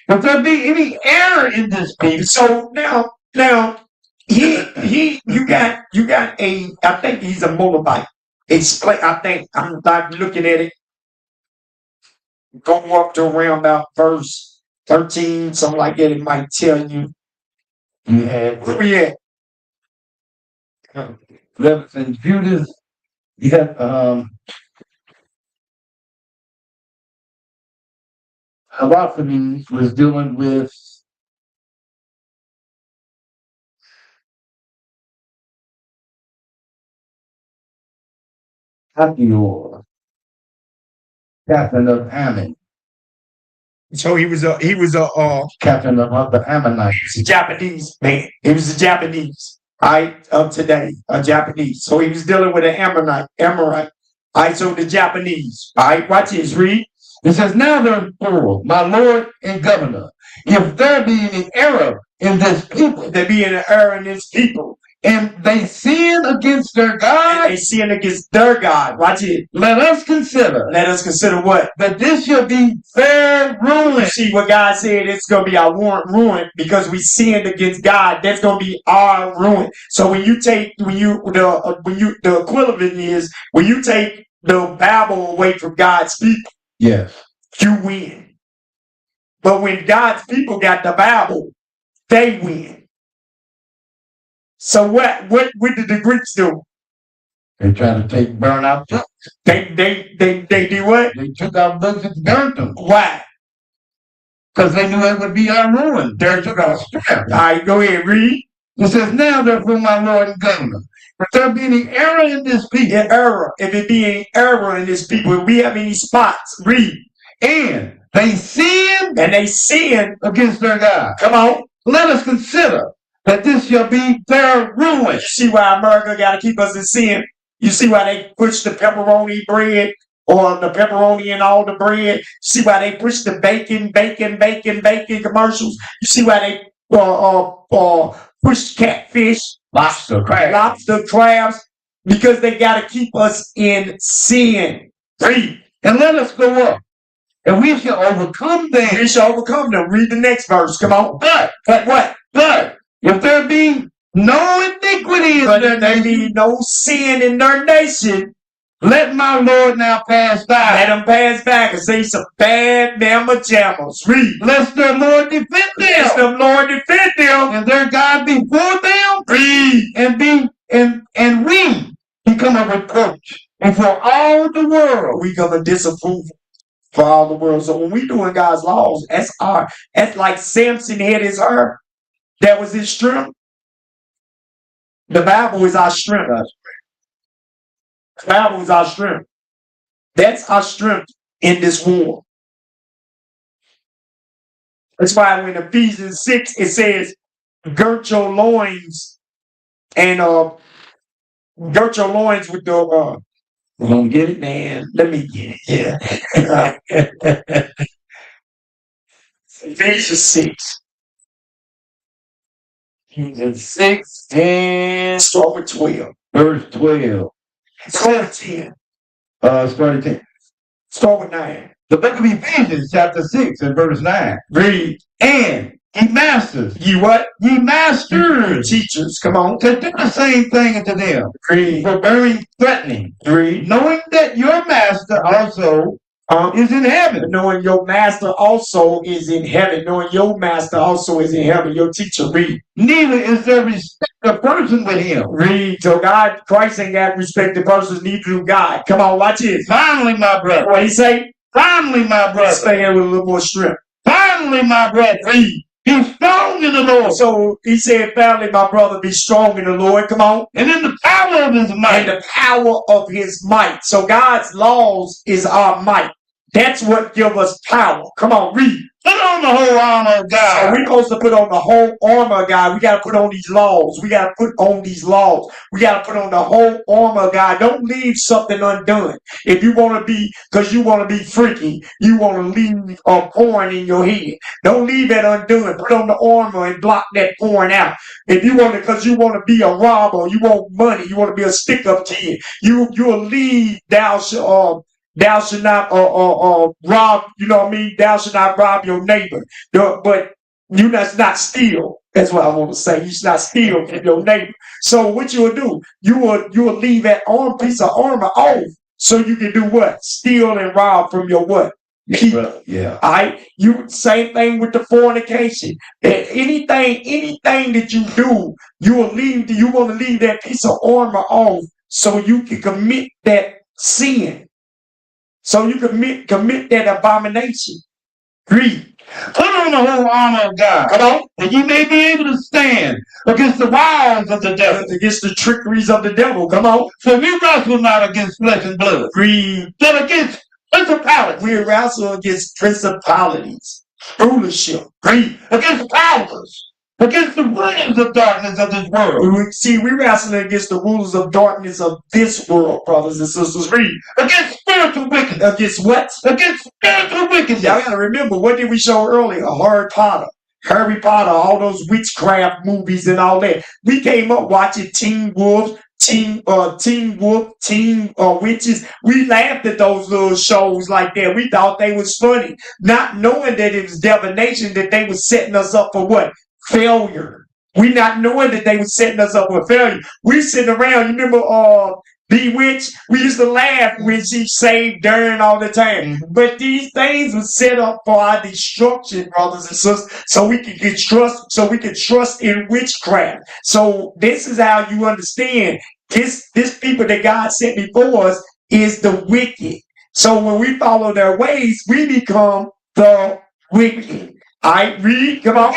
if there be any error in this people, So now, you got a, I think he's a Moabite. Explain, I think, I'm not looking at it. Go up to around about verse 13, something like that. It might tell you. you had Where we at? Levites and Judas. You had Halophanes was dealing with Hakior, captain of Ammon, So he was a captain of the Ammonites. Japanese man. He was a Japanese, right, of today, a Japanese. So he was dealing with an Amorite. All right, so the Japanese. All right, watch this, read. It says, now therefore, my Lord and Governor, if there be any error in this people, There be an error in his people. and they sin against their And God, they sin against their God. Watch it. let us consider Let us consider what? that this shall be their You ruin. see what God said, it's going to be our ruin because we sinned against God. That's going to be our ruin. So when you take, the equivalent is when you take the Bible away from God's people, Yes. you win. But when God's people got the Bible, they win. So what did the Greeks do? They tried to burn out books. They do what? They took our books and burnt them Why? because they knew it would be our ruin. They took our strength. All right, go ahead, read. It says, now therefore, my Lord and Governor, if there be any error in this people, Error. If it be any error in this people, if we have any spots, read. and they sin And they sin. against their God, Come on. let us consider that this shall be their ruin. You see why America got to keep us in sin? You see why they push the pepperoni bread or the pepperoni and all the bread? You see why they push the bacon commercials? You see why they push catfish, Lobster, crabs? Because they got to keep us in sin. Read. And let us go up, and we shall overcome them. We shall overcome them. Read the next verse. Come on. But What? if there be no iniquity in But their if there nation, be no sin in their nation, let my Lord now pass by. let them pass back and say some bad mamma jammers. Read. Lest their Lord defend Let them, them, Lord, defend them. and their God be for them, Read. and we become a reproach before all the world. We come to disapprove for all the world. So when we doing God's laws, that's like Samson had his hair. That was his strength. The Bible is our strength. The Bible is our strength. That's our strength in this war. That's why when Ephesians 6 it says, girt your loins and girt your loins with the We're going to get it. man. Let me get it. Yeah. Ephesians 6. Ephesians 6 and Start with 12. verse 12. Start with 10. Start at 10. Start with 9. The book of Ephesians, chapter 6 and verse 9. Read. And ye masters, Ye what? ye masters, Teachers. Come on. to do the same thing unto them, Read. forbearing, threatening, Read. knowing that your master also is in heaven. Knowing your master also is in heaven. Knowing your master also is in heaven. Your teacher. Read. Neither is there respect of person with him. Read. So God, Christ ain't got respect to persons, neither do God. Come on, watch it. Finally, my brother. What he say? Finally, my brother. Stay here with a little more strength. Finally, my brother. Read. Be strong in the Lord. So he said, family, my brother, be strong in the Lord. Come on. And in the power of his might. And the power of his might. So God's laws is our might. That's what give us power. Come on, read. Put on the whole armor of So God. we're supposed to put on the whole armor of God. We got to put on these laws. We got to put on these laws. We got to put on the whole armor of God. Don't leave something undone. If you want to be, because you want to be freaky, you want to leave a porn in your head. Don't leave that undone. Put on the armor and block that porn out. If you want to, because you want to be a robber, you want money, you want to be a stick-up kid, you'll leave thou shalt not rob, you know what I mean? Thou shalt not rob your neighbor. But you not steal. That's what I want to say. You should not steal from your neighbor. So what you will do, you will leave that piece of armor off so you can do what? Steal and rob from your what? People. Yeah. All right. You same thing with the fornication. Anything that you do, you want to leave that piece of armor off so you can commit that sin. So you commit that abomination. Read. Put on the whole armor of God. Come on. That you may be able to stand against the wiles of the devil. Against the trickeries of the devil. Come on. For we wrestle not against flesh and blood. Read. But against principalities. We wrestle against principalities. Rulership. Read. Against powers. Against the rulers of darkness of this world. See, we wrestling against the rulers of darkness of this world, brothers and sisters. Read. Against spiritual wickedness. Against what? Against spiritual wickedness. Y'all gotta remember, what did we show earlier? Harry Potter, all those witchcraft movies and all that. We came up watching Teen Wolf, Teen Witches. We laughed at those little shows like that. We thought they was funny, not knowing that it was divination, that they was setting us up for what? Failure. We not knowing that they were setting us up for failure. We sitting around, you remember Bewitched? We used to laugh when she saved Darren all the time. But these things were set up for our destruction, brothers and sisters, so we can get trust in witchcraft. So this is how you understand this people that God sent before us is the wicked. So when we follow their ways, we become the wicked. I read, come on.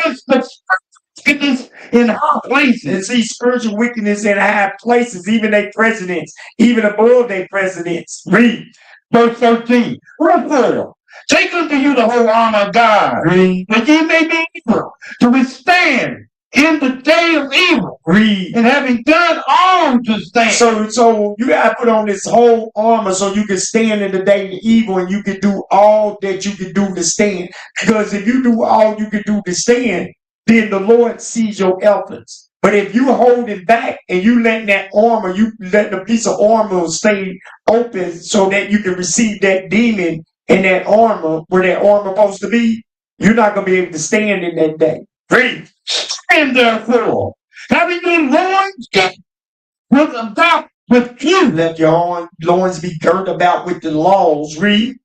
Wickedness in high places. And see spiritual wickedness in high places, even their presidents, even above their presidents. Read. Verse 13. Wherefore, take unto you the whole armor of God, Read. that ye may be able to withstand in the day of evil. Read. And having done all to stand. So you gotta put on this whole armor so you can stand in the day of evil, and you can do all that you can do to stand. Because if you do all you can do to stand, then the Lord sees your efforts. But if you hold it back and you let that armor, you let the piece of armor stay open so that you can receive that demon in that armor, where that armor supposed to be, you're not going to be able to stand in that day. Read. And therefore, having your loins girt with truth, Let your loins be girt about with the laws. Read.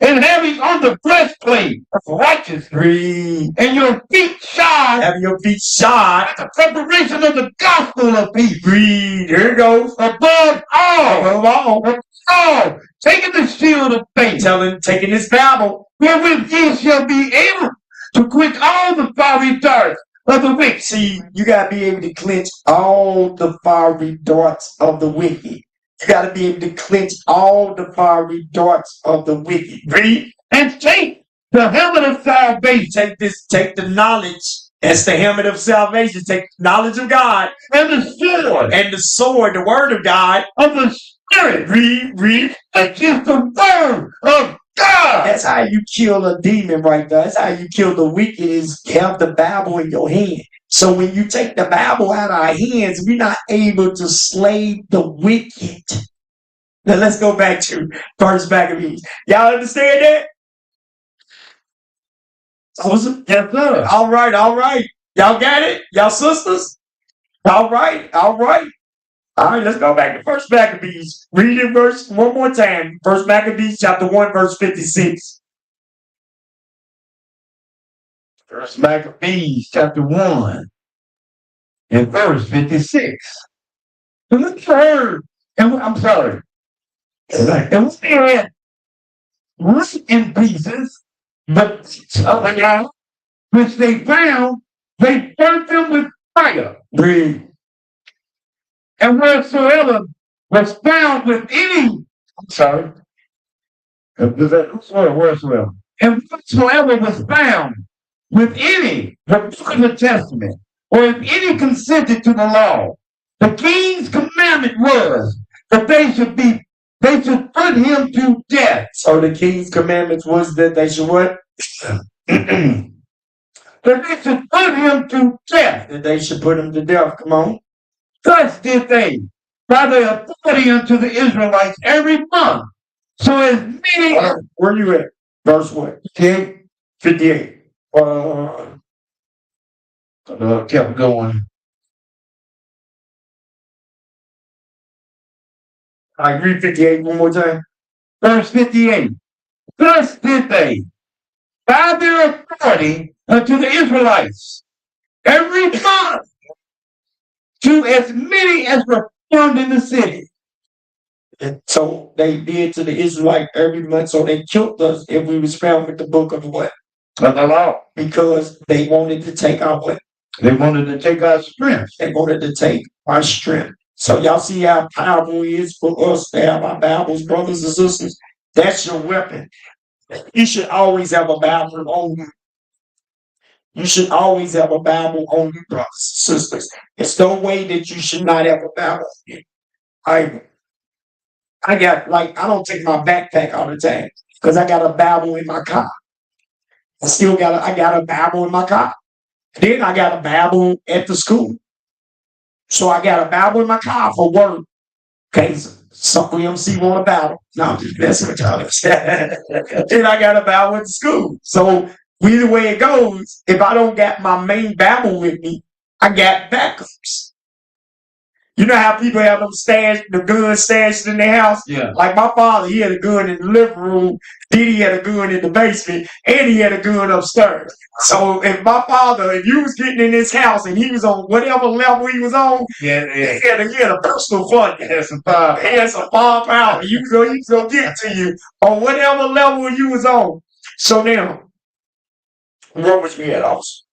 and having on the breastplate of righteousness, Read. and your feet shod Having your feet shod. with the preparation of the gospel of peace. Read. Here it goes. Above all, Above all, taking the shield of faith, taking this Bible. wherewith ye shall be able to quench all the fiery darts of the wicked. See, you got to be able to clench all the fiery darts of the wicked. You got to be able to clench all the fiery darts of the wicked. Read. And take the helmet of salvation, Take the knowledge. That's the helmet of salvation. Take the knowledge of God. and the sword And the sword, the word of God. of the Spirit, Read. which is the word of God. That's how you kill a demon right there. That's how you kill the wicked, is have the Bible in your hand. So when you take the Bible out of our hands, we're not able to slay the wicked. Now let's go back to First Maccabees. Y'all understand that? Awesome. Yes, sir. All right. Y'all got it? Y'all sisters? All right. All right, let's go back to First Maccabees. Read it verse one more time. First Maccabees chapter 1, verse 56. First Maccabees chapter 1 and verse 56. So let's heard, and I'm sorry. And we had right in pieces, but which they found, they burnt them with fire. Read. And wheresoever was found with any, Wheresoever. And whatsoever was found with any that took the testament, or if any consented to the law, the king's commandment was that they should put him to death. So the king's commandments was that they should what? That they should put him to death. That they should put him to death. Come on. Thus did they, by the authority unto the Israelites every month. So as many Where you at? Verse what? 58. Kept going. I read 58 one more time. Verse 58. Thus did they, by their authority unto the Israelites, every month, to as many as were found in the city. And so they did to the Israelite every month. So they killed us if we was found with the book of what? Of the law. Because they wanted to take our what? They wanted to take our strength. They wanted to take our strength. So y'all see how powerful it is for us to have our Bibles, brothers and sisters. That's your weapon. You should always have a Bible on you. You should always have a Bible on you, brothers and sisters. It's no way that you should not have a Bible on you. I don't take my backpack all the time because I got a Bible in my car. I got a Bible in my car. Then I got a Bible at the school. So I got a Bible in my car for work. Okay, some EMC want a Bible. No, I'm just messing with y'all. Then I got a Bible at the school. So either way it goes, if I don't got my main Bible with me, I got backups. You know how people have the guns stashed in their house? Yeah. Like my father, he had a gun in the living room, then he had a gun in the basement, and he had a gun upstairs. So if you was getting in his house and he was on whatever level he was on, he had a personal fund. He had some firepower. He was gonna get to you on whatever level you was on. So now, what was we at also?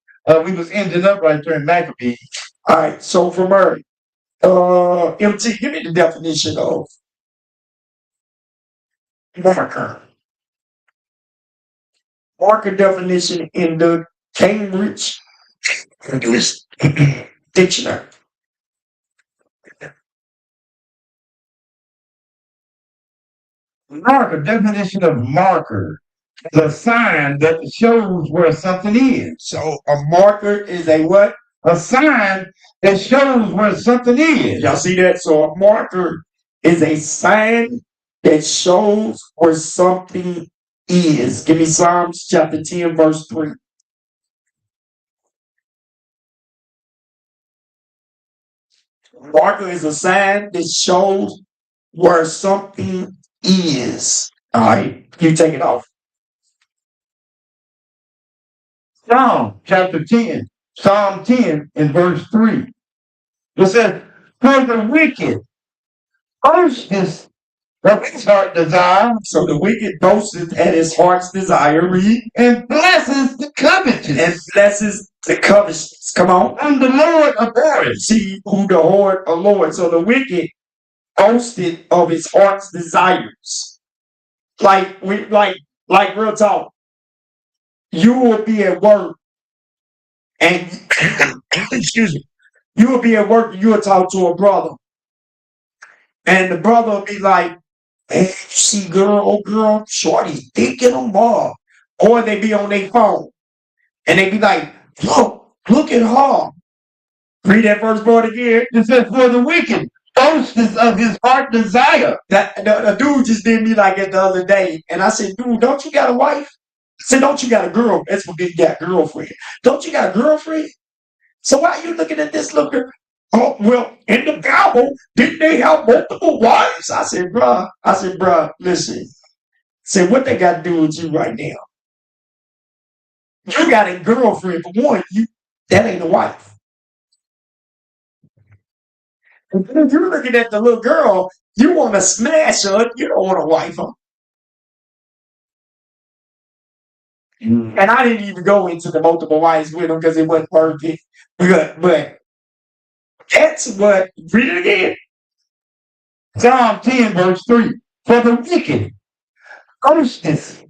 We was ending up right there in Maccabee. All right, so from Murray. MT, give me the definition of marker. Marker definition in the Cambridge English Dictionary. Marker, definition of marker. The sign that shows where something is. So a marker is a what? A sign that shows where something is. Y'all see that? So a marker is a sign that shows where something is. Give me Psalms chapter 10, verse 3. Marker is a sign that shows where something is. All right, you take it off. Psalm chapter 10. Psalm 10 in verse 3. It says, for the wicked boasteth of his heart desire. So the wicked boasteth at his heart's desire, read, and blesses the covetous. And blesses the covetous. Come on. And the Lord abhorreth. See who the Lord. So the wicked boasted of his heart's desires. Like real talk. You will be at work and excuse me, you will be at work and you will talk to a brother. And the brother will be like, hey, you see girl, shorty's thinking them all. Or they be on their phone. And they be like, look at her. Read that first part again. It says, for the wicked boasteth of his heart desire. The dude just did me like that the other day. And I said, dude, don't you got a wife? I said, don't you got a girl? That's what you got, girlfriend. Don't you got a girlfriend? So why are you looking at this looker? Oh, well, in the Bible, didn't they have multiple wives? I said, bruh, listen. I said, what they got to do with you right now? You got a girlfriend, for one, that ain't a wife. And if you're looking at the little girl, you want to smash her, you don't want to wife her. And I didn't even go into the multiple wives with them because it wasn't worth it. But that's what, read it again. Psalm 10 verse 3. For the wicked Foolishness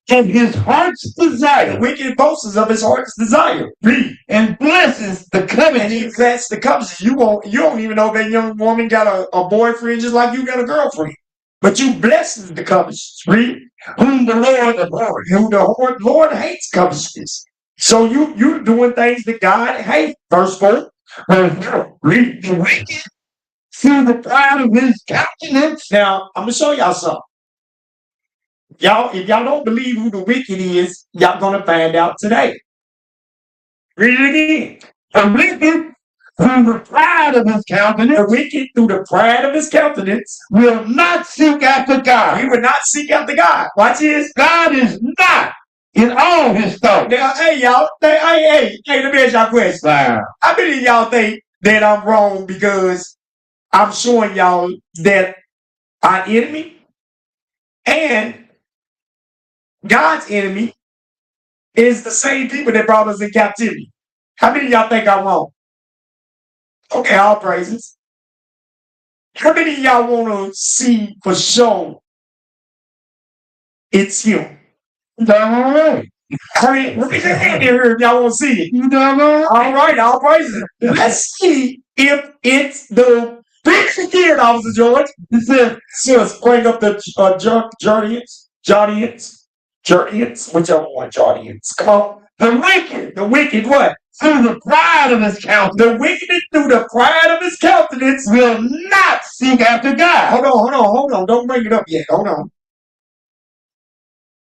of his heart's desire. The wicked boasts of his heart's desire. Read. And blesses the And covenant. he blessed the covenant. You don't even know that young woman got a boyfriend just like you got a girlfriend. But you blessed the covenant. Read. Whom the Lord abhors. Who the Lord hates covetousness. So you doing things that God hates. Verse 4. Verse 4. Read. The wicked see the pride of his countenance. Now, I'm going to show y'all something. If y'all don't believe who the wicked is, y'all going to find out today. Read it again. The wicked through the pride of his countenance. The wicked, through the pride of his countenance, will not seek after God. he will not seek after God. Watch this. God is not in all his thoughts. Now, hey, y'all. Hey, let me ask y'all a question. Wow. How many of y'all think that I'm wrong because I'm showing y'all that our enemy and God's enemy is the same people that brought us in captivity? How many of y'all think I'm wrong? Okay, all praises. How many of y'all want to see for sure it's him? All right. I mean, raise your hand here if y'all want to see it. All right, all praises. Let's see if it's the big again, Officer George. It says bring up the Jardians, whichever one, Jardians. Come on. The wicked what? Through the pride of his countenance. The wicked through the pride of his countenance will not seek after God. Hold on. Don't bring it up yet. Hold on.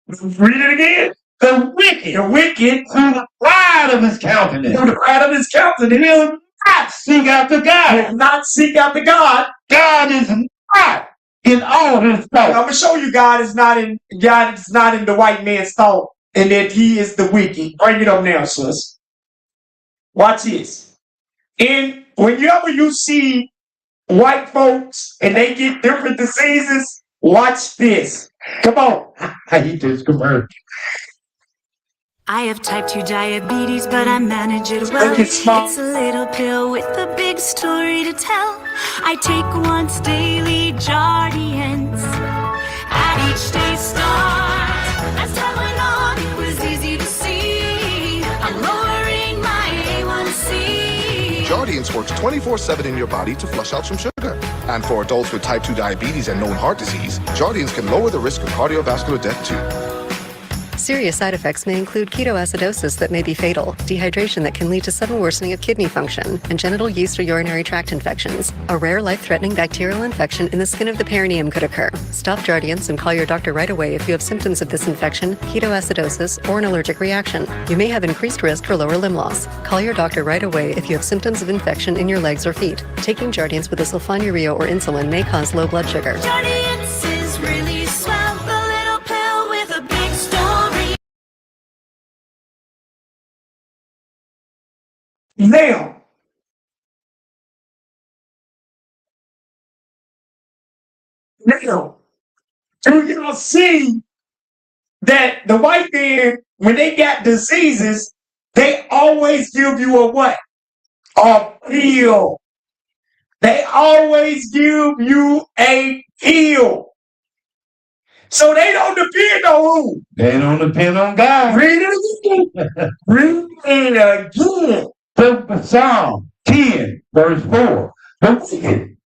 Read it again. The wicked through the pride of his countenance. Through the pride of his countenance will not seek after God. will not seek after God. God is not in all his thoughts. I'm gonna show you God is not in the white man's thought, and that he is the wicked. Bring it up now, sis. Watch this. And whenever you see white folks and they get different diseases, watch this. Come on. I hate this commercial. I have type 2 diabetes, but I manage it well. It's a little pill with a big story to tell. I take once daily Jardians at each day's start. As time went on, it was easy to see. I'm lowering my A1C. Jardians works 24/7 in your body to flush out some sugar. And for adults with type 2 diabetes and known heart disease, Jardians can lower the risk of cardiovascular death too. Serious side effects may include ketoacidosis that may be fatal, dehydration that can lead to sudden worsening of kidney function, and genital yeast or urinary tract infections. A rare life-threatening bacterial infection in the skin of the perineum could occur. Stop Jardians and call your doctor right away if you have symptoms of this infection, ketoacidosis, or an allergic reaction. You may have increased risk for lower limb loss. Call your doctor right away if you have symptoms of infection in your legs or feet. Taking Jardians with a sulfonylurea or insulin may cause low blood sugar. Jardians is really swell, a little pill with a big story. Now, do y'all see that the white man, when they got diseases, they always give you a what? A pill. They always give you a pill. So they don't depend on who? They don't depend on God. Read it again. Read it again. Psalm 10, verse 4. The wicked,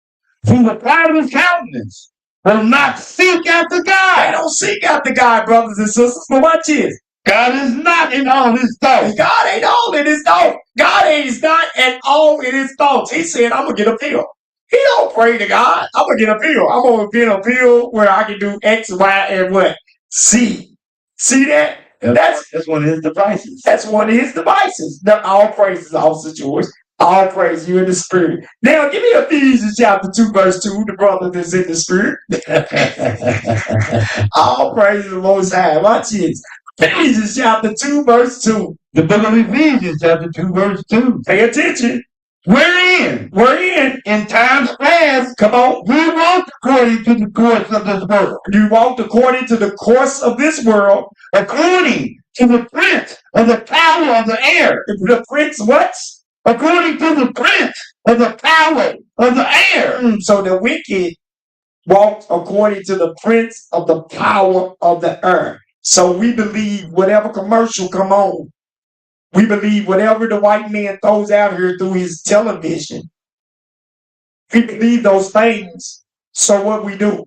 through the pride of his countenance, will not seek after God. They don't seek after God, brothers and sisters. But watch this. God is not in all his thoughts. God ain't all in his thoughts. God is not at all in his thoughts. He said, I'm going to get a pill. He don't pray to God. I'm going to get a pill. I'm going to get a pill where I can do X, Y, and what? Z. See that? That's one of his devices. That's one of his devices. All praises, Officer George. All praise you in the spirit. Now, give me Ephesians chapter 2, verse 2, the brother that's in the spirit. All praise the Most High. Watch this. Ephesians chapter 2, verse 2. The book of Ephesians chapter 2, verse 2. Pay attention. Wherein in times past, come on, we walked according to the course of this world. You walked according to the course of this world, according to the prince of the power of the air. The prince what? According to the prince of the power of the air. So the wicked walks according to the prince of the power of the earth. So we believe whatever commercial come on, we believe whatever the white man throws out here through his television. We believe those things. So what we do?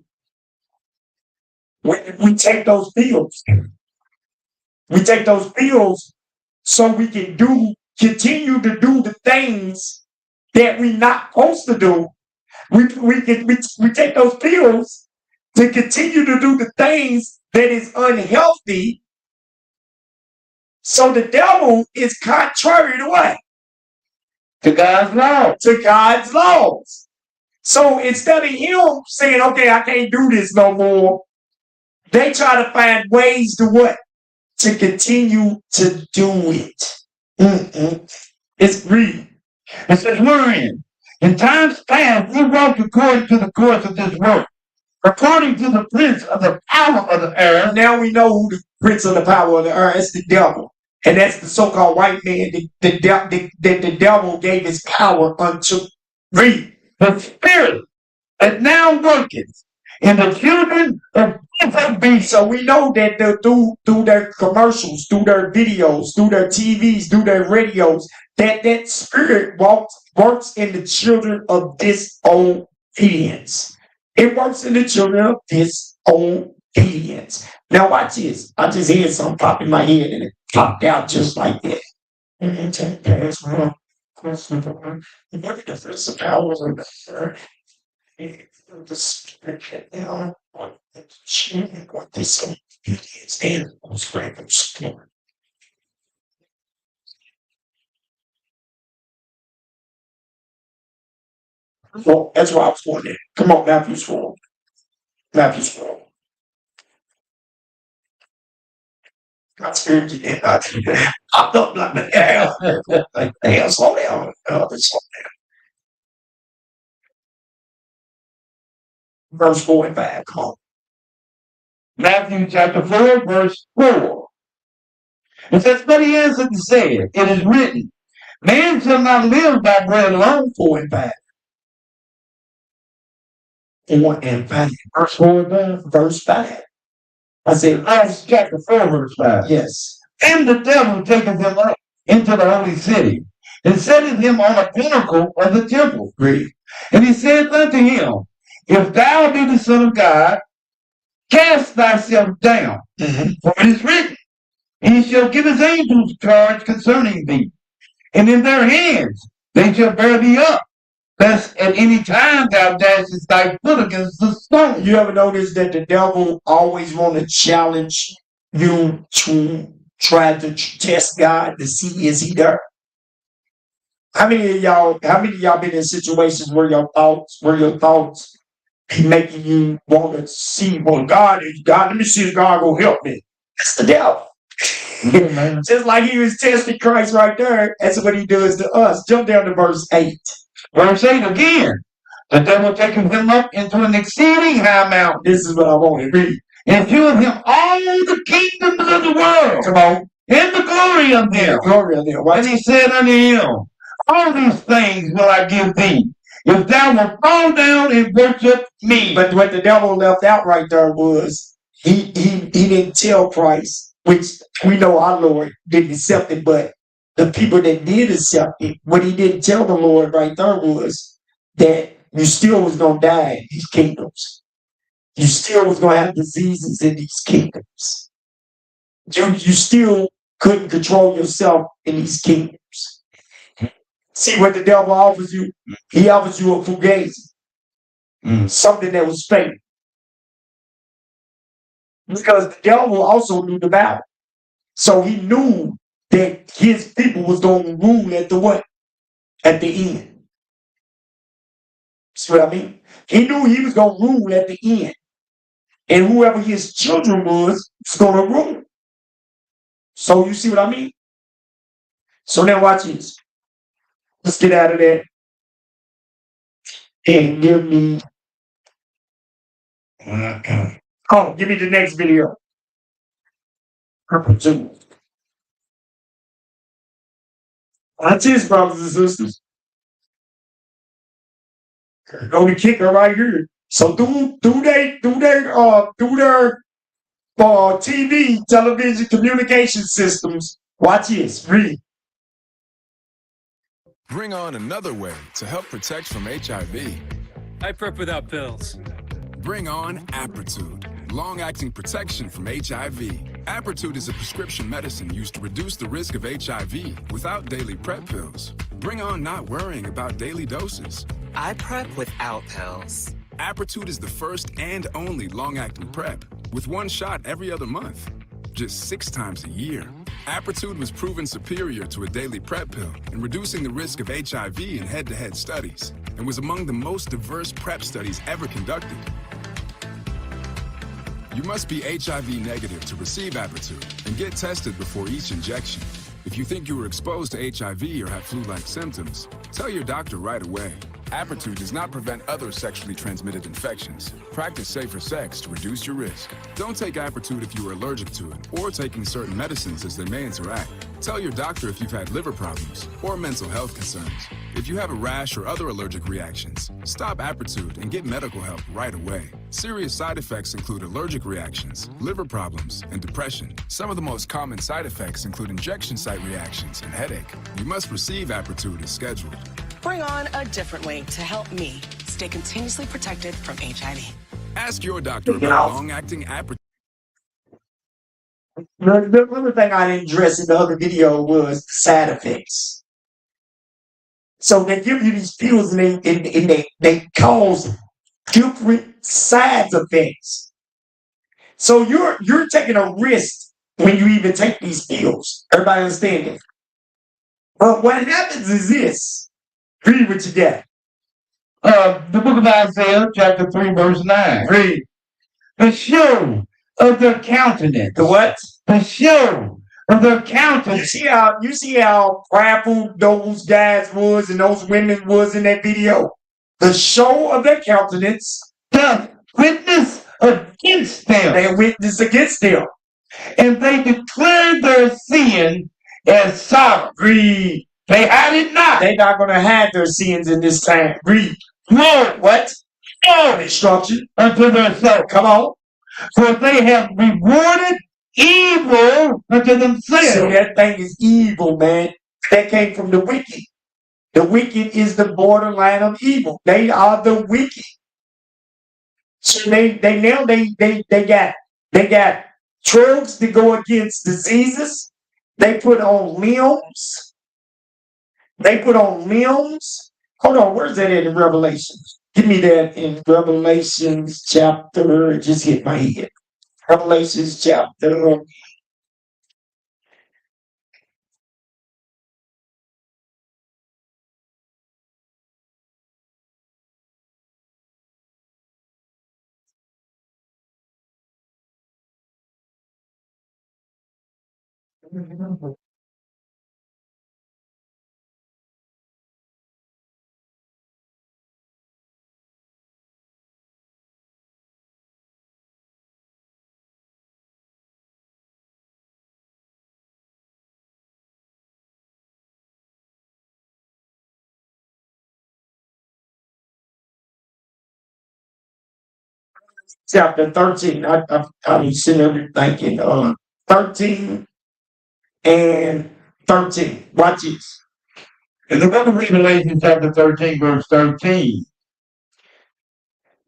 We take those pills. We take those pills so we can continue to do the things that we're not supposed to do. We take those pills to continue to do the things that is unhealthy. So the devil is contrary to what? To God's law. To God's laws. So instead of him saying, okay, I can't do this no more, they try to find ways to what? To continue to do it. It's greed. It says, wherein in times past we walked according to the course of this world, according to the prince of the power of the earth. Now we know who the prince of the power of the earth is. The devil. And that's the so-called white man that the devil gave his power unto. Read. The spirit that now worketh in the children of disobedience. So we know that through their commercials, through their videos, through their TVs, through their radios, that spirit works in the children of disobedience. It works in the children of disobedience. Now watch this. I just heard something pop in my head and it popped out just like that. Look at the first powers of the earth. The spirit now on the children of disobedience and was random story. Well, that's why I was going there. Come on, Matthew's 4. Matthew's 4. I scared you did not do that. I felt like the hell. Slow down. Slow down. Verse 4 and 5. Come on. Matthew chapter 4, verse 4. It says, but he answered and said, it is written, man shall not live by bread alone. 4 and 5. 4 and 5. Verse 4 and 5. Verse 5. I said, Acts chapter 4, verse 5. yes. And the devil taketh him up into the holy city, and setteth him on a pinnacle of the temple. Read. And he said unto him, if thou be the Son of God, cast thyself down. For it is written, he shall give his angels charge concerning thee, and in their hands they shall bear thee up, lest at any time thou dashest thy foot against the stone. You ever notice that the devil always want to challenge you to try to test God to see is he there? How many of y'all been in situations where your thoughts be making you want to see, well, God, let me see if God will help me. That's the devil. Just like he was testing Christ right there, that's what he does to us. Jump down to verse 8. Verse 8 again. The devil taketh him up into an exceeding high mountain. This is what I want to read. And sheweth him all the kingdoms of the world. Come on. And the glory of them. Glory of them. And he said unto him, all these things will I give thee, if thou wilt fall down and worship me. But what the devil left out right there was he didn't tell Christ, which we know our Lord didn't accept it, but the people that did accept it, what he didn't tell the Lord right there was that you still was going to die in these kingdoms. You still was going to have diseases in these kingdoms. You still couldn't control yourself in these kingdoms. See what the devil offers you? He offers you a fugazi. Something that was fake. Because the devil also knew the Bible. So he knew that his people was going to rule at the what? At the end. See what I mean? He knew he was going to rule at the end. And whoever his children was going to rule. So you see what I mean? So now watch this. Let's get out of that. And give me... Oh, give me the next video. Purple 2. Watch this, brothers and sisters. Go to kicker right here. So through their TV, television, communication systems, watch this. Read. Bring on another way to help protect from HIV. I prep without pills. Bring on Apretude, long-acting protection from HIV. Apretude is a prescription medicine used to reduce the risk of HIV without daily PrEP pills. Bring on not worrying about daily doses. I prep without pills. Apretude is the first and only long-acting PrEP, with one shot every other month, just 6 times a year. Apretude was proven superior to a daily PrEP pill in reducing the risk of HIV in head-to-head studies, and was among the most diverse PrEP studies ever conducted. You must be HIV negative to receive Apretude and get tested before each injection. If you think you were exposed to HIV or have flu-like symptoms, tell your doctor right away. Apretude does not prevent other sexually transmitted infections. Practice safer sex to reduce your risk. Don't take Apretude if you are allergic to it or taking certain medicines as they may interact. Tell your doctor if you've had liver problems or mental health concerns. If you have a rash or other allergic reactions, stop Apretude and get medical help right away. Serious side effects include allergic reactions, liver problems, and depression. Some of the most common side effects include injection site reactions and headache. You must receive Apretude as scheduled. Bring on a different way to help me stay continuously protected from HIV. Ask your doctor about long-acting Apretude. The other thing I didn't address in the other video was side effects. So they give you these pills and they cause different side effects. So you're taking a risk when you even take these pills. Everybody understand it? But what happens is this. Read what you got. The book of Isaiah, chapter 3, verse 9. Read. The show of their countenance. The what? The show of their countenance. You see how prideful those guys was and those women was in that video? The show of their countenance. The witness against them. They witness against them. And they declared their sin as sorrow. Read. They hide it not. They're not going to hide their sins in this time. Read. Lord, what? Lord, instruction unto themselves. Come on. For they have rewarded evil unto themselves. See, that thing is evil, man. That came from the wicked. The wicked is the borderline of evil. They are the wicked. So they got drugs to go against diseases. They put on limbs. Hold on, where's that in Revelations? Give me that in Revelations chapter. It just hit my head. Revelations chapter. Chapter 13. I'm sitting there thinking 13 and 13. Watch this. In the book of Revelation, chapter 13, verse 13.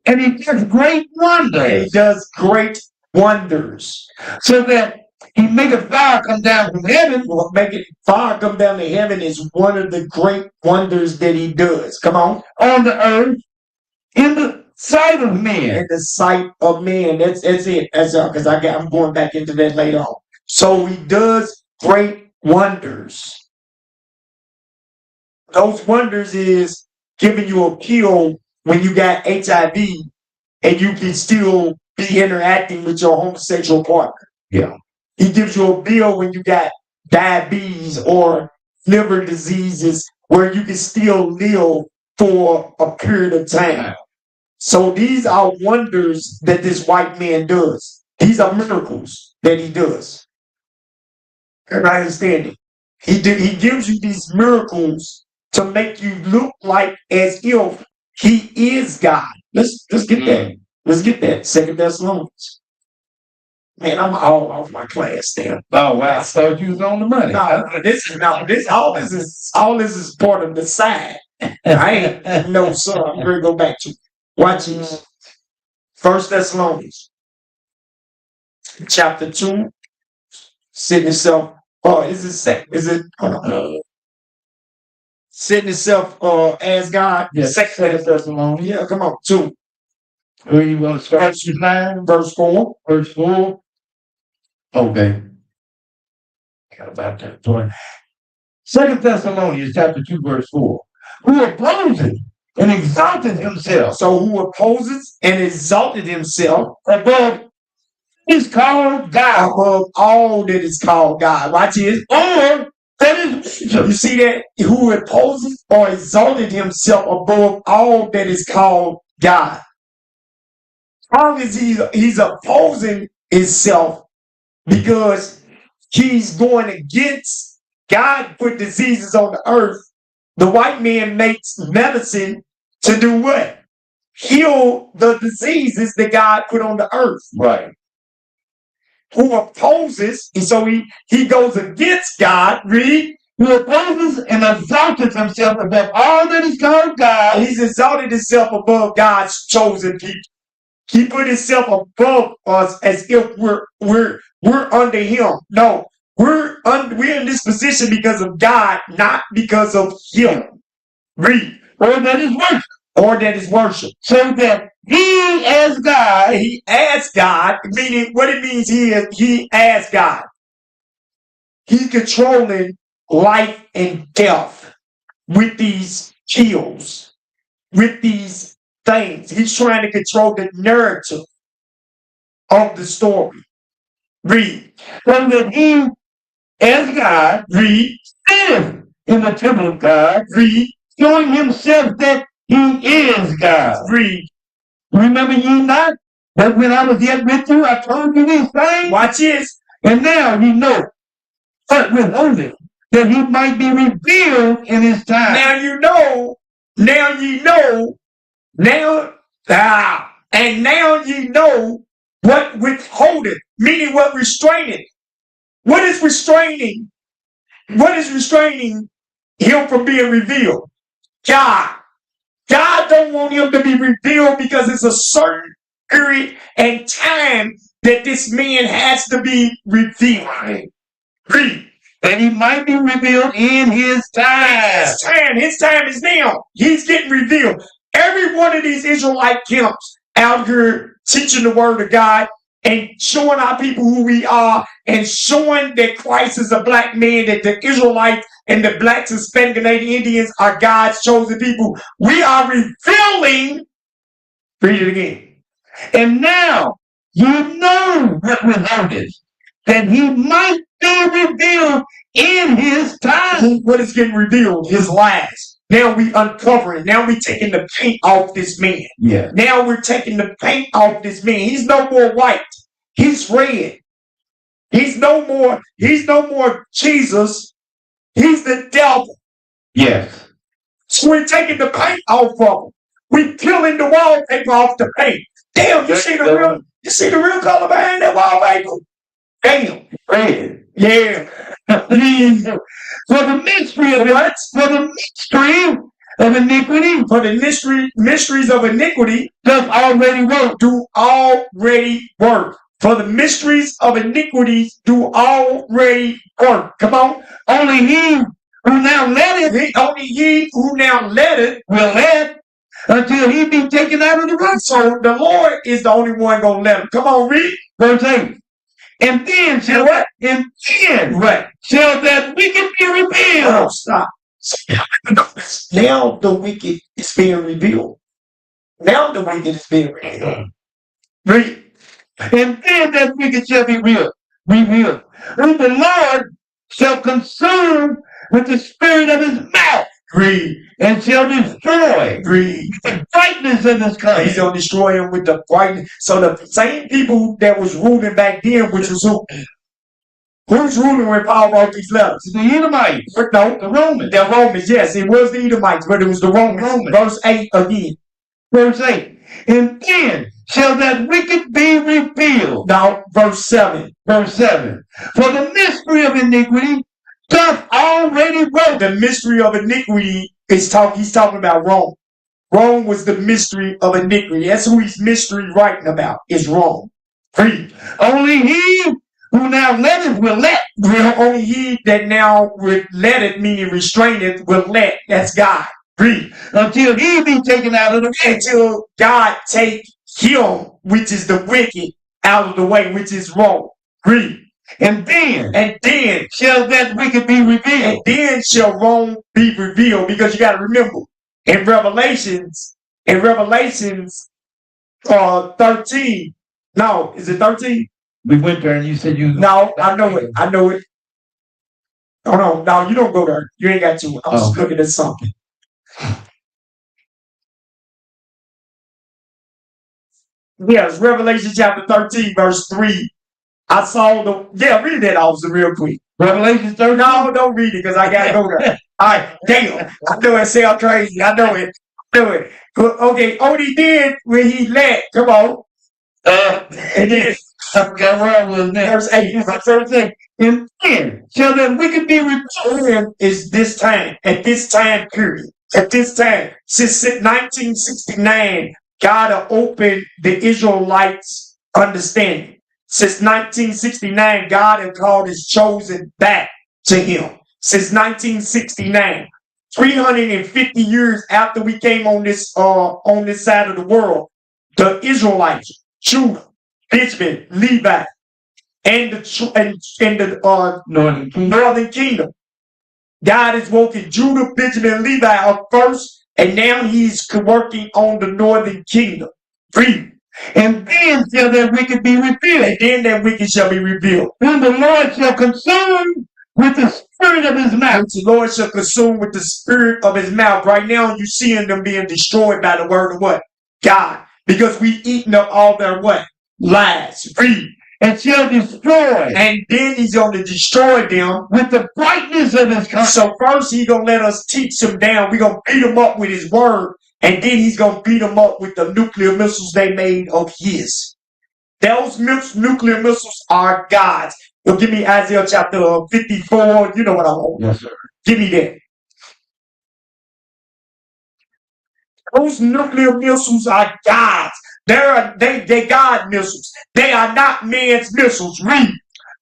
And he does great wonders. He does great wonders. So that he maketh fire come down from heaven. Well, making fire come down to heaven is one of the great wonders that he does. Come on. On the earth, in the sight of men. In the sight of men. That's it. That's all. Because I'm going back into that later on. So he does great wonders. Those wonders is giving you a pill when you got HIV and you can still be interacting with your homosexual partner. Yeah. He gives you a pill when you got diabetes or liver diseases where you can still live for a period of time. So these are wonders that this white man does. These are miracles that he does. Everybody understand it? He gives you these miracles to make you look like as if he is God. Let's get that. Let's get that. 2 Thessalonians. Man, I'm all off my class there. Oh wow, I thought you was on the money. All this is part of the side. I ain't no sir. I'm gonna go back to watch this. 1 Thessalonians chapter 2. Setting itself setting itself as God. Yes, 2 Thessalonians. Yeah, come on, 2. Where you want to start? Verse 9, verse 4. Verse 4. Okay. Got about that point. 2 Thessalonians chapter 2, verse 4. Who opposes and exalted himself. So who opposes and exalted himself above is called God. Above all that is called God. Watch this. Or that is, you see that? Who opposes or exalted himself above all that is called God. How is he's opposing himself because he's going against God put diseases on the earth. The white man makes medicine to do what? Heal the diseases that God put on the earth. Right. Who opposes, and so he goes against God. Read. Who opposes and exalted himself above all that is called God. He's exalted himself above God's chosen people. He put himself above us as if we're under him. No, we're in this position because of God, not because of him. Read. Or that is worship. Or that is worship. So that he as God. He as God, meaning what it means he as God. He's controlling life and death with these kills, with these things. He's trying to control the narrative of the story. Read. So that he as God. Read. Sinned in the temple of God. Read. Showing himself that he is God. Read. Remember ye not that when I was yet with you, I told you these things? Watch this. And now you know but withholding that he might be revealed in his time. Now you know. And now you know what withholding, meaning what restraining. What is restraining? What is restraining him from being revealed? God. God don't want him to be revealed because it's a certain period and time that this man has to be revealed. Read. That he might be revealed in his time. His time is now. He's getting revealed. Every one of these Israelite camps out here teaching the word of God and showing our people who we are and showing that Christ is a black man, that the Israelites and the blacks, Hispanic and Native Indians are God's chosen people. We are revealing. Read it again. And now you know what withholded, that he might be revealed in his time. What is getting revealed? His lies. Now we uncovering. Now we taking the paint off this man. Yeah. Now we're taking the paint off this man. He's no more white. He's red. He's no more Jesus. He's the devil. Yes. So we're taking the paint off of him. We peeling the wallpaper off the paint. Damn, you see the real color behind that wallpaper? Damn. Red. Yeah. For the mystery of what? For the mystery of iniquity. For the mysteries of iniquity does already work. Do already work. For the mysteries of iniquities do already work. Come on. Only he who now let it. Only he who now let it will let until he be taken out of the world. So the Lord is the only one gonna let him. Come on, read. Verse 8. And then shall what? And then right. Shall that wicked be revealed. Oh, stop. Now the wicked is being revealed. Now the wicked is being revealed. Read. And then that wicked shall be revealed. Whom the Lord shall consume with the spirit of his mouth. Read. And shall destroy. Read. The brightness of his coming. He's going to destroy him with the brightness. So the same people that was ruling back then, which was who? Who's ruling when Paul wrote these letters? The Edomites. No, the Romans. The Romans, yes. It was the Edomites, but it was the Romans. Verse 8 again. Verse 8. And then shall that wicked be revealed. Now, verse 7. Verse 7. For the mystery of iniquity doth already work. The mystery of iniquity he's talking about Rome. Rome was the mystery of iniquity. That's who he's mystery writing about, is Rome. Read. Only he who now letteth will let. Only he that now letteth, meaning restraineth, will let. That's God. Read. Until he be taken out of the way. Until God take him, which is the wicked, out of the way, which is Rome. Read. And then shall that wicked be revealed. And then shall Rome be revealed. Because you got to remember, in Revelations 13. No, is it 13? We went there and you said you. No, I know it. Oh, no, you don't go there. You ain't got to. I'm just looking at something. Yes, Revelation chapter 13, verse 3. I saw read that, officer, real quick. Revelation 13? No, don't read it because I got to go there. All right, damn. I know it sounds crazy. I know it. Okay, only did when he let. Come on. And then, verse 8. And then shall that wicked be revealed is this time, at this time period. At this time, since 1969, God has opened the Israelites' understanding. Since 1969, God has called his chosen back to him. Since 1969, 350 years after we came on this side of the world, the Israelites, Judah, Benjamin, Levi, and the northern kingdom. God is working Judah, Benjamin, and Levi up first, and now he's working on the northern kingdom. Read. And then shall that wicked be revealed. And then that wicked shall be revealed. Whom the Lord shall consume with the spirit of his mouth. And the Lord shall consume with the spirit of his mouth. Right now, you're seeing them being destroyed by the word of what? God. Because we eating up all their what? Lies. Read. And shall destroy. And then he's going to destroy them with the brightness of his coming. So first he's going to let us teach them down. We're going to beat them up with his word. And then he's going to beat them up with the nuclear missiles they made of his. Those nuclear missiles are God's. So give me Isaiah chapter 54. You know what I want. Yes, sir. Give me that. Those nuclear missiles are God's. They God missiles. They are not man's missiles. Read.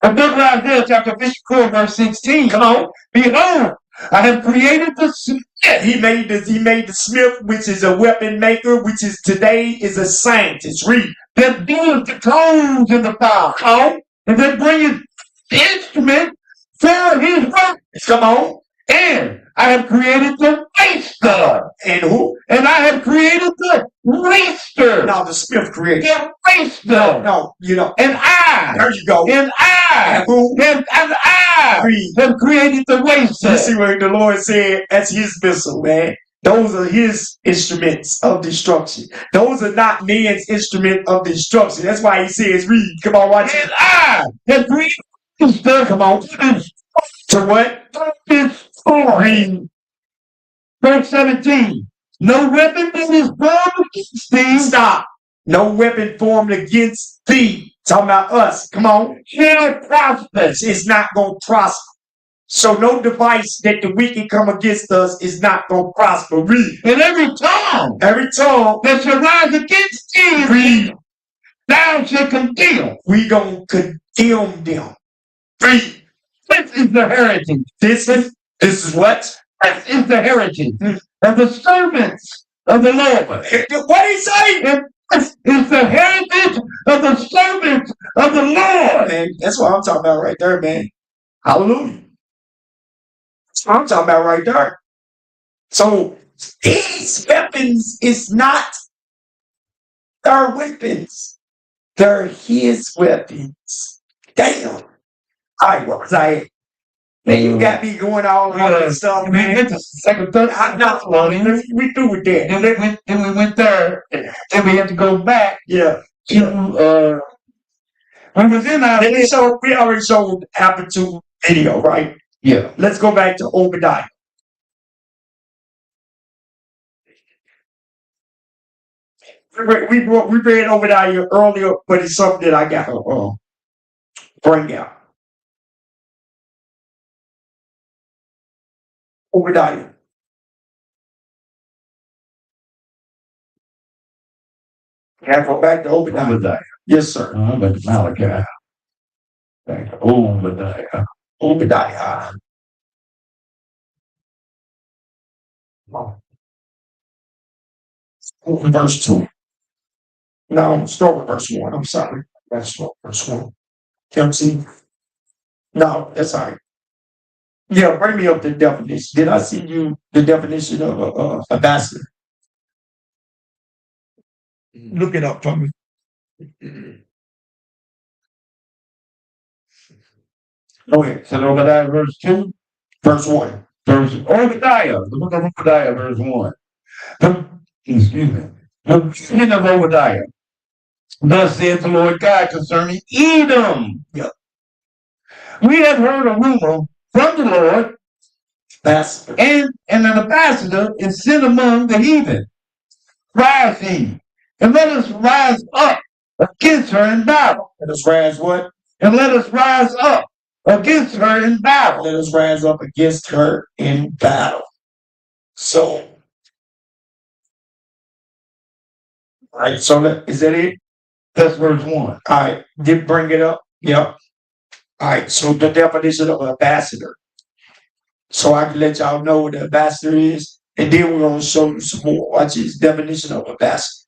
The book of Isaiah chapter 54 verse 16. Come on. Behold, I have created the smith. He made the smith, which is a weapon maker, which is today is a scientist. Read. That doeth the coals in the fire. Come on. And that bringeth the instrument for his work. Come on. And I have created the waster. And who? And I have created the waster. No, the smith created. The waster. No, you know. And I. There you go. And I. And who? And I. Read. Have created the waster. You see what the Lord said? That's his missile, man. Those are his instruments of destruction. Those are not man's instrument of destruction. That's why he says, read. Come on, watch it. And I have created the waster. Come on. To what? Read. Verse 17. No weapon that is formed against thee. Stop. No weapon formed against thee. Talking about us. Come on. Shall prosper. It's not going to prosper. So no device that the wicked come against us is not going to prosper. Read. And every tongue that shall rise against thee, read. Thou shalt condemn. We going to condemn them. Read. This is the heritage. This is what? This is the heritage of the servants of the Lord. What did he say? This is the heritage of the servants of the Lord. Man, that's what I'm talking about right there, man. Hallelujah. That's what I'm talking about right there. So these weapons is not our weapons. They're his weapons. Damn. All right, what was I at? Man, you got me going all over this stuff, man. We went to second, third, we through with that. Then we went there, and we had to go back. Yeah. To we was in our. We already showed Aptitude video, right? Yeah. Let's go back to Obadiah. We read Obadiah earlier, but it's something that I got to bring out. Obadiah. Can I go back to Obadiah? Yes, sir. Back to Malachi. Back to Obadiah. Obadiah. Verse 2. No, start with verse 1. I'm sorry. That's verse 1. Can't see. No, that's all right. Yeah, bring me up the definition. Did I see you the definition of ambassador? Look it up for me. Go ahead. So Obadiah verse 2. Verse 1. Obadiah, the book of Obadiah, verse 1. Excuse me. The beginning of Obadiah. Thus saith the Lord God concerning Edom. Yep. We have heard a rumor from the Lord, and an ambassador is sent among the heathen. Rise ye, and let us rise up against her in battle. Let us rise what? And let us rise up against her in battle. Let us rise up against her in battle. So, all right, so is that it? That's verse 1. All right, did bring it up? Yep. All right, so the definition of ambassador. So I can let y'all know what the ambassador is, and then we're going to show you some more. Watch his definition of ambassador.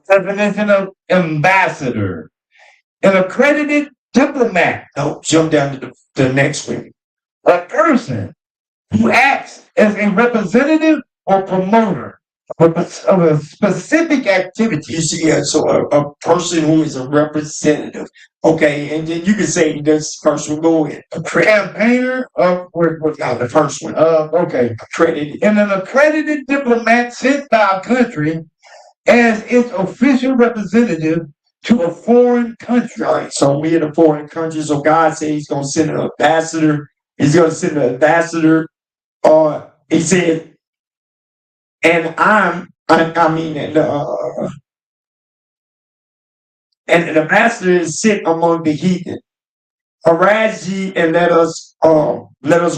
Definition of ambassador. An accredited diplomat. No, jump down to the next one. A person who acts as a representative or promoter of a specific activity. You see, yeah, so a person who is a representative. Okay, and then you can say this first one. Go ahead. A campaigner of the first one. Okay. Accredited. And an accredited diplomat sent by a country as its official representative to a foreign country. All right, so we in a foreign country. So God said He's going to send an ambassador. He's going to send an ambassador. He said, and and an ambassador is sent among the heathen. Arise ye and let us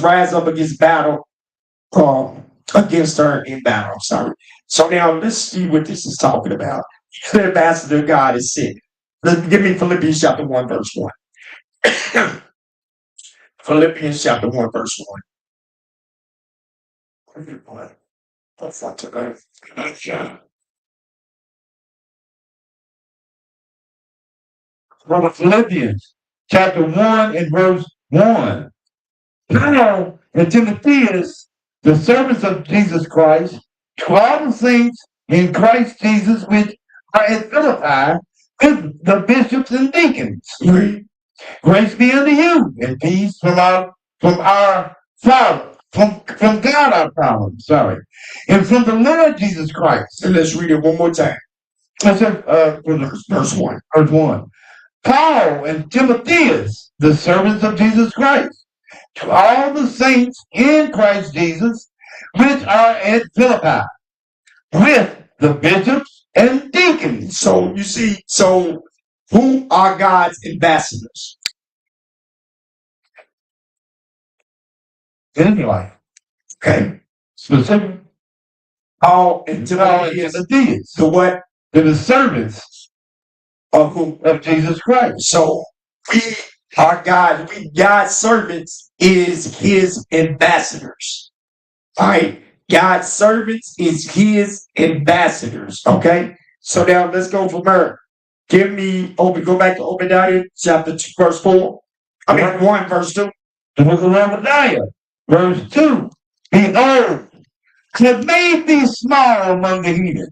rise up against battle, against her in battle. I'm sorry. So now let's see what this is talking about. The ambassador God is sent. Give me Philippians chapter 1, verse 1. Philippians chapter 1, verse 1. That's not today. From Philippians chapter 1 and verse 1. Paul and Timotheus, the servants of Jesus Christ, to all the saints in Christ Jesus which are at Philippi, with the bishops and deacons. Grace be unto you and peace from our Father, from God our Father, and from the Lord Jesus Christ. And let's read it one more time. Let's verse 1. Verse 1. Paul and Timotheus, the servants of Jesus Christ, to all the saints in Christ Jesus, which are at Philippi, with the bishops and deacons. So you see, who are God's ambassadors? In your life. Okay. Specific. Paul and Timotheus. The what? They're the servants of who? Of Jesus Christ. So God's servants is His ambassadors. All right. God's servants is His ambassadors. Okay. So now let's go from there. Go back to Obadiah chapter 2, verse 4. 1, verse 2. The book of Obadiah, verse 2. Behold, I have made thee small among the heathen.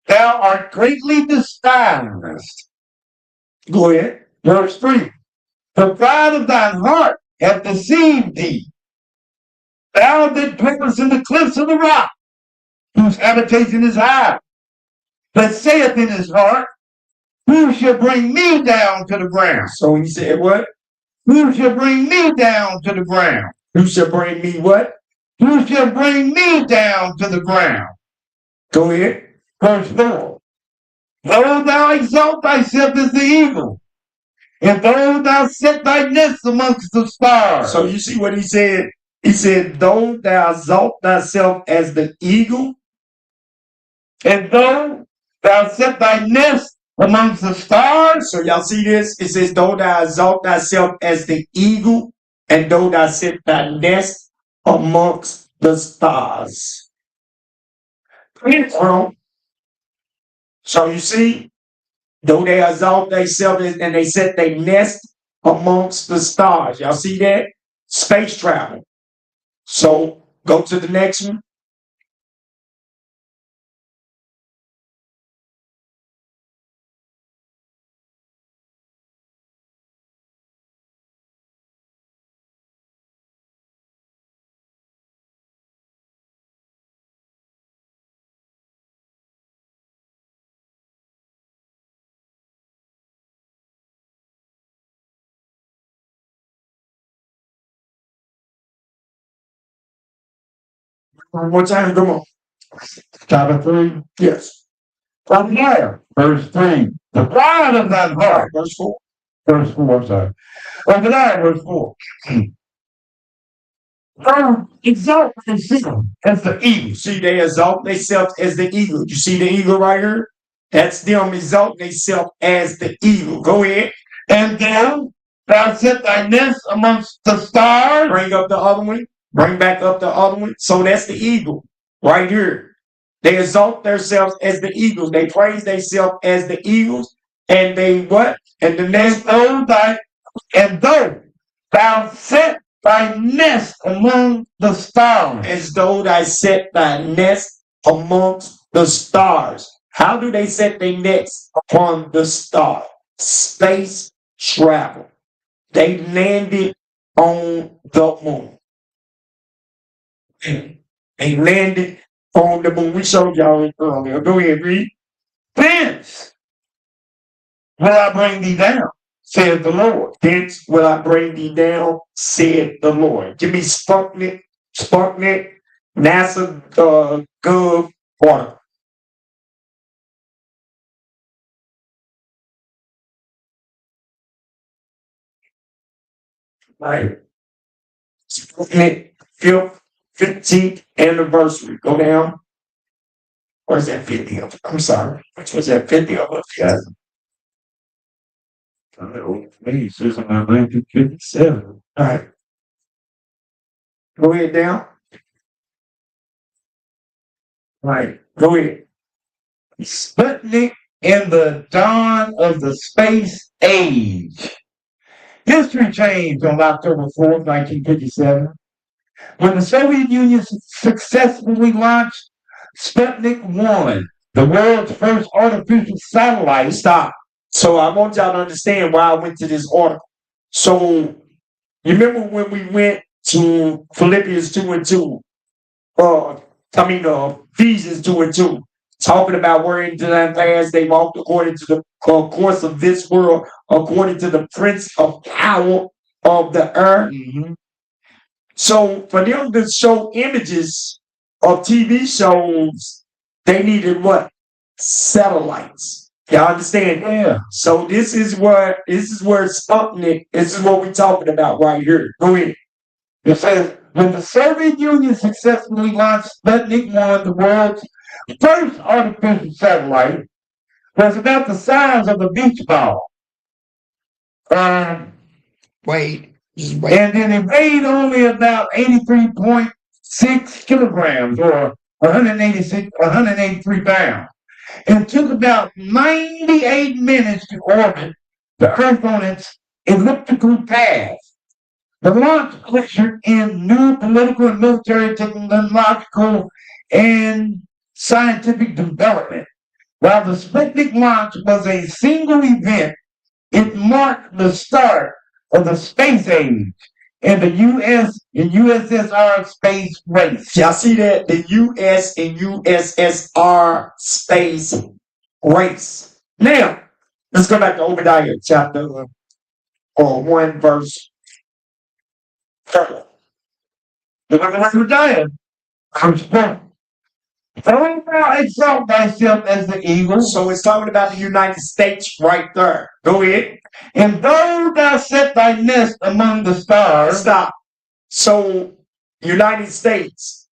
Thou art greatly despised. Go ahead. Verse 3. The pride of thine heart hath deceived thee. Thou that dwellest in the cliffs of the rock, whose habitation is high, that saith in his heart, who shall bring me down to the ground? So he said what? Who shall bring me down to the ground? Who shall bring me what? Who shall bring me down to the ground? Go ahead. Verse 4. Though thou exalt thyself as the eagle, and though thou set thy nest amongst the stars. So you see what he said? He said, though thou exalt thyself as the eagle, and though thou set thy nest amongst the stars. So y'all see this? It says, though thou exalt thyself as the eagle, and though thou set thy nest amongst the stars. So you see, though they exalt themselves and they set their nest amongst the stars. Y'all see that? Space travel. So go to the next one. One more time, come on. Chapter 3. Yes. From there, verse 3. The pride of thy heart. Verse 4. Verse 4, sorry. Over there, verse 4. Thou exalt thyself as the eagle. See, they exalt themselves as the eagle. You see the eagle right here? That's them exalting themselves as the eagle. Go ahead. And then thou set thy nest amongst the stars. Bring up the other one. Bring back up the other one. So that's the eagle right here. They exalt themselves as the eagles. They praise themselves as the eagles. And they what? And the next, though thou set thy nest among the stars. As though thou set thy nest amongst the stars. How do they set their nest upon the star? Space travel. They landed on the moon. They landed on the moon. We showed y'all it earlier. Go ahead, read. Thence will I bring thee down, saith the Lord. Thence will I bring thee down, said the Lord. Give me Sparknet, NASA, Gov, order. Right. Sparknet, 15th anniversary. Go down. Where's that 50 of? I'm sorry. Which was that 50 of? Yeah. He says in 1957. All right. Go ahead down. All right. Go ahead. Sputnik in the dawn of the space age. History changed on October 4th, 1957, when the Soviet Union successfully launched Sputnik 1, the world's first artificial satellite. Stop. So I want y'all to understand why I went to this article. So you remember when we went to Philippians 2 and 2? Ephesians 2 and 2. Talking about where in time past they walked according to the course of this world, according to the prince of power of the earth. Mm-hmm. So for them to show images of TV shows, they needed what? Satellites. Y'all understand? Yeah. So this is where Sputnik, this is what we're talking about right here. Go ahead. It says, when the Soviet Union successfully launched Sputnik 1, the world's first artificial satellite, was about the size of a beach ball. Wait. And then it weighed only about 83.6 kilograms or 183 pounds. And took about 98 minutes to orbit the Earth on its elliptical path. The launch ushered in new political and military, technological, and scientific development. While the Sputnik launch was a single event, it marked the start of the space age and the U.S. and USSR space race. Y'all see that? The U.S. and USSR space race. Now, let's go back to Obadiah chapter 1, verse Look at what dying. I'm strong. Don't thou exalt thyself as the eagle. So it's talking about the United States right there. Go ahead. And though thou set thy nest among the stars. Stop. So United States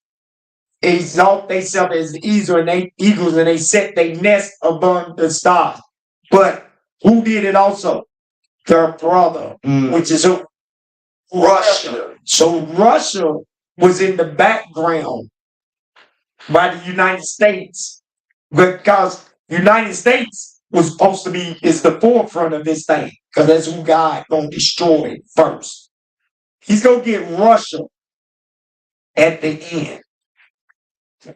exalt themselves as the eagles and they set their nest among the stars. But who did it also? Their brother, which is who? Russia. So Russia was in the background by the United States because United States was supposed to be is the forefront of this thing because that's who God gonna destroy first. He's gonna get Russia at the end,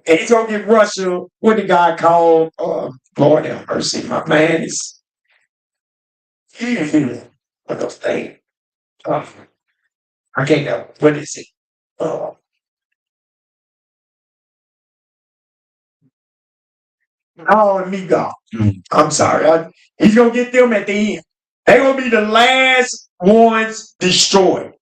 and he's gonna get Russia. What the guy called? Lord have mercy, my man is what those things. I can't know what is it. Oh, me God. I'm sorry. He's gonna get them at the end. They're gonna be the last ones destroyed.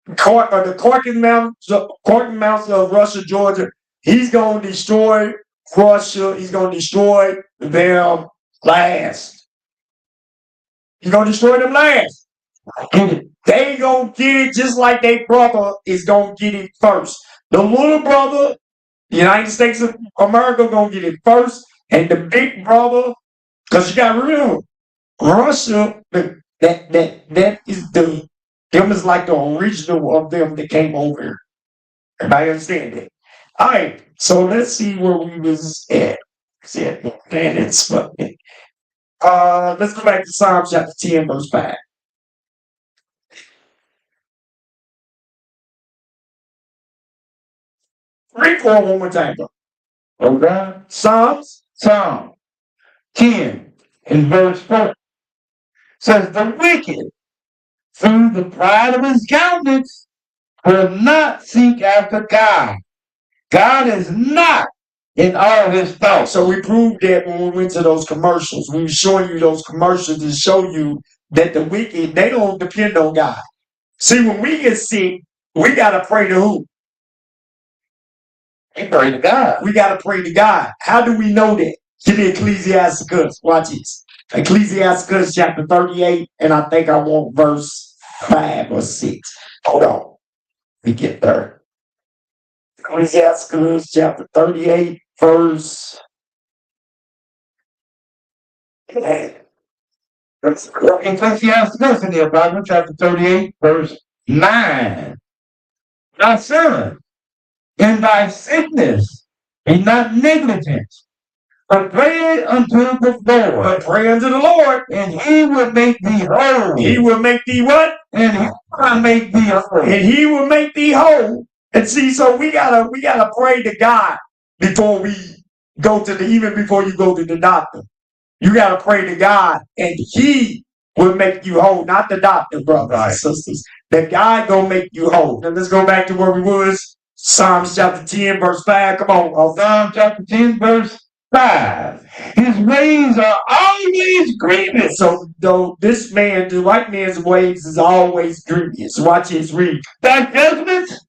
The Corking Mountains of Russia, Georgia. He's gonna destroy Russia. He's gonna destroy them last. He's gonna destroy them last. They gonna get it just like their brother is gonna get it first. The little brother, the United States of America, gonna get it first, and the big brother, because you gotta remember, Russia, that is them is like the original of them that came over here. Everybody understand that? All right, so let's see where we was at. Man, it's fucking. Let's go back to Psalms chapter 10, verse 5. Read for one more time, bro. Okay. Psalm 10 in verse 4 says, the wicked, through the pride of his countenance, will not seek after God. God is not in all his thoughts. So we proved that when we went to those commercials. We were showing you those commercials to show you that the wicked, they don't depend on God. See, when we get sick, we got to pray to who? We pray to God. We got to pray to God. How do we know that? Give me Ecclesiasticus. Watch this. Ecclesiasticus chapter 38, and I think I want verse 5 or 6. Hold on. We get there. Ecclesiasticus chapter 38, verse. Ecclesiasticus in the Bible, chapter 38, verse 9. My son, in thy sickness, be not negligent, but pray unto the Lord. But pray unto the Lord, and he will make thee whole. He will make thee what? And he will make thee whole. And he will make thee whole. And see, so we gotta pray to God before we go to even before you go to the doctor. You gotta pray to God, and he will make you whole, not the doctor, brothers and sisters. That God gonna make you whole. Now let's go back to where we was. Psalms chapter 10, verse 5. Come on. Psalms chapter 10, verse 5. His ways are always grievous. So though this man, the white man's ways is always grievous. Watch his read. Thy judgments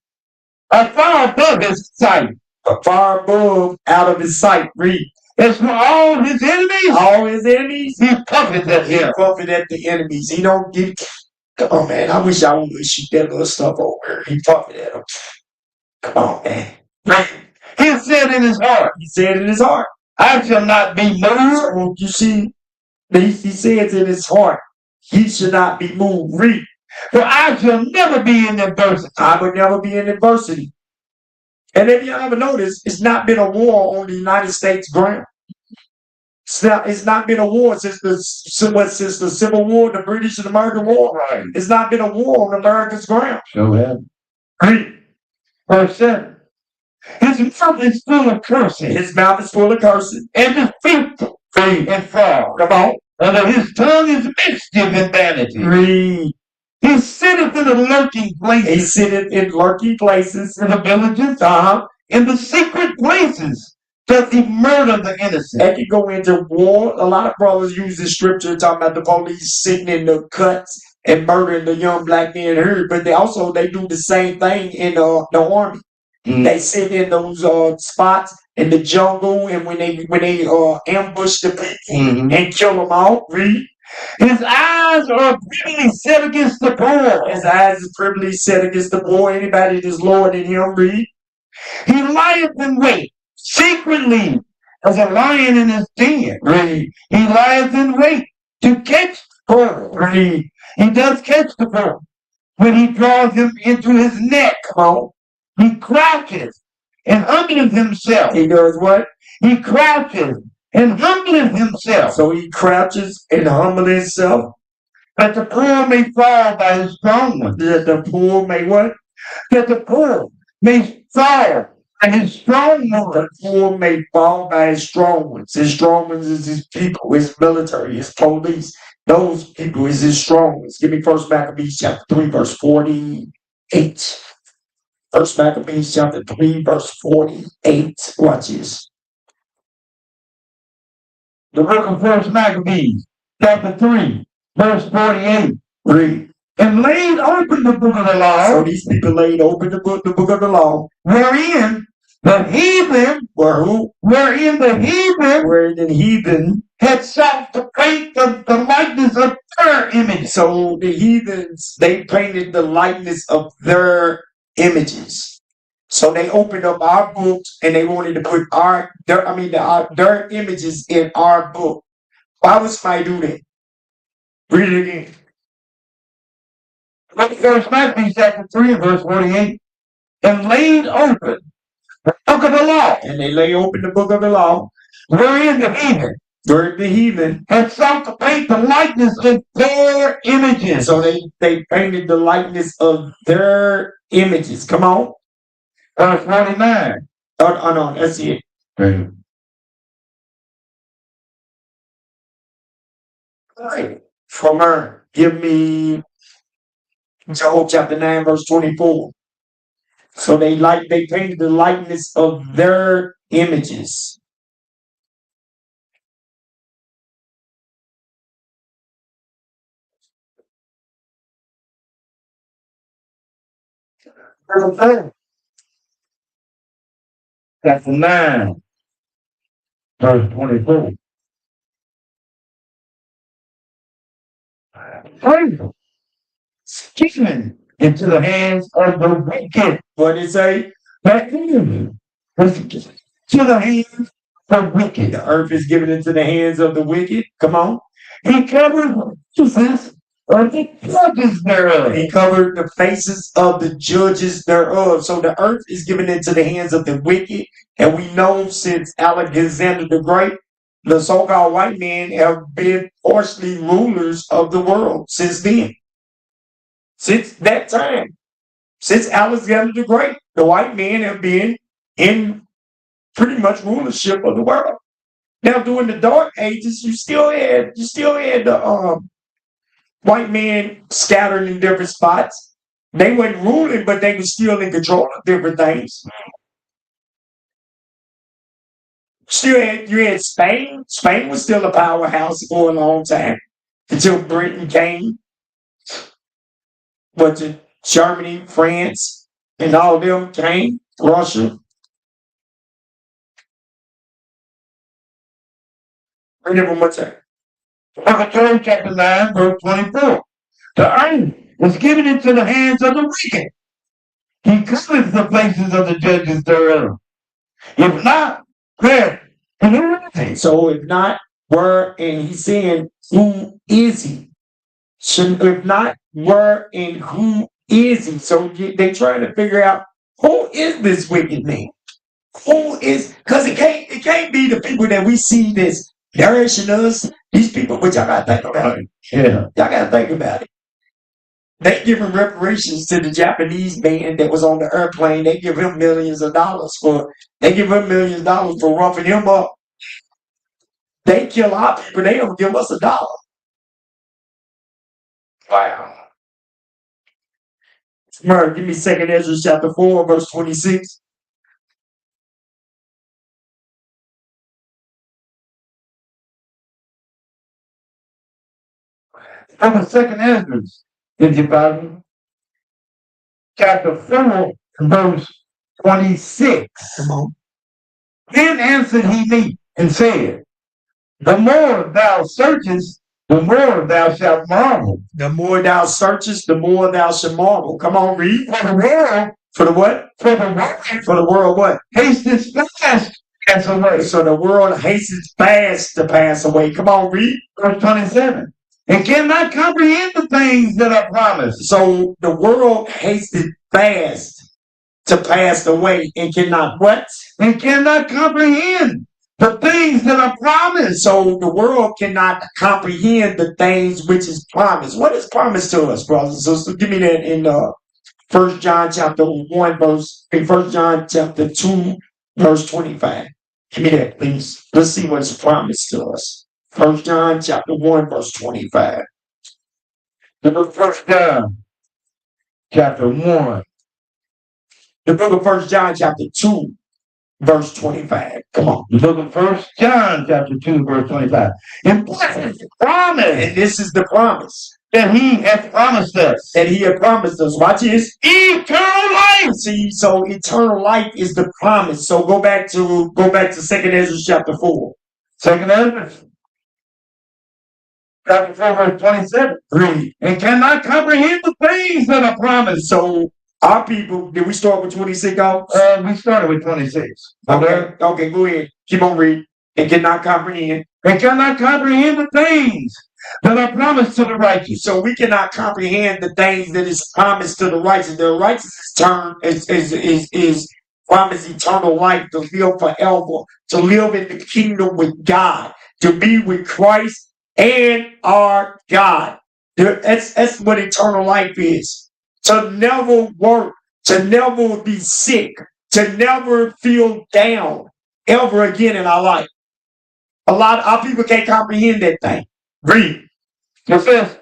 are far above his sight. Far above out of his sight. Read. As for all his enemies, he puffeth at him. He puffeth at the enemies. He don't get. Come on, man. I wish I would shoot that little stuff over here. He puffeth at him. Come on, man. He said in his heart. He said in his heart. I shall not be moved. So you see, he says in his heart, he should not be moved. Read. For I shall never be in adversity. I will never be in adversity. And if you ever notice, it's not been a war on the United States ground. It's not been a war since the Civil War, the British and American War. Right. It's not been a war on America's ground. Show him. Read. Verse 7. His mouth is full of cursing. His mouth is full of cursing. And deceitful and fraud. Come on. And his tongue is mischief and vanity. Read. He sitteth in the lurking places. He sitteth in lurking places. In the villages. In the secret places. Does he murder the innocent? They can go into war. A lot of brothers use this scripture talking about the police sitting in the cuts and murdering the young black men here. But they do the same thing in the army. They sit in those spots in the jungle, and when they ambush the people and kill them all. Read. His eyes are privily set against the poor. His eyes is privily set against the poor. Anybody that's lower than him. Read. He lieth in wait secretly as a lion in his den. Read. He lieth in wait to catch the poor. Read. He does catch the poor when he draws him into his net. Come on. He crouches and humbles himself. He does what? He crouches and humbles himself. So he crouches and humbles himself. That the poor may fall by his strong ones. That the poor may what? That the poor may fall by his strong ones. The poor may fall by his strong ones. His strong ones is his people, his military, his police. Those people is his strong ones. Give me 1 Maccabees chapter 3, verse 48. 1 Maccabees chapter 3, verse 48. Watch this. The book of 1 Maccabees, chapter 3, verse 48. Read. And laid open the book of the law. So these people laid open the book of the law. Wherein the heathen, wherein the heathen had sought to paint the likeness of their image. So the heathens, they painted the likeness of their images. So they opened up our books and they wanted to put their images in our book. Why would somebody do that? Read it again. First Maccabees chapter 3 verse 48. And laid open the book of the law. And they lay open the book of the law. Wherein the heathen had sought to paint the likeness of their images. So they painted the likeness of their images. Come on. Verse 49. Oh, no, that's it. Right. All right. From her, give me Job chapter 9, verse 24. So they painted the likeness of their images. Chapter 9, verse 24. Favor given into the hands of the wicked. What did it say? That enemy was given to the hands of the wicked. The earth is given into the hands of the wicked. Come on. He covered the faces of the judges thereof. He covered the faces of the judges thereof. So the earth is given into the hands of the wicked. And we know since Alexander the Great, the so-called white men have been partially rulers of the world since then. Since that time. Since Alexander the Great, the white men have been in pretty much rulership of the world. Now, during the Dark Ages, you still had the white men scattered in different spots. They weren't ruling, but they were still in control of different things. You had Spain. Spain was still a powerhouse for a long time until Britain came. But Germany, France, and all of them came. Russia. Read it one more time. Job chapter 9, verse 24. The earth was given into the hands of the wicked. He covers the faces of the judges thereof. If not, where? So if not, where? And he's saying, who is he? If not, where and who is he? So they trying to figure out, who is this wicked man? Who is? Because it can't be the people that we see that's nourishing us. These people, which y'all gotta think about it. Yeah. Y'all gotta think about it. They giving reparations to the Japanese man that was on the airplane. They give him millions of dollars for roughing him up. They kill our people. They don't give us $1. Wow. Murray, give me 2 Ezra chapter 4, verse 26. From the 2 Ezra, Did you follow me? Chapter 4, verse 26. Come on. Then answered he me and said, the more thou searchest, the more thou shalt marvel. The more thou searchest, the more thou shalt marvel. Come on, read. For the world, For the what? for the world, For the world what? hasteth fast to pass away. So the world hastens fast to pass away. Come on, read. Verse 27. And cannot comprehend the things that are promised. So the world hasted fast to pass away and cannot what? And cannot comprehend the things that are promised. So the world cannot comprehend the things which is promised. What is promised to us, brothers and sisters? Give me that in 1 John chapter 1 verse, in 1 John chapter 2 verse 25. Give me that, please. Let's see what is promised to us. 1 John chapter 1 verse 25. The book of 1 John chapter 1. The book of 1 John chapter 2 verse 25. Come on. The book of 1 John chapter 2 verse 25. And what is the promise? And this is the promise that he hath promised us. that he had promised us. Watch this. Eternal life. See, so eternal life is the promise. So go back to 2 Ezra chapter 4. 2 Ezra chapter 4 verse 27. Read. And cannot comprehend the things that are promised. So our people, did we start with 26 out? We started with 26. Okay, go ahead. Keep on reading. And cannot comprehend. And cannot comprehend the things that are promised to the righteous. So we cannot comprehend the things that is promised to the righteous. The righteous is promised eternal life, to live forever, to live in the kingdom with God, to be with Christ and our God. That's what eternal life is. To never work, to never be sick, to never feel down ever again in our life. A lot of our people can't comprehend that thing. Read. It says,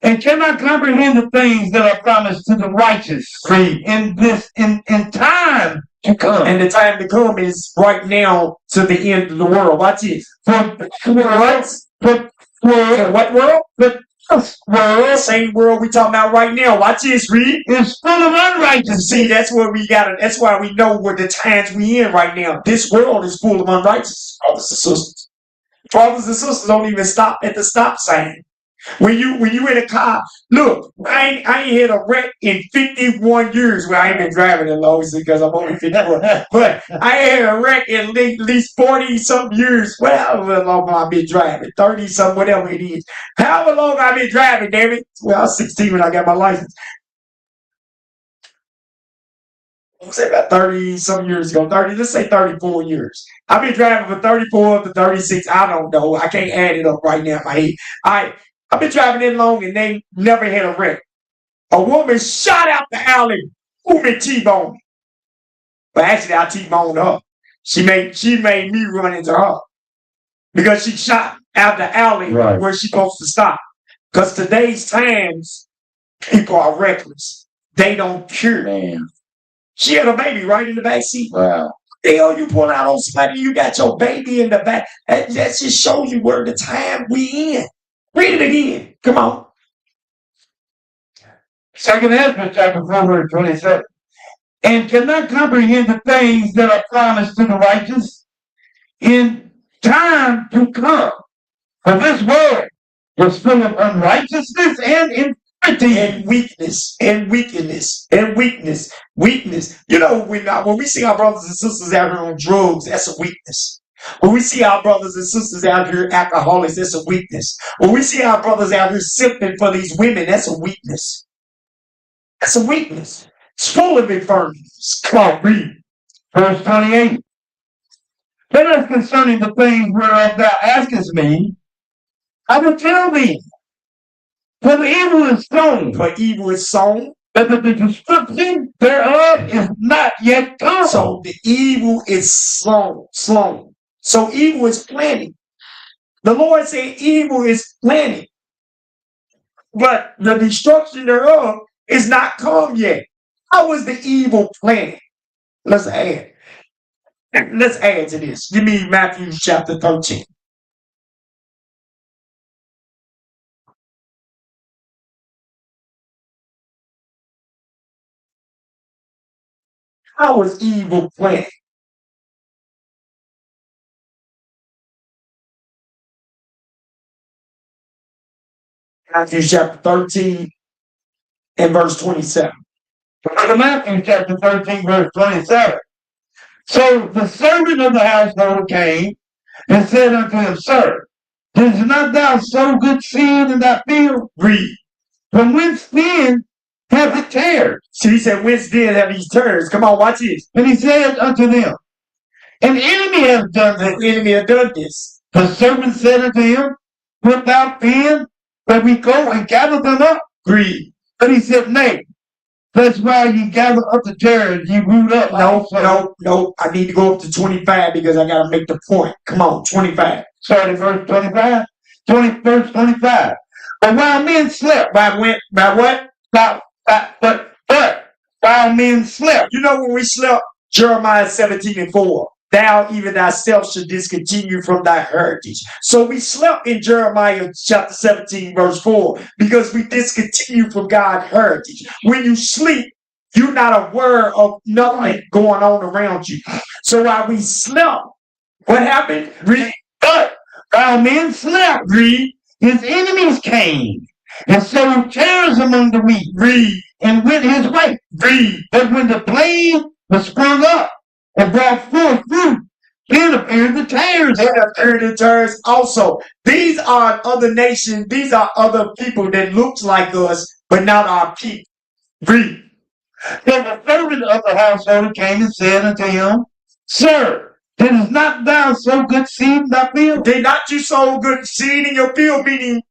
and cannot comprehend the things that are promised to the righteous. Read. In time to come. And the time to come is right now to the end of the world. Watch this. For what world? This world, same world we talking about right now. Watch this, read. It's full of unrighteousness. See, that's where we got it. That's why we know where the times we in right now. This world is full of unrighteousness, brothers and sisters. Brothers and sisters don't even stop at the stop sign. When you in a car, look, I ain't had a wreck in 51 years. Well, I ain't been driving that long because I'm only 51. But I had a wreck in at least 40-some years. Well, however long I've been driving, 30-some, whatever it is. However long I've been driving, damn it. Well, I was 16 when I got my license. Let's say about 30-some years ago. Let's say 34 years. I've been driving from 34 to 36. I don't know. I can't add it up right now in my head. I've been driving in long and they never had a wreck. A woman shot out the alley, boom, and T-boned me. But actually, I T-boned her. She made me run into her because she shot out the alley where she's supposed to stop. Because today's times, people are reckless. They don't care. Man. She had a baby right in the back seat. Wow. The hell you pull out on somebody, you got your baby in the back. That just shows you where the time we in. Read it again. Come on. 2 Ezra chapter 4 verse 27. And cannot comprehend the things that are promised to the righteous in time to come. For this world was full of unrighteousness and infirmity and weakness and wickedness and weakness. You know, when we see our brothers and sisters out here on drugs, that's a weakness. When we see our brothers and sisters out here alcoholics, that's a weakness. When we see our brothers out here simping for these women, that's a weakness. That's a weakness. It's full of infirmities. Come on, read. Verse 28. Let us concerning the things whereof thou askest me, I will tell thee. For the evil is sown. For evil is sown. But the destruction thereof is not yet come. So the evil is sown. So evil is planted. The Lord said evil is planted. But the destruction thereof is not come yet. How is the evil planted? Let's add to this. Give me Matthew chapter 13. How was evil planted? Matthew chapter 13 and verse 27. Matthew chapter 13, verse 27. So the servant of the household came and said unto him, Sir, didst not thou sow good seed in thy field? Read. From whence then have it tares? So he said, whence then have these tares? Come on, watch this. And he said unto them, An enemy has done this. The enemy has done this. The servant said unto him, Wilt thou pen that we go and gather them up? Read. But he said, Nay, that's why ye gather up the tares, ye root up. No. I need to go up to 25 because I got to make the point. Come on, 25. Starting verse 25. Verse 25. But while men slept. By what? But while men slept. You know when we slept? Jeremiah 17 and 4. Thou even thyself should discontinue from thy heritage. So we slept in Jeremiah chapter 17 verse 4 because we discontinue from God's heritage. When you sleep, you're not aware of nothing going on around you. So while we slept, what happened? Read. But while men slept, Read. His enemies came and sowed tares among the wheat. Read. And went his way. Read. But when the blade was sprung up and brought forth fruit, then appeared the tares. Then appeared the tares also. These are other nations. These are other people that looks like us, but not our people. Read. Then the servant of the household came and said unto him, Sir, didst not thou sow good seed in thy field? Did not you sow good seed in your field? Meaning,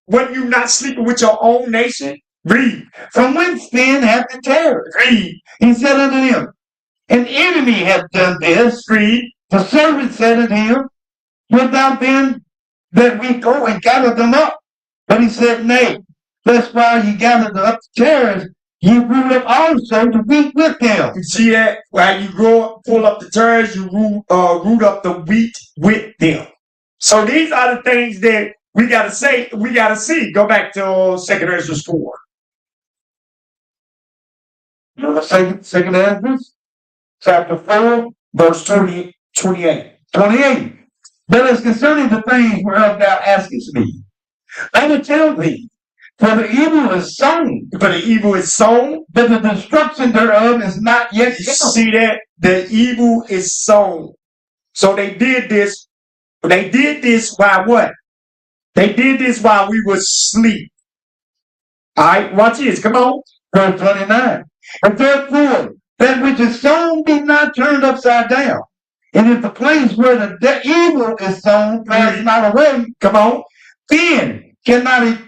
weren't you not sleeping with your own nation? Read. From whence then hath the tares? Read. He said unto him, An enemy hath done this. Read. The servant said unto him, Wilt thou then that we go and gather them up? But he said, Nay, lest while ye gather up the tares, ye root up also the wheat with them. You see that? While you pull up the tares, you root up the wheat with them. So these are the things that we gotta say. We gotta see. Go back to 2 Ezra 4. Second Ezra, chapter 4, verse 28. 28. But as concerning the things whereof thou askest me, I will tell thee, for the evil is sown. But the evil is sown, but the destruction thereof is not yet come. See that? The evil is sown. So they did this. They did this while what? They did this while we were asleep. All right, watch this. Come on. Verse 29. And therefore, that which is sown be not turned upside down. And if the place where the evil is sown pass not away, come on, then cannot it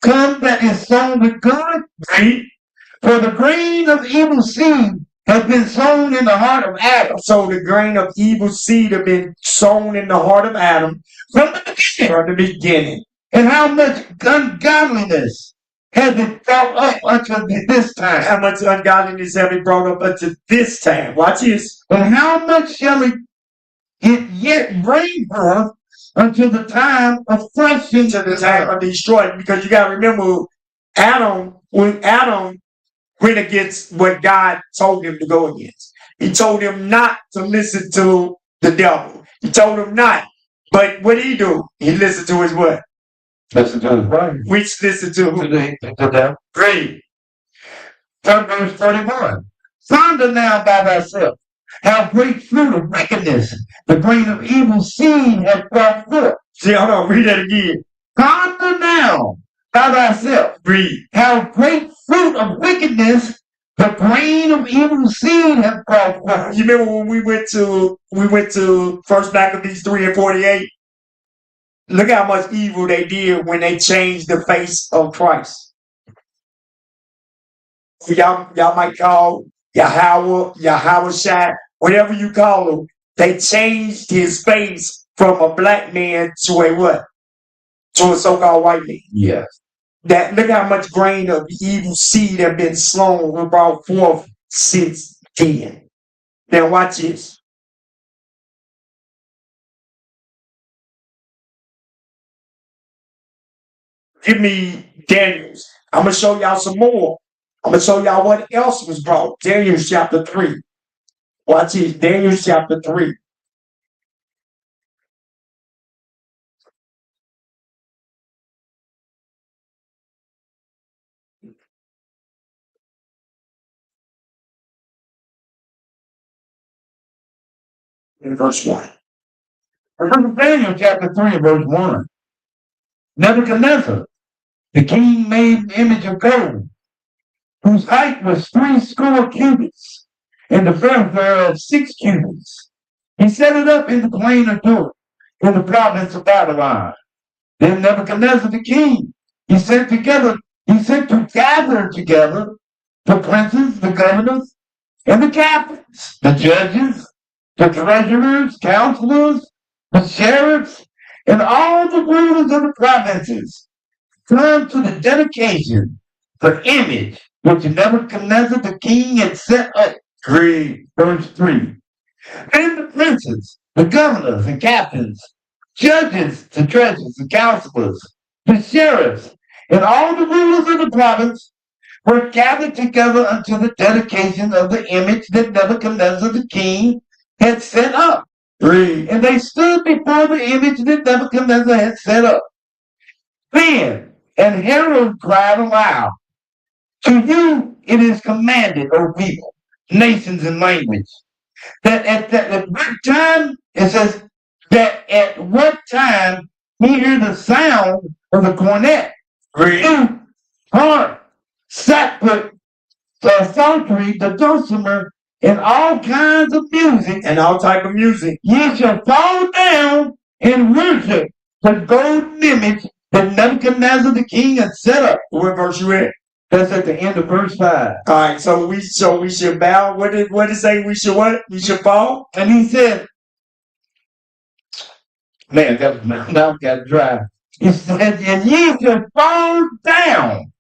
come that is sown with good? Right? For the grain of evil seed has been sown in the heart of Adam. So the grain of evil seed have been sown in the heart of Adam from the beginning. And how much ungodliness has it brought up unto this time? How much ungodliness have it brought up unto this time? Watch this. And how much shall it yet bring forth until the time of threshing? To the time of destroying. Because you got to remember, when Adam went against what God told him to go against. He told him not to listen to the devil. He told him not. But what did he do? He listened to his what? Listen to his wife. Which listened to who? To them. Great. Verse 31. Ponder now by thyself how great fruit of wickedness the grain of evil seed hath brought forth. See, hold on, read that again. Ponder now by thyself. Read. How great fruit of wickedness the grain of evil seed hath brought forth. You remember when we went to First Maccabees 3 and 48? Look how much evil they did when they changed the face of Christ. Y'all might call Yahweh Shai, whatever you call him. They changed his face from a black man to a what? To a so-called white man. Yes. Look how much grain of evil seed have been sown and brought forth since then. Now watch this. Give me Daniel's. I'm going to show y'all some more I'm going to show y'all what else was brought. Daniel chapter 3. Watch this. Daniel chapter 3. In verse 1. Daniel chapter 3, verse 1. Nebuchadnezzar, the king, made an image of gold, whose height was 60 cubits, and the breadth thereof 6 cubits. He set it up in the plain of Dura, in the province of Babylon. Then Nebuchadnezzar the king, he sent to gather together the princes, the governors, and the captains, the judges, the treasurers, counselors, the sheriffs, and all the rulers of the provinces. Come to the dedication, the image which Nebuchadnezzar the king had set up. Read verse 3. And the princes, the governors and captains, judges, the treasurers, the counselors, the sheriffs, and all the rulers of the province were gathered together unto the dedication of the image that Nebuchadnezzar the king had set up. Read. And they stood before the image that Nebuchadnezzar had set up. Then an herald cried aloud, to you it is commanded, O people, nations, and language, that at what time, it says, that at what time ye hear the sound of the cornet, flute, harp, sackbut, psaltery, the dulcimer, and all kinds of music, and all type of music, ye shall fall down and worship the golden image that Nebuchadnezzar the king had set up. What verse you at? That's at the end of verse 5. All right, so we should bow. What did it say? We should what? We should fall. And he said, man, that my mouth got dry. He said, and ye shall fall down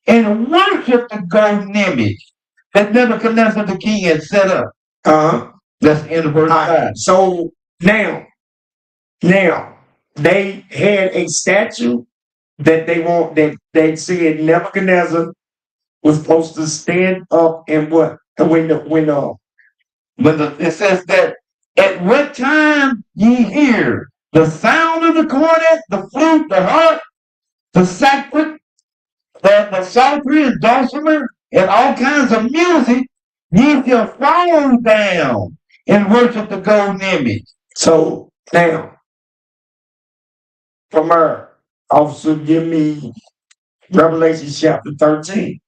and worship the golden image that Nebuchadnezzar the king had set up. That's the end of verse 5. So now they had a statue that they said Nebuchadnezzar was supposed to stand up and what? It says that at what time ye hear the sound of the cornet, the flute, the harp, the sackbut, the psaltery and dulcimer, and all kinds of music, ye shall fall down and worship the golden image. So now, from her, also give me Revelation chapter 13.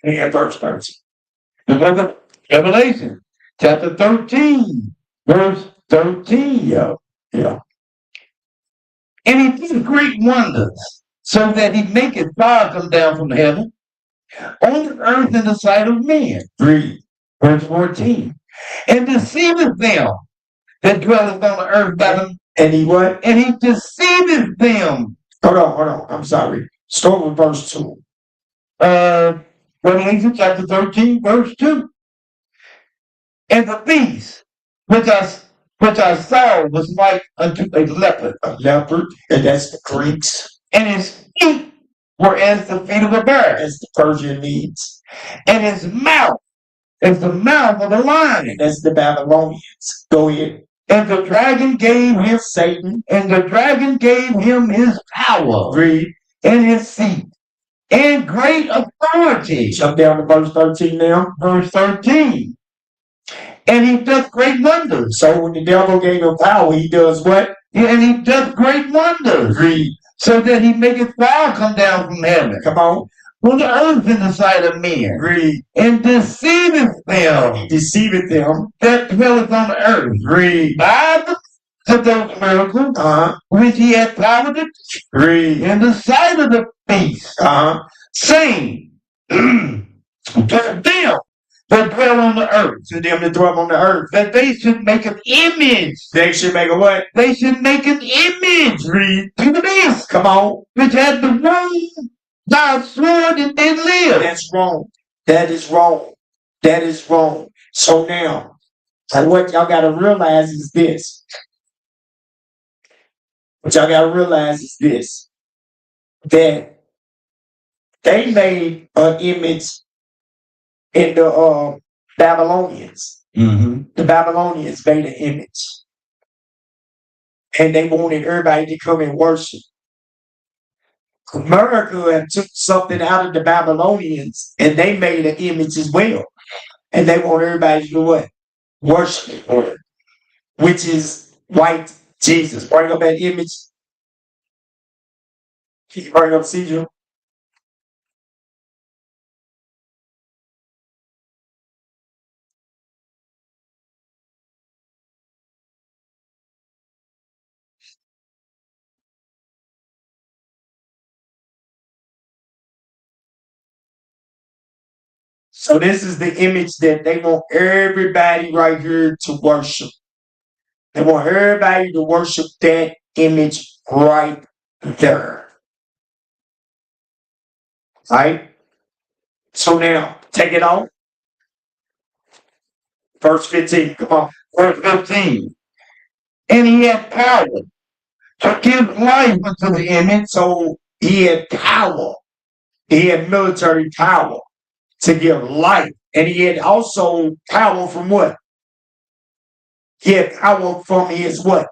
And verse 13. Revelation chapter 13, verse 13. Yeah. And he did great wonders, so that he maketh fire come down from heaven on the earth in the sight of men. Read. Verse 14. And deceiveth them that dwelleth on the earth by them. And he what? And he deceiveth them. Hold on. I'm sorry. Start with verse 2. Revelation chapter 13, verse 2. And the beast which I saw was like unto a leopard. A leopard, and that's the Greeks. And his feet were as the feet of a bear. As the Persian needs. And his mouth as the mouth of a lion. That's the Babylonians. Go ahead. And the dragon gave him Satan. And the dragon gave him his power. Read. And his seat. And great authority. Jump down to verse 13 now. Verse 13. And he doth great wonders. So when the devil gave him power, he does what? And he doth great wonders. Read. So that he maketh fire come down from heaven. Come on. On the earth in the sight of men. Read. And deceiveth them. He deceiveth them that dwelleth on the earth. Read. By those miracles which he had power to read in the sight of the beast. Saying to them that dwell on the earth. To them that dwell on the earth. That they should make an image. They should make a what? They should make an image. Read. To the beast. Come on. Which had the wound, thou sword, and did live. That's wrong. That is wrong. That is wrong. So now, what y'all got to realize is this. What y'all got to realize is this. That They made an image in the Babylonians. Mm-hmm. The Babylonians made an image. And they wanted everybody to come and worship. America had took something out of the Babylonians and they made an image as well. And they want everybody to do what? Worship it, which is white Jesus. Bring up that image. Can you bring up Caesar? So this is the image that they want everybody right here to worship. They want everybody to worship that image right there. Right? So now, take it off. Verse 15. Come on. Verse 15. And he had power to give life unto the image. So he had power. He had military power to give life. And he had also power from what? He had power from his what?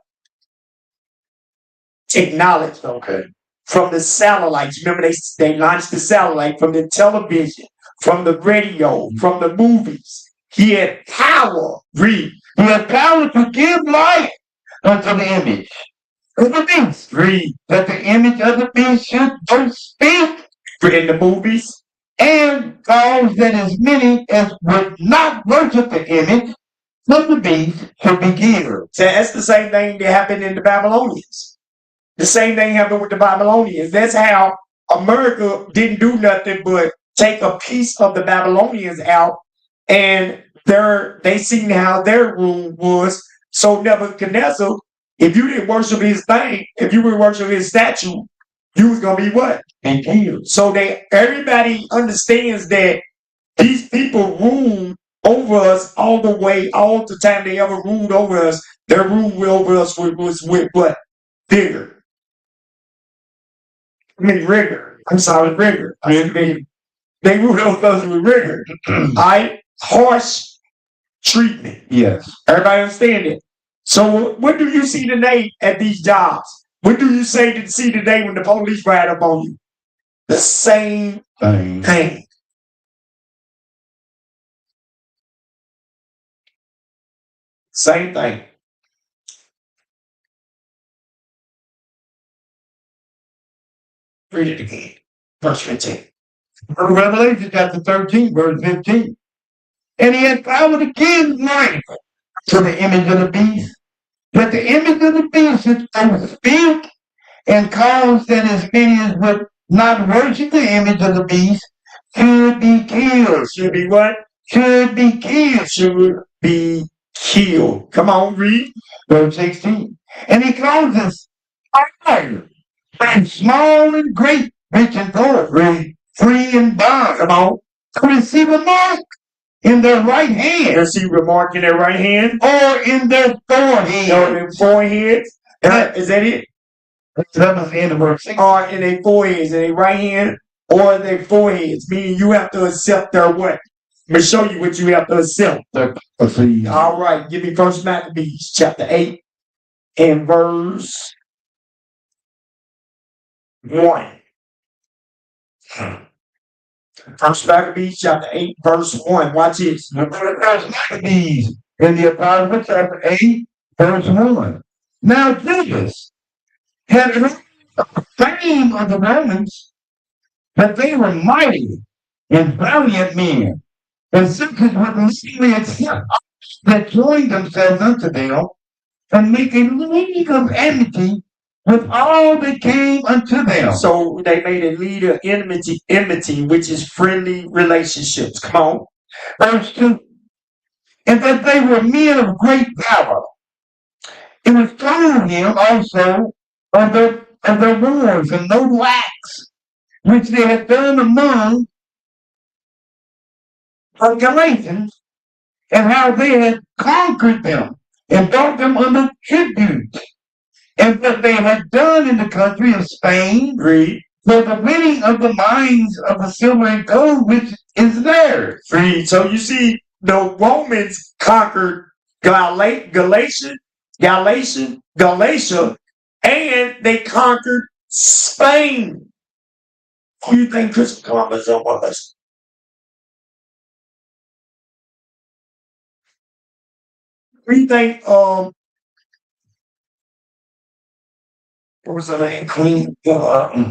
Technology. Okay. From the satellites. Remember they launched the satellite from the television, from the radio, from the movies. He had power. Read. He had power to give life unto the image of the beast. Read. That the image of the beast should both speak In the movies. And cause that as many as would not worship the image of the beast should be killed. So that's the same thing that happened in the Babylonians. The same thing happened with the Babylonians. That's how America didn't do nothing but take a piece of the Babylonians out, and they seen how their rule was. So Nebuchadnezzar, if you didn't worship his thing, if you would worship his statue, you was gonna be what? And killed. So everybody understands that these people rule over us all the time they ever ruled over us. Their rule over us was with what? Vigor. Rigor. I'm sorry, rigor. They ruled over us with rigor. Harsh treatment. Yes. Everybody understand it. So what do you see today at these jobs? What do you see today when the police ride up on you? The same thing. Same thing. Read it again. Verse 15. Revelation chapter 13, verse 15. And he had power to give life to the image of the beast. But the image of the beast should speak and cause that as many as would not worship the image of the beast should be killed. Should be what? Should be killed. Should be killed. Come on, read. Verse 16. And he causes fire, and small and great, rich and poor, free and bond. Come on. To receive a mark in their right hand. Receive a mark in their right hand. Or in their forehead. Or in their foreheads. Is that it? That was the end of verse 6. Or in their foreheads, in their right hand, or in their foreheads. Meaning you have to accept their what? I'm going to show you what you have to accept. All right. Give me First Maccabees chapter 8 and verse 1. First Maccabees chapter 8 verse 1. Watch this. First Maccabees in the Apostle chapter 8 verse 1. Now Judas had heard the fame of the Romans that they were mighty and valiant men, and such as would willingly accept that joined themselves unto them, and make a league of enmity with all that came unto them. So they made a league of enmity, which is friendly relationships. Come on. Verse 2. And that they were men of great power. It was told him also of their wars and noble acts, which they had done among the Galatians, and how they had conquered them and brought them under tribute, and what they had done in the country of Spain, So the winning of the mines of the silver and gold, which is theirs. Read. So you see, the Romans conquered Galatia, and they conquered Spain. Who do you think Christopher Columbus was? Who do you think what was her name? Queen Ellen.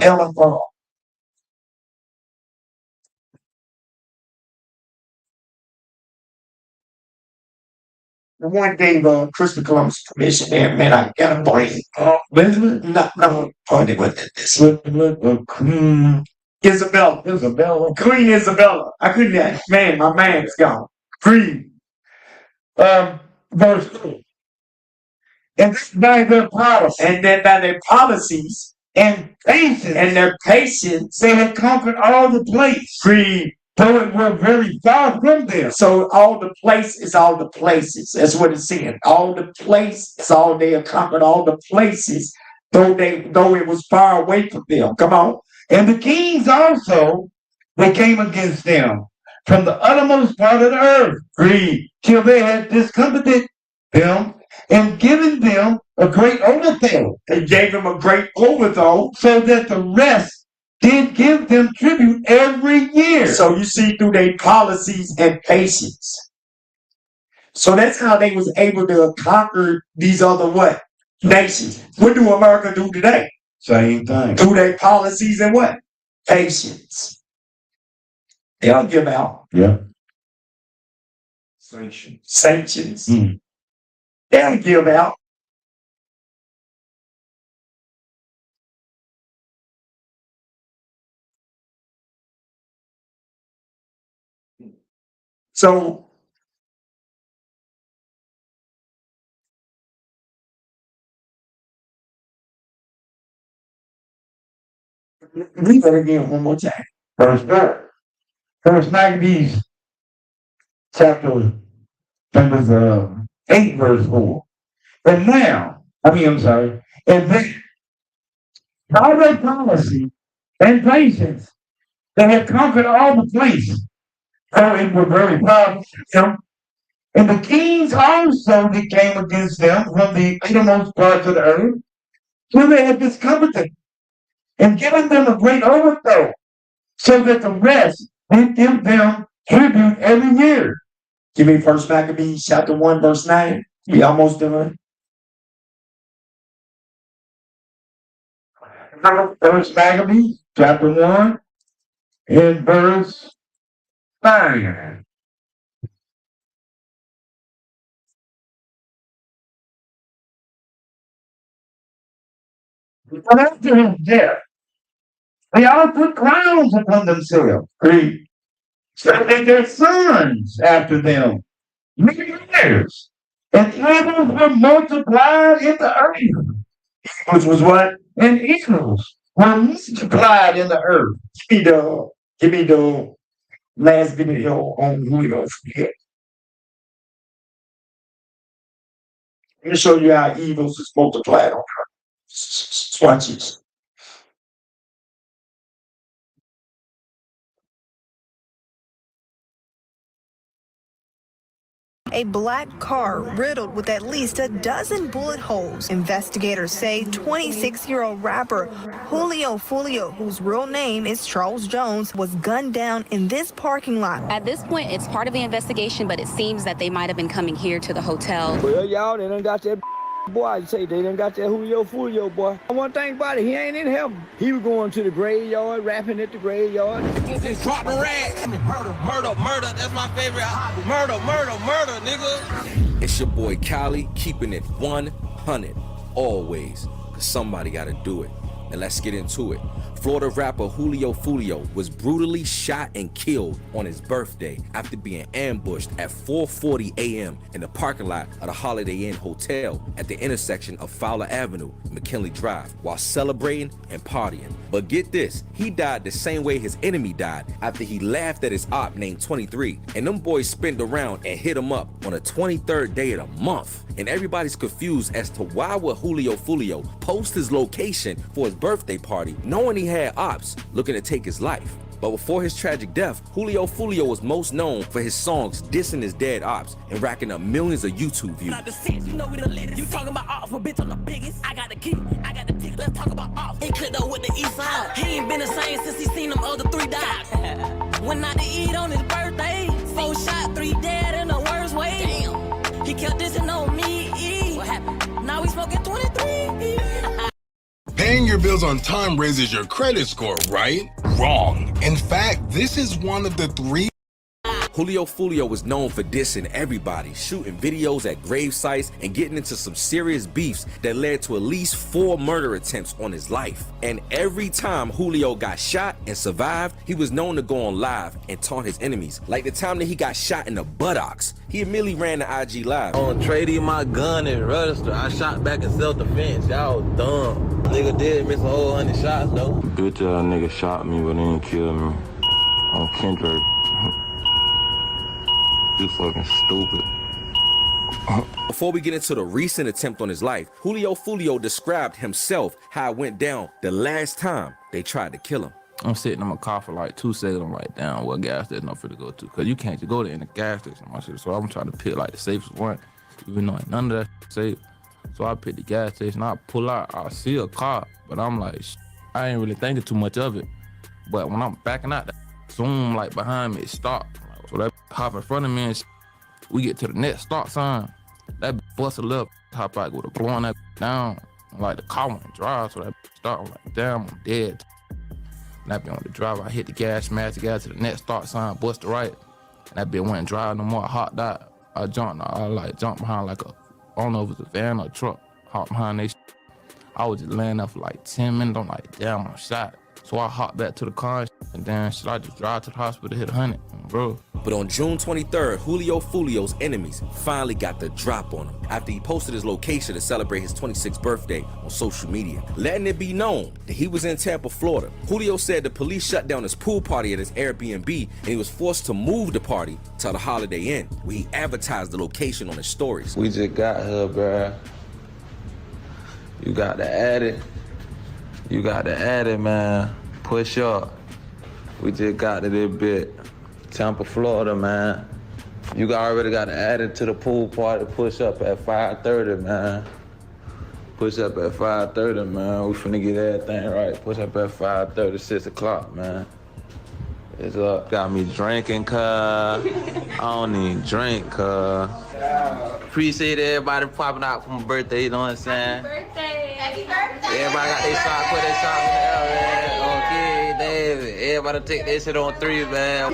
The one gave Christopher Columbus permission there, man. I got a brain. Elizabeth? No, funny with this. Queen Isabella. Queen Isabella. I couldn't, man, my man's gone. Queen. Verse 2. And by their policy. And then by their policies and their patience, they had conquered all the place. Free. Though it were very far from them. So all the place is all the places. That's what it's saying. All the place is all they have conquered all the places, though it was far away from them. Come on. And the kings also, they came against them from the uttermost part of the earth. Free. Till they had discomfited them and given them a great overthrow. They gave them a great overthrow, so that the rest did give them tribute every year. So you see through their policies and patience. So that's how they was able to conquer these other what? Nations. What do America do today? Same thing. Through their policies and what? Patience. They don't give out. Yeah. Sanctions. They don't give out. So read that again one more time. Verse 4. First Maccabees chapter 8, verse 4. And then by their policy and patience, they had conquered all the places. So it were very powerful. And the kings also that came against them from the uttermost parts of the earth, till they had discovered them and given them a great overthrow, so that the rest did give them tribute every year. Give me First Maccabees chapter 1, verse 9. We almost done. First Maccabees chapter 1 and verse 9. But after his death, they all put crowns upon themselves. So that their sons after them, many years, and evils were multiplied in the earth. Which was what? And evils were multiplied in the earth. Give me the last video on Louisville. Let me show you how evils is multiplied on earth. Watch this. A black car riddled with at least a dozen bullet holes. Investigators say 26-year-old rapper Julio Fulio, whose real name is Charles Jones, was gunned down in this parking lot. At this point, it's part of the investigation, but it seems that they might have been coming here to the hotel. Well, y'all, they done got that boy. I say they done got that Julio Fulio boy. One thing about it, he ain't in heaven. He was going to the graveyard, rapping at the graveyard. Just dropping rats. Murder. That's my favorite. Murder, nigga. It's your boy Cali, keeping it 100 always, cause somebody gotta do it. And let's get into it. Florida rapper Julio Fulio was brutally shot and killed on his birthday after being ambushed at 4:40 a.m. in the parking lot of the Holiday Inn Hotel at the intersection of Fowler Avenue and McKinley Drive while celebrating and partying. But get this, he died the same way his enemy died after he laughed at his op named 23. And them boys spinned around and hit him up on the 23rd day of the month. And everybody's confused as to why would Julio Fulio post his location for his birthday party knowing he had ops looking to take his life. But before his tragic death, Julio Fulio was most known for his songs dissing his dead ops and racking up millions of YouTube views. You talking about off, a bitch on the biggest. I got the key, I got the tick. Let's talk about off. He clicked up with the east side. He ain't been the same since he seen them other 3 die. Went out to eat on his birthday. 4 shot, 3 dead in the worst way. Damn. He kept dissing on me. What happened? Now we smoking 23. Paying your bills on time raises your credit score, right? Wrong. In fact, this is one of the 3. Julio Fulio was known for dissing everybody, shooting videos at grave sites, and getting into some serious beefs that led to at least 4 murder attempts on his life. And every time Julio got shot and survived, he was known to go on live and taunt his enemies. Like the time that he got shot in the buttocks, he immediately ran to IG Live. On trading my gun and register, I shot back in self-defense. Y'all dumb. Nigga did miss a whole 100 shots though. Bitch nigga shot me but he didn't kill me. On Kendrick. You fucking stupid. Before we get into the recent attempt on his life, Julio Fulio described himself how it went down the last time they tried to kill him. I'm sitting in my car for like 2 seconds. I'm like, damn, what gas station I'm finna go to? Cause you can't just go there in the gas station. My shit. So I'm trying to pick like the safest one, even though ain't none of that safe. So I pick the gas station. I pull out. I see a car, but I'm like, I ain't really thinking too much of it. But when I'm backing out, that zoom like behind me, it stopped. So that hop in front of me and we get to the next stop sign. That bust a left, hop out, go to blowing that down. Like the car went dry, so that start. I'm like, damn, I'm dead. And that been on the drive, I hit the gas, smashed the gas to the next stop sign, bust the right. And that bit went dry no more. I hopped out. I jumped behind like I don't know if it was a van or a truck. Hopped behind they. I was just laying there for like 10 minutes. I'm like, damn, I'm shot. So I hopped back to the car and then I just drive to the hospital to hit 100, bro. But on June 23rd, Julio Fulio's enemies finally got the drop on him after he posted his location to celebrate his 26th birthday on social media, letting it be known that he was in Tampa, Florida. Julio said the police shut down his pool party at his Airbnb and he was forced to move the party to the Holiday Inn, where he advertised the location on his stories. We just got here, bruh. You got to add it. You got to add it, man. Push up. We just got to this bit. Tampa, Florida, man. You already got to add it to the pool party. Push up at 5:30, man. Push up at 5:30, man. We finna get everything right. Push up at 5:30, 6 o'clock, man. It's up. Got me drinking, cuz. I don't even drink, cuz. Appreciate everybody popping out for my birthday, you know what I'm saying? Happy birthday! Happy birthday! Everybody got their shot, put their shot in the air, man. Okay, David. Everybody take that shit on 3, man.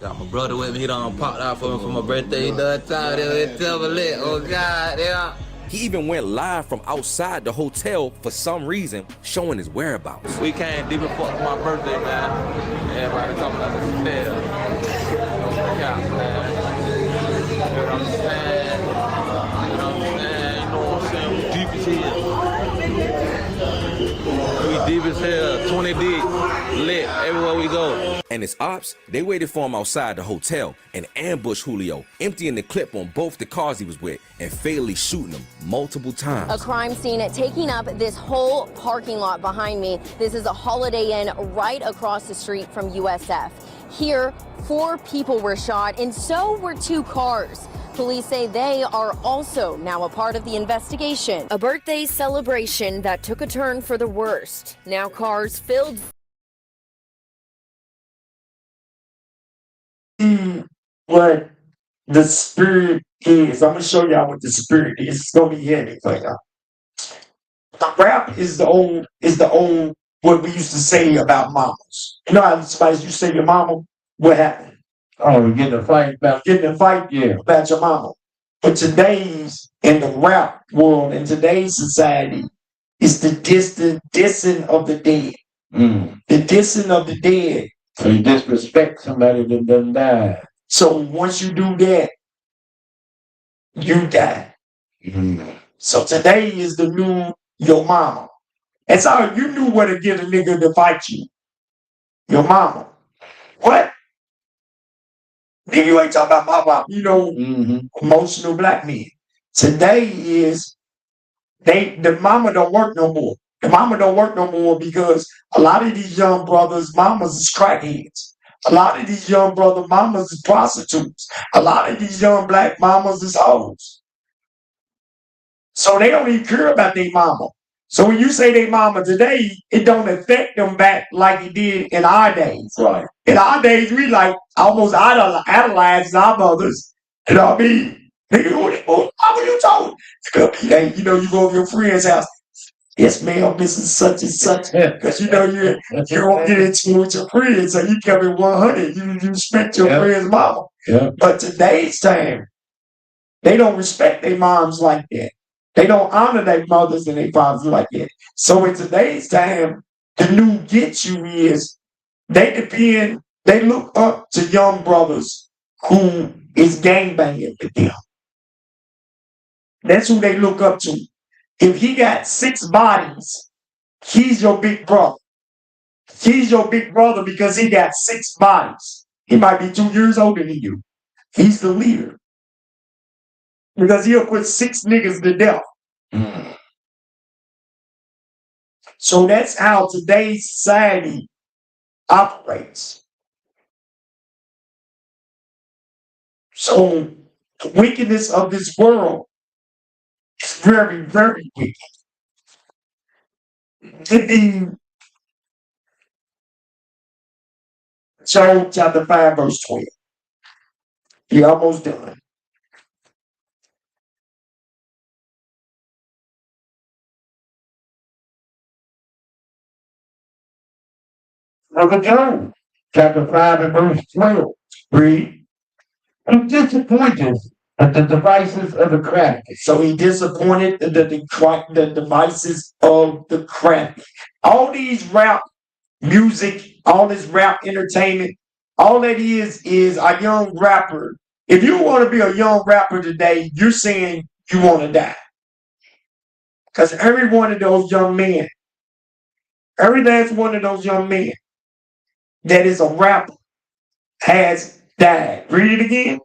Got my brother with me, he done popped out for me for my birthday. He done time, it's lit. Oh, God, yeah. He even went live from outside the hotel for some reason, showing his whereabouts. We came deep and fuck for my birthday, man. Everybody coming out of the hotel. Yeah, man. You know what I'm saying? You know what I'm saying? You know what I'm saying? We deep as hell. We deep as hell, 20 deep, lit everywhere we go. And his ops, they waited for him outside the hotel and ambushed Julio, emptying the clip on both the cars he was with and fatally shooting him multiple times. A crime scene taking up this whole parking lot behind me. This is a Holiday Inn right across the street from USF. Here, 4 people were shot and so were 2 cars. Police say they are also now a part of the investigation. A birthday celebration that took a turn for the worst. Now cars filled. What the spirit is. I'm gonna show y'all what the spirit is. It's gonna be heavy for y'all. The rap is the old what we used to say about mamas. You know how somebody used to say your mama? What happened? Oh, getting a fight about Getting a fight about your mama. But today's in the rap world, in today's society, is the dissing of the dead. The dissing of the dead. So you disrespect somebody that done died. So once you do that, you die. So today is the new your mama. That's how you knew where to get a nigga to fight you. Your mama. What? Nigga, you ain't talking about my mama. You know, emotional black men. Today is The mama don't work no more. The mama don't work no more because a lot of these young brothers, mamas is crackheads. A lot of these young brother mamas is prostitutes. A lot of these young black mamas is hoes. So they don't even care about their mama. So when you say they mama today, it don't affect them back like it did in our days. Right. In our days, we like almost idolize our mothers. You know what I mean? Nigga, who you told? Hey, you know, you go to your friend's house. Yes, ma'am, Mrs. Such and such. Because you know you won't get into it with your friends, so you kept it 100. You respect your friend's mama. Yeah. But today's time, they don't respect their moms like that. They don't honor their mothers and their fathers like that. So in today's time, the new get you is they look up to young brothers who is gangbanging with them. That's who they look up to. If he got 6 bodies, he's your big brother. He's your big brother because he got 6 bodies. He might be 2 years older than you. He's the leader. Because he'll put 6 niggas to death. So that's how today's society operates. So the wickedness of this world is very, very wicked. Job chapter 5, verse 12. You're almost done. Look at Job chapter 5 and verse 12. Read. I'm disappointed at the devices of the crafty. So he disappointed the devices of the crafty. All these rap music, all this rap entertainment, all that is a young rapper. If you want to be a young rapper today, you're saying you want to die. Because every one of those young men, every last one of those young men that is a rapper has died. Read it again.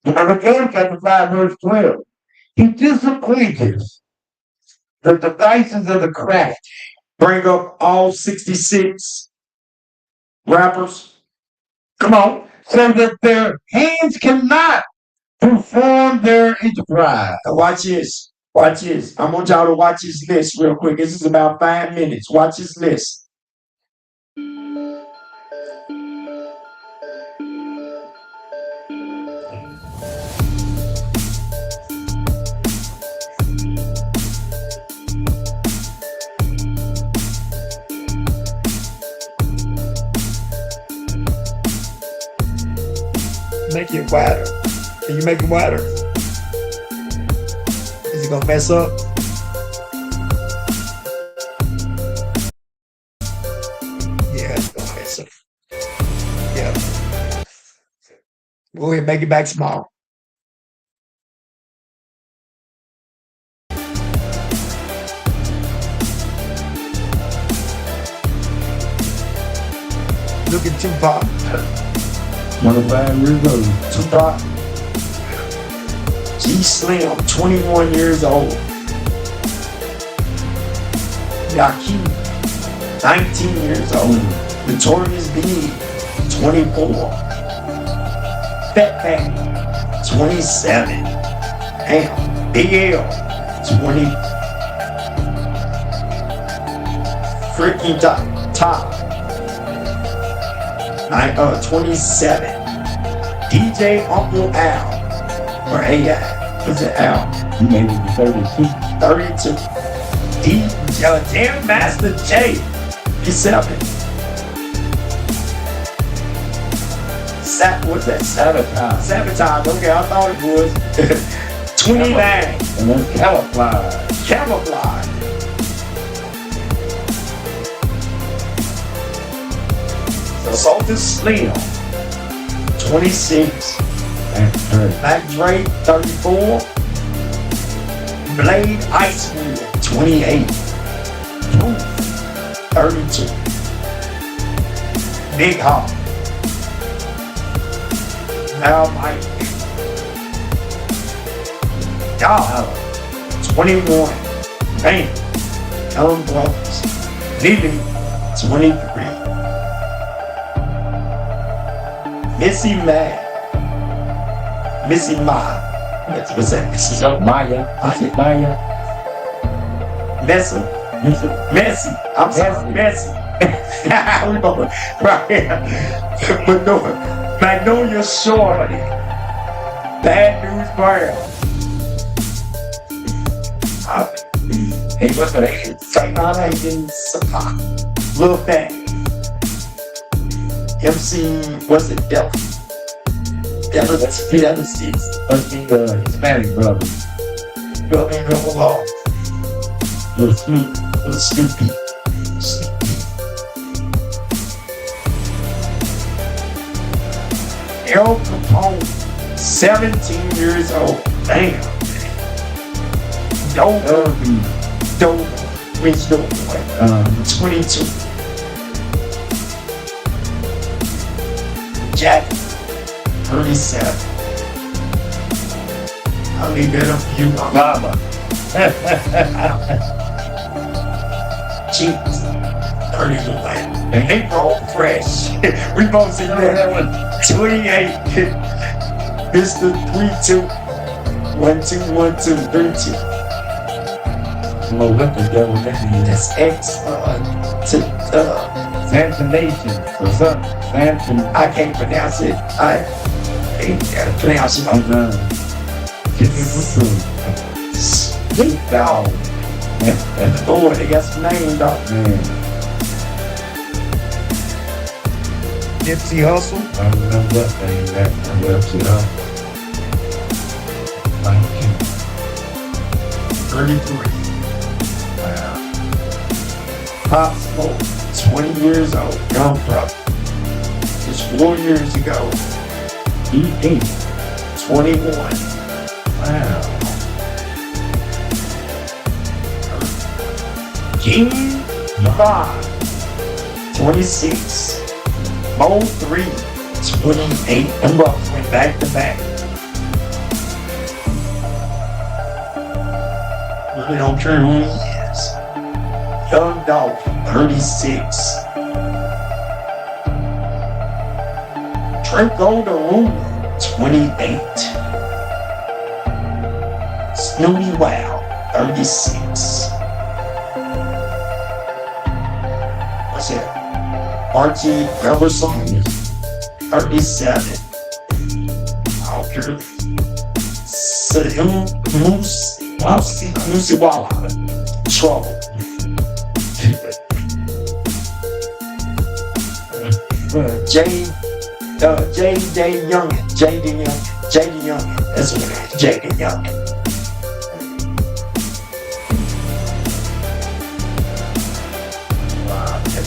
Job chapter 5, verse 12. He disappointed the devices of the crafty. Bring up all 66 rappers. Come on. So that their hands cannot perform their enterprise. Now watch this. Watch this. I want y'all to watch this list real quick. This is about 5 minutes. Watch this list. Make it wider. Can you make it wider? Is it gonna mess up? Yeah, it's gonna mess up. Yeah. Go ahead, make it back small. Look at Tupac. 25 years old. Tupac. G Slim, 21 years old. Yaki, 19 years old. Notorious B, 24. Fat Pat, 27. Damn. Big L, 20. Freaking top. 27. DJ Uncle Al, or AI, was it Al? He made it to 32. Jam Master J, he's 7. What's that? Sabotage. Okay, I thought it was. 29. And then Camouflage. Salted Slim, 26. Mac Drake, 34. Blade Icewood, 28. Proof, 32. Big Hawk. Now Mike. Dollar, 21. Bam. Young brothers. Lily, 23. Missy Ma. What's that? Mrs. Maya. Maya. Messi. I'm sorry, Messi. Right here. Magnolia Shorty. Bad News Brown. Hey, what's that? Sayana in Sapa. Lil Fat. MC, what's it? Delphi. Delphi. Must be the Hispanic brothers. Building real long. Little Snoopy. El Capone, 17 years old. Damn. Don't means no boy. 22. Jack, 37. I'll leave it up to you, Mama. Jeez, 31. And they roll fresh. We both see that one. 28. Mr. 32. 1, 2, 1, 2, 32. That's X Santination or something. I can't pronounce it. I ain't gotta pronounce it. Sweet dog. Boy, they got some names, dog. Nipsey Hussle. I remember that thing. That Nipsey Hussle. 33. Wow. Pop Smoke, 20 years old, young brother. Just 4 years ago. 21. Wow. King 5, 26. Mo 3, 28. Them brothers went back to back. Really don't care who he is. Young Dolph, 36. Draco the Ruler, 28. Snooty Wow, 36. What's that? Archie Everson, 37. Alter. Musiwala, Trouble. J.D. Youngin. That's what it is. J.D. Youngin.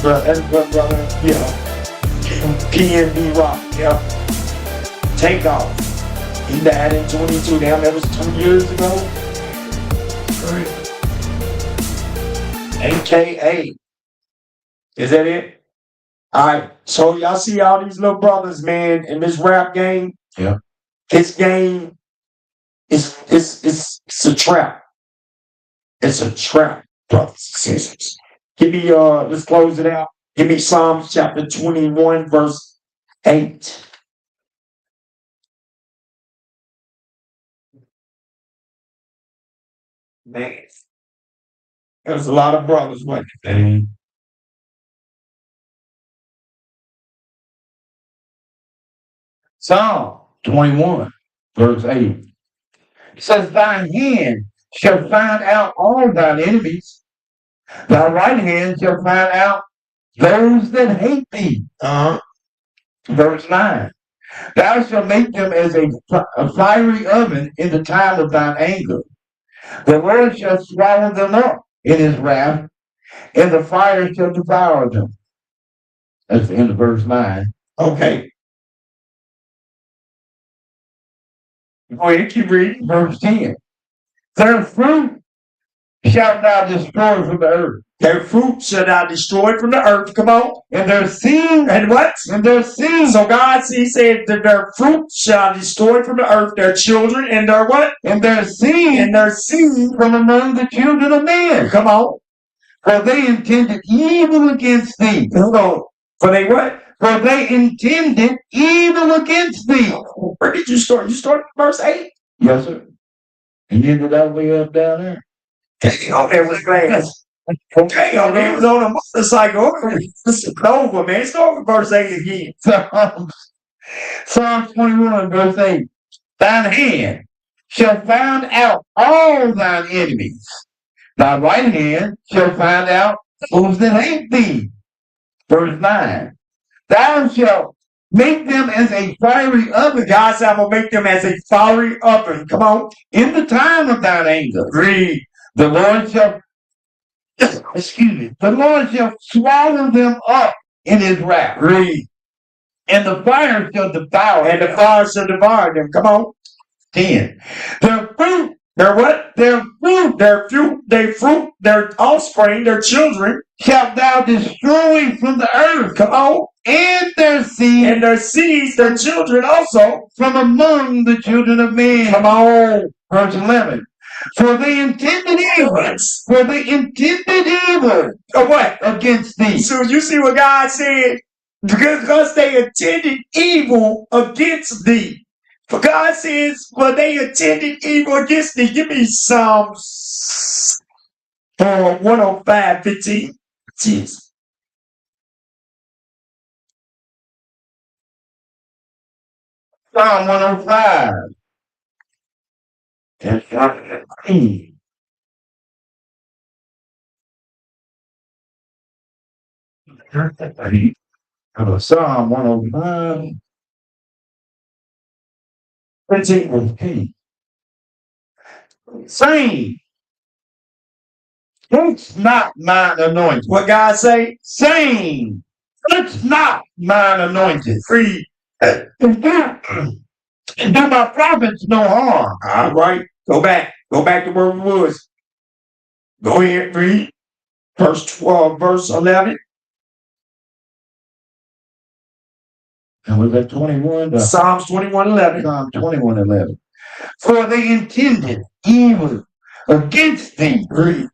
That's brother, yeah. PNB Rock, yeah. Takeoff. He died in 22. Damn, that was 2 years ago. AKA. Is that it? All right. So y'all see all these little brothers, man, in this rap game. Yeah. This game is a trap. It's a trap, brothers and sisters. Give me let's close it out. Give me Psalms chapter 21, verse 8. Man, there's a lot of brothers with it. Psalm 21, verse 8. It says, thine hand shall find out all thine enemies. Thy right hand shall find out those that hate thee. Verse 9. Thou shalt make them as a fiery oven in the time of thine anger. The Lord shall swallow them up in his wrath, and the fire shall devour them. That's the end of verse 9. Okay. Go ahead, keep reading. Verse 10. Their fruit shalt thou destroy from the earth. Their fruit shall thou destroy from the earth. Come on. And their seed. And what? And their seed. So God, he said that their fruit shall destroy from the earth their children and their what? And their seed. And their seed from among the children of men. Come on. For they intended evil against thee. Hold on. For they what? For they intended evil against thee. Where did you start? You started verse 8? Yes, sir. And ended all the way up down there. Oh, there was glad. Okay, on there was on a motorcycle. This is over, man. Start with verse 8 again. Psalm 21, verse 8. Thine hand shall find out all thine enemies. Thy right hand shall find out those that hate thee. Verse 9. Thou shalt make them as a fiery oven. God said, I'm going to make them as a fiery oven. Come on. In the time of thine anger. Read. The Lord shall, the Lord shall swallow them up in his wrath. Read. And the fire shall devour them. And the fire shall devour them. Come on. 10. Their fruit. Their what? Their fruit. Their fruit, their offspring, their children. Shalt thou destroy from the earth. Come on. And their seed. And their seeds, their children also. From among the children of men. Come on. Verse 11. For they intended evil. For they intended evil. Or what? Against thee. So you see what God said? Because they intended evil against thee. For God says, well, they intended evil against thee. Give me Psalms 105:15. Jeez. Psalm 105. And Psalm 15. Psalm 105. 15. Saying, touch not mine anointed. What God say? Saying, touch not mine anointed. Free. And do my prophets no harm. All right. Go back. Go back to where we was. Go ahead, read. Verse 12, verse 11. And was that 21? Psalms 21:11. Psalm 21:11. For they intended evil against thee. Read.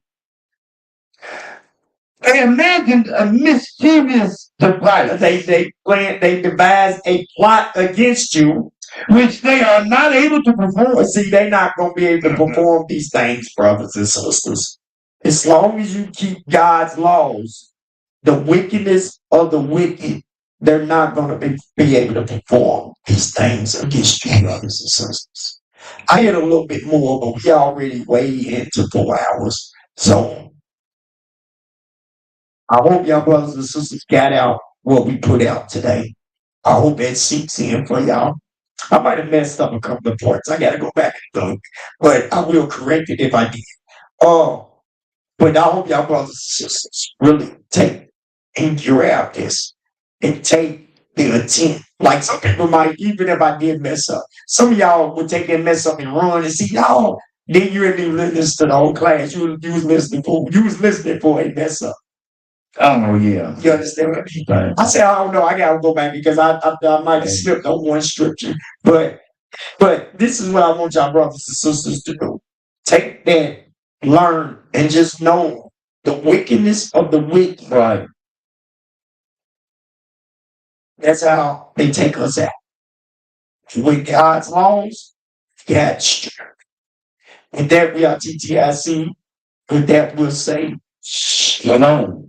They imagined a mischievous device. They devised a plot against you, which they are not able to perform. See, they're not going to be able to perform these things, brothers and sisters. As long as you keep God's laws, the wickedness of the wicked, they're not going to be able to perform these things against you, brothers and sisters. I had a little bit more, but we already way into 4 hours. So I hope y'all brothers and sisters got out what we put out today. I hope that sinks in for y'all. I might have messed up a couple of points. I got to go back and look, but I will correct it if I did. But I hope y'all brothers and sisters really take and grab this and take the intent. Like some people might, even if I did mess up, some of y'all would take that mess up and run and see, oh, then you didn't even listen to the whole class. You was listening for a mess up. Oh, yeah. You understand what I mean? I say, I don't know. I got to go back because I might have slipped on one scripture. But this is what I want y'all brothers and sisters to do. Take that, learn, and just know the wickedness of the wicked. Right. That's how they take us out. With God's laws, God's strength. With that, we are TTIC. With that, we'll say, shalom.